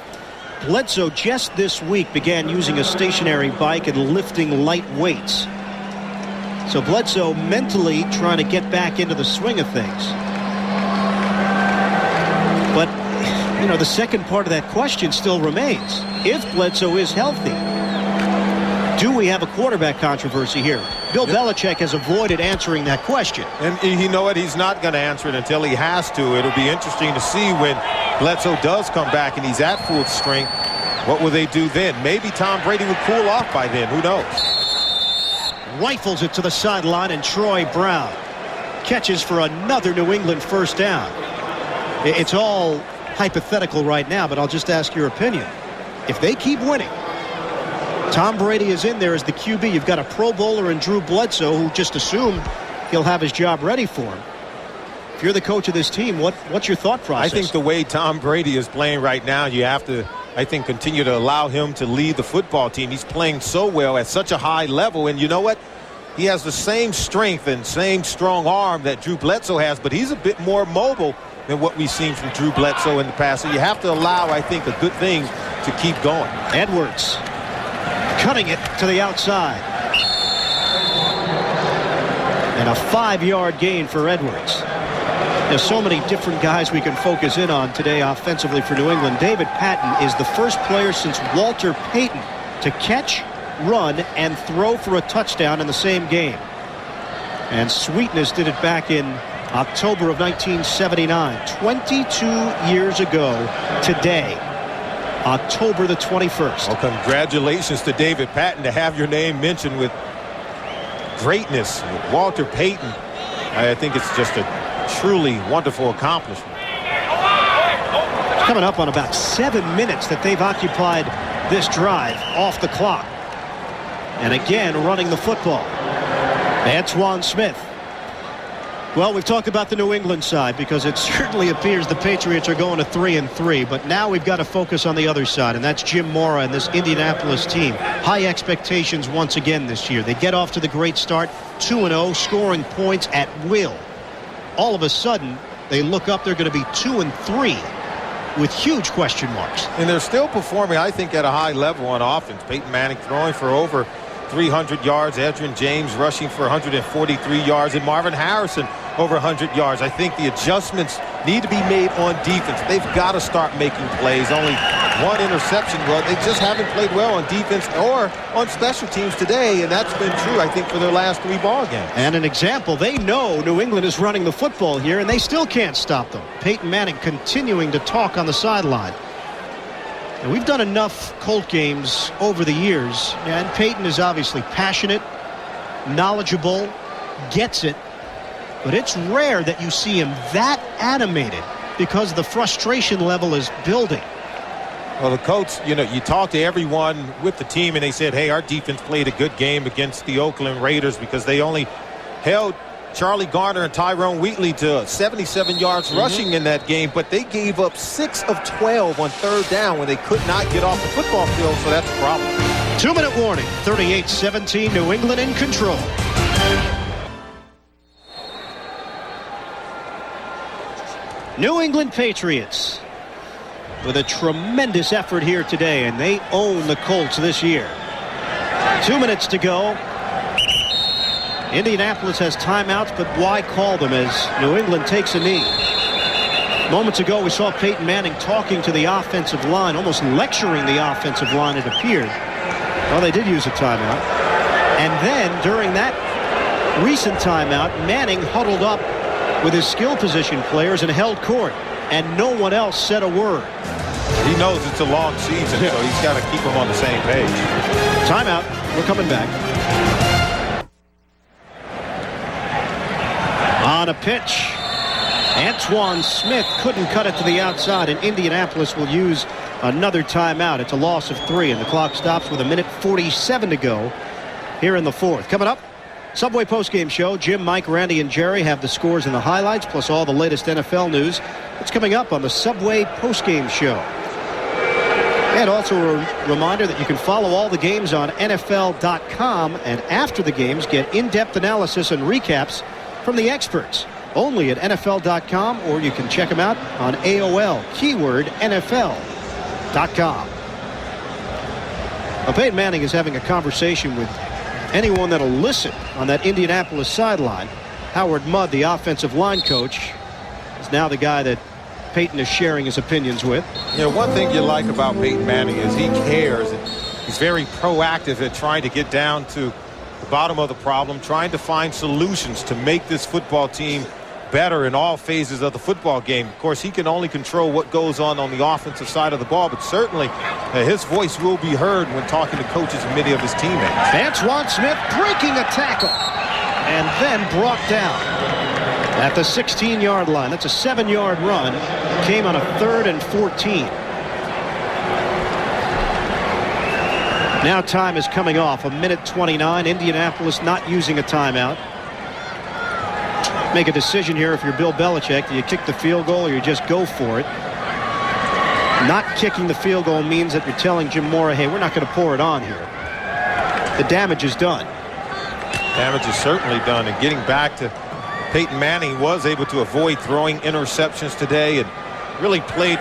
Bledsoe just this week began using a stationary bike and lifting light weights. So Bledsoe mentally trying to get back into the swing of things. But, you know, the second part of that question still remains. If Bledsoe is healthy, do we have a quarterback controversy here? Bill Belichick has avoided answering that question. And you know what? He's not going to answer it until he has to. It'll be interesting to see when Bledsoe does come back and he's at full strength. What will they do then? Maybe Tom Brady will cool off by then. Who knows? Rifles it to the sideline, and Troy Brown catches for another New England first down. It's all hypothetical right now, but I'll just ask your opinion. If they keep winning, Tom Brady is in there as the QB. You've got a Pro Bowler in Drew Bledsoe, who just assumed he'll have his job ready for him. If you're the coach of this team, what's your thought process? I think the way Tom Brady is playing right now, you have to, I think, continue to allow him to lead the football team. He's playing so well at such a high level, and you know what? He has the same strength and same strong arm that Drew Bledsoe has, but he's a bit more mobile than what we've seen from Drew Bledsoe in the past. So you have to allow, I think, a good thing to keep going. Edwards cutting it to the outside. And a 5-yard gain for Edwards. There's so many different guys we can focus in on today offensively for New England. David Patten is the first player since Walter Payton to catch, run, and throw for a touchdown in the same game. And Sweetness did it back in October of 1979, 22 years ago today, October the 21st. Well, congratulations to David Patten to have your name mentioned with greatness with Walter Payton. I think it's just a truly wonderful accomplishment. Coming up on about 7 minutes that they've occupied this drive off the clock. And again, running the football. Antoine Smith. Well, we've talked about the New England side because it certainly appears the Patriots are going to 3-3. But now we've got to focus on the other side, and that's Jim Mora and this Indianapolis team. High expectations once again this year. They get off to the great start, 2-0, scoring points at will. All of a sudden, they look up, they're going to be 2-3 with huge question marks. And they're still performing, I think, at a high level on offense. Peyton Manning throwing for over 300 yards. Edgerrin James rushing for 143 yards. And Marvin Harrison over 100 yards. I think the adjustments need to be made on defense. They've got to start making plays. Only one interception. Well, they just haven't played well on defense or on special teams today, and that's been true, I think, for their last 3 ball games. And an example, they know New England is running the football here, and they still can't stop them. Peyton Manning continuing to talk on the sideline. And we've done enough Colt games over the years, and Peyton is obviously passionate, knowledgeable, gets it. But it's rare that you see him that animated because the frustration level is building. Well, the coach, you know, you talk to everyone with the team and they said, hey, our defense played a good game against the Oakland Raiders because they only held Charlie Garner and Tyrone Wheatley to 77 yards rushing in that game, but they gave up 6 of 12 on 3rd down when they could not get off the football field, so that's a problem. 2-minute warning, 38-17, New England in control. New England Patriots with a tremendous effort here today, and they own the Colts this year. 2 minutes to go. Indianapolis has timeouts, but why call them as New England takes a knee? Moments ago, we saw Peyton Manning talking to the offensive line, almost lecturing the offensive line, it appeared. Well, they did use a timeout. And then, during that recent timeout, Manning huddled up with his skill position players and held court, and no one else said a word. He knows it's a long season, so he's got to keep them on the same page. Timeout. We're coming back. On a pitch, Antoine Smith couldn't cut it to the outside, and Indianapolis will use another timeout. It's a loss of 3, and the clock stops with 1:47 to go here in the 4th. Coming up, Subway postgame show. Jim, Mike, Randy, and Jerry have the scores and the highlights, plus all the latest NFL news. It's coming up on the Subway postgame show. And also a reminder that you can follow all the games on NFL.com, and after the games, get in-depth analysis and recaps from the experts. Only at NFL.com, or you can check them out on AOL, keyword NFL.com. Well, Peyton Manning is having a conversation with anyone that'll listen on that Indianapolis sideline. Howard Mudd, the offensive line coach, is now the guy that Peyton is sharing his opinions with. You know, one thing you like about Peyton Manning is he cares. He's very proactive at trying to get down to the bottom of the problem, trying to find solutions to make this football team better in all phases of the football game. Of course, he can only control what goes on the offensive side of the ball, but certainly his voice will be heard when talking to coaches and many of his teammates. Antoine Smith breaking a tackle and then brought down at the 16-yard line. That's a 7-yard run. Came on a 3rd and 14. Now time is coming off. 1:29. Indianapolis not using a timeout. Make a decision here if you're Bill Belichick. Do you kick the field goal or you just go for it? Not kicking the field goal means that you're telling Jim Mora, hey, we're not going to pour it on here. The damage is done. Damage is certainly done. And getting back to Peyton Manning, was able to avoid throwing interceptions today and really played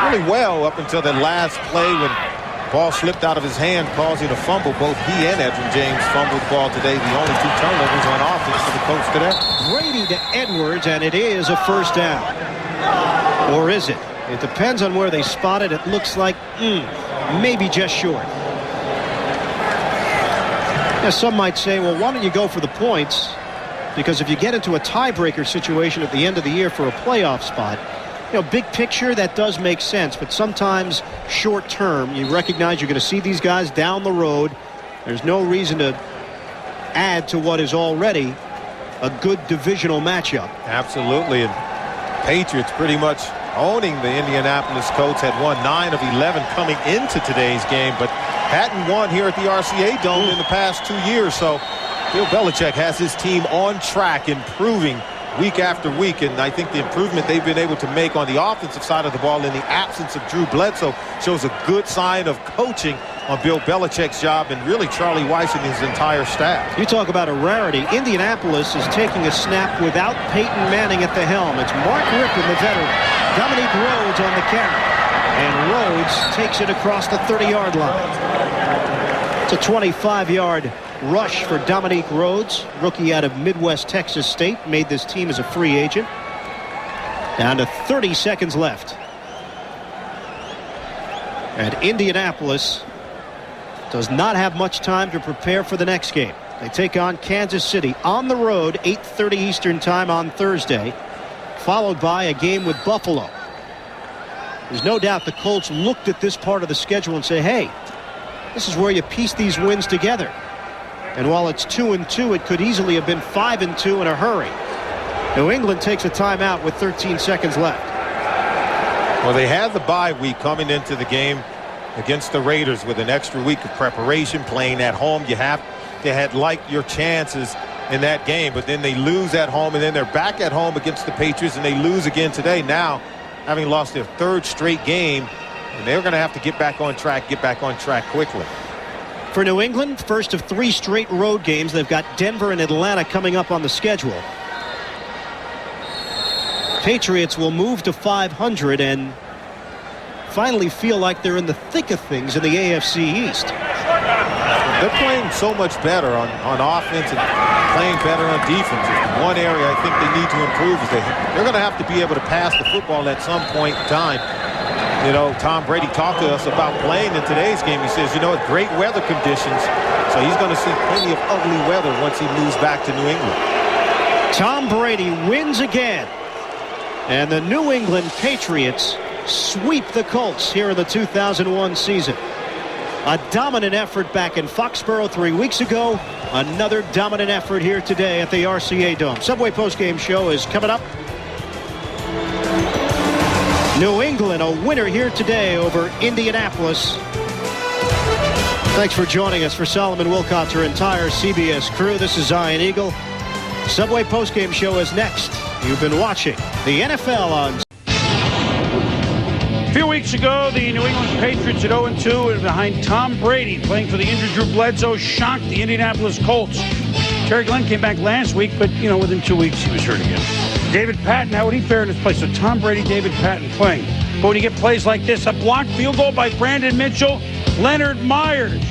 really well up until the last play when the ball slipped out of his hand, causing a fumble. Both he and Edgerrin James fumbled the ball today. The only 2 turnovers on offense for the Colts today. Brady to Edwards, and it is a first down. Or is it? It depends on where they spot it. It looks like maybe just short. Now, some might say, well, why don't you go for the points? Because if you get into a tiebreaker situation at the end of the year for a playoff spot, you know, big picture, that does make sense. But sometimes short term, you recognize you're going to see these guys down the road. There's no reason to add to what is already a good divisional matchup. Absolutely. And Patriots pretty much owning the Indianapolis Colts, had won 9 of 11 coming into today's game, but hadn't won here at the RCA Dome in the past 2 years. So Bill Belichick has his team on track, improving week after week, and I think the improvement they've been able to make on the offensive side of the ball in the absence of Drew Bledsoe shows a good sign of coaching on Bill Belichick's job, and really Charlie Weiss and his entire staff. You talk about a rarity. Indianapolis is taking a snap without Peyton Manning at the helm. It's Mark Rippon, the veteran. Dominique Rhodes on the carry, and Rhodes takes it across the 30-yard line. It's a 25-yard rush for Dominique Rhodes, rookie out of Midwest Texas State, made this team as a free agent. Down to 30 seconds left. And Indianapolis does not have much time to prepare for the next game. They take on Kansas City on the road, 8:30 Eastern time on Thursday, followed by a game with Buffalo. There's no doubt the Colts looked at this part of the schedule and say, hey, this is where you piece these wins together. And while it's 2-2, it could easily have been 5-2 in a hurry. New England takes a timeout with 13 seconds left. Well, they had the bye week coming into the game against the Raiders with an extra week of preparation, playing at home. They had liked your chances in that game, but then they lose at home, and then they're back at home against the Patriots, and they lose again today. Now, having lost their 3rd straight game, and they're going to have to get back on track quickly. For New England, first of 3 straight road games. They've got Denver and Atlanta coming up on the schedule. Patriots will move to 500 and finally feel like they're in the thick of things in the AFC East. They're playing so much better on offense and playing better on defense. One area I think they need to improve is they're going to have to be able to pass the football at some point in time. You know, Tom Brady talked to us about playing in today's game. He says, you know, it's great weather conditions, so he's going to see plenty of ugly weather once he moves back to New England. Tom Brady wins again, and the New England Patriots sweep the Colts here in the 2001 season. A dominant effort back in Foxborough 3 weeks ago. Another dominant effort here today at the RCA Dome. Subway postgame show is coming up. New England a winner here today over Indianapolis. Thanks for joining us. For Solomon Wilcott's entire CBS crew, this is Zion Eagle. Subway postgame show is next. You've been watching the NFL on. A few weeks ago, the New England Patriots at 0-2 and behind Tom Brady playing for the injured Drew Bledsoe shocked the Indianapolis Colts. Terry Glenn came back last week, but, you know, within 2 weeks he was hurt again. David Patton, how would he fare in his place? So Tom Brady, David Patton playing. But when you get plays like this, a blocked field goal by Brandon Mitchell, Leonard Myers.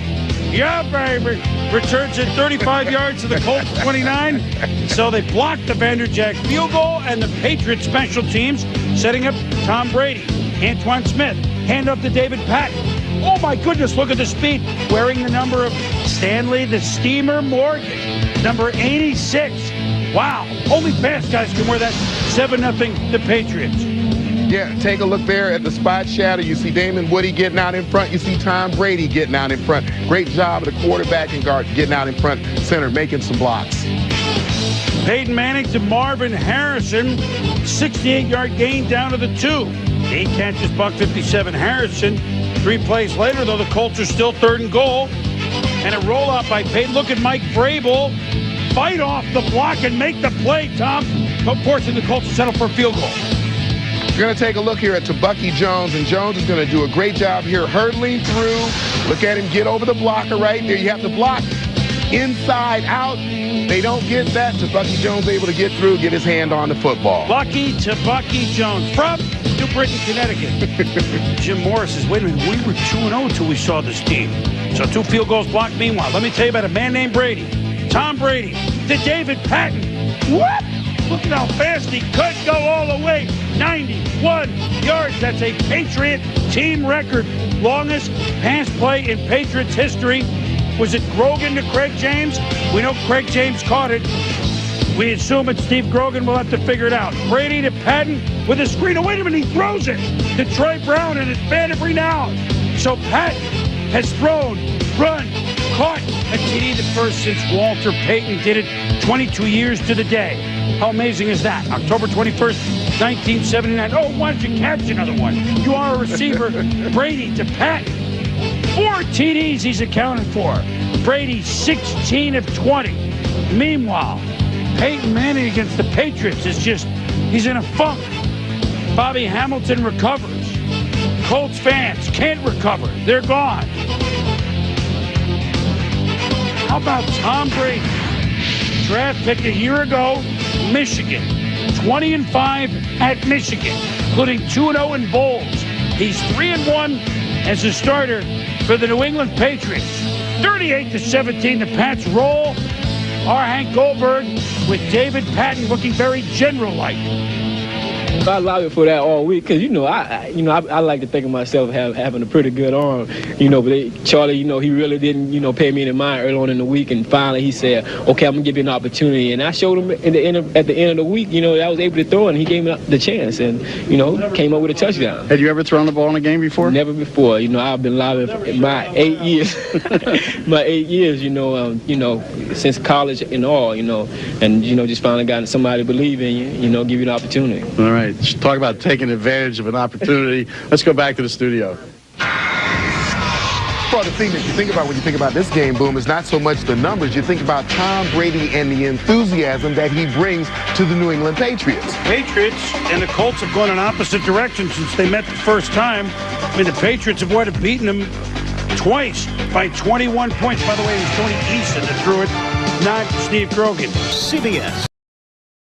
Yeah, baby. returns it 35 yards to the Colts 29. So they blocked the Vanderjagt field goal, and the Patriots special teams setting up Tom Brady. Antoine Smith, hand up to David Patten. Oh my goodness, look at the speed. Wearing the number of Stanley the Steamer Morgan, number 86. Wow, only fast guys can wear that. 7-0, the Patriots. Yeah, take a look there at the spot shadow. You see Damon Woody getting out in front. You see Tom Brady getting out in front. Great job of the quarterback and guard getting out in front center, making some blocks. Peyton Manning to Marvin Harrison. 68-yard gain down to the 2. 8 catches, $157. Harrison. 3 plays later, though, the Colts are still 3rd and goal. And a rollout by Peyton. Look at Mike Vrabel. Fight off the block and make the play, Tom. But forcing the Colts to settle for a field goal. We're going to take a look here at Bucky Jones, and Jones is going to do a great job here hurdling through. Look at him get over the blocker right there. You have to block inside out. They don't get that. Bucky Jones able to get through, get his hand on the football. Bucky Jones from New Britain, Connecticut. Jim Morris says, wait a minute, we were 2-0 until we saw this team. So 2 field goals blocked. Meanwhile, let me tell you about a man named Brady. Tom Brady to David Patten. What? Look at how fast he could go all the way. 91 yards. That's a Patriot team record. Longest pass play in Patriots history. Was it Grogan to Craig James? We know Craig James caught it. We assume it's Steve Grogan. We'll have to figure it out. Brady to Patten with a screen. Oh, wait a minute. He throws it to Troy Brown, and it's bad every now. So Patten has thrown, run, caught a TD the first since Walter Payton did it 22 years to the day. How amazing is that? October 21st, 1979. Oh, why don't you catch another one? You are a receiver. Brady to Patten. 4 TDs he's accounted for. Brady 16 of 20. Meanwhile, Peyton Manning against the Patriots is just, he's in a funk. Bobby Hamilton recovers. Colts fans can't recover. They're gone. How about Tom Brady? Draft pick a year ago, Michigan. 20-5 at Michigan, including 2-0 in bowls. He's 3-1 as a starter for the New England Patriots. 38-17, the Pats roll. Our Hank Goldberg with David Patten looking very general-like. I allow it for that all week because, I like to think of myself having a pretty good arm, but Charlie, he really didn't, pay me any mind early on in the week, and finally he said, okay, I'm going to give you an opportunity, and I showed him at the end of the week, I was able to throw, and he gave me the chance, and, came up with a touchdown. Had you ever thrown the ball in a game before? Never before. I've been live in my 8 years, since college and all, and, just finally gotten somebody to believe in you, give you an opportunity. All right. Talk about taking advantage of an opportunity. Let's go back to the studio. Well, the thing that you think about when you think about this game, Boom, is not so much the numbers. You think about Tom Brady and the enthusiasm that he brings to the New England Patriots. Patriots and the Colts have gone in opposite directions since they met the first time. The Patriots have wound up beating them twice by 21 points. By the way, it was Tony Eason that threw it, not Steve Grogan. CBS.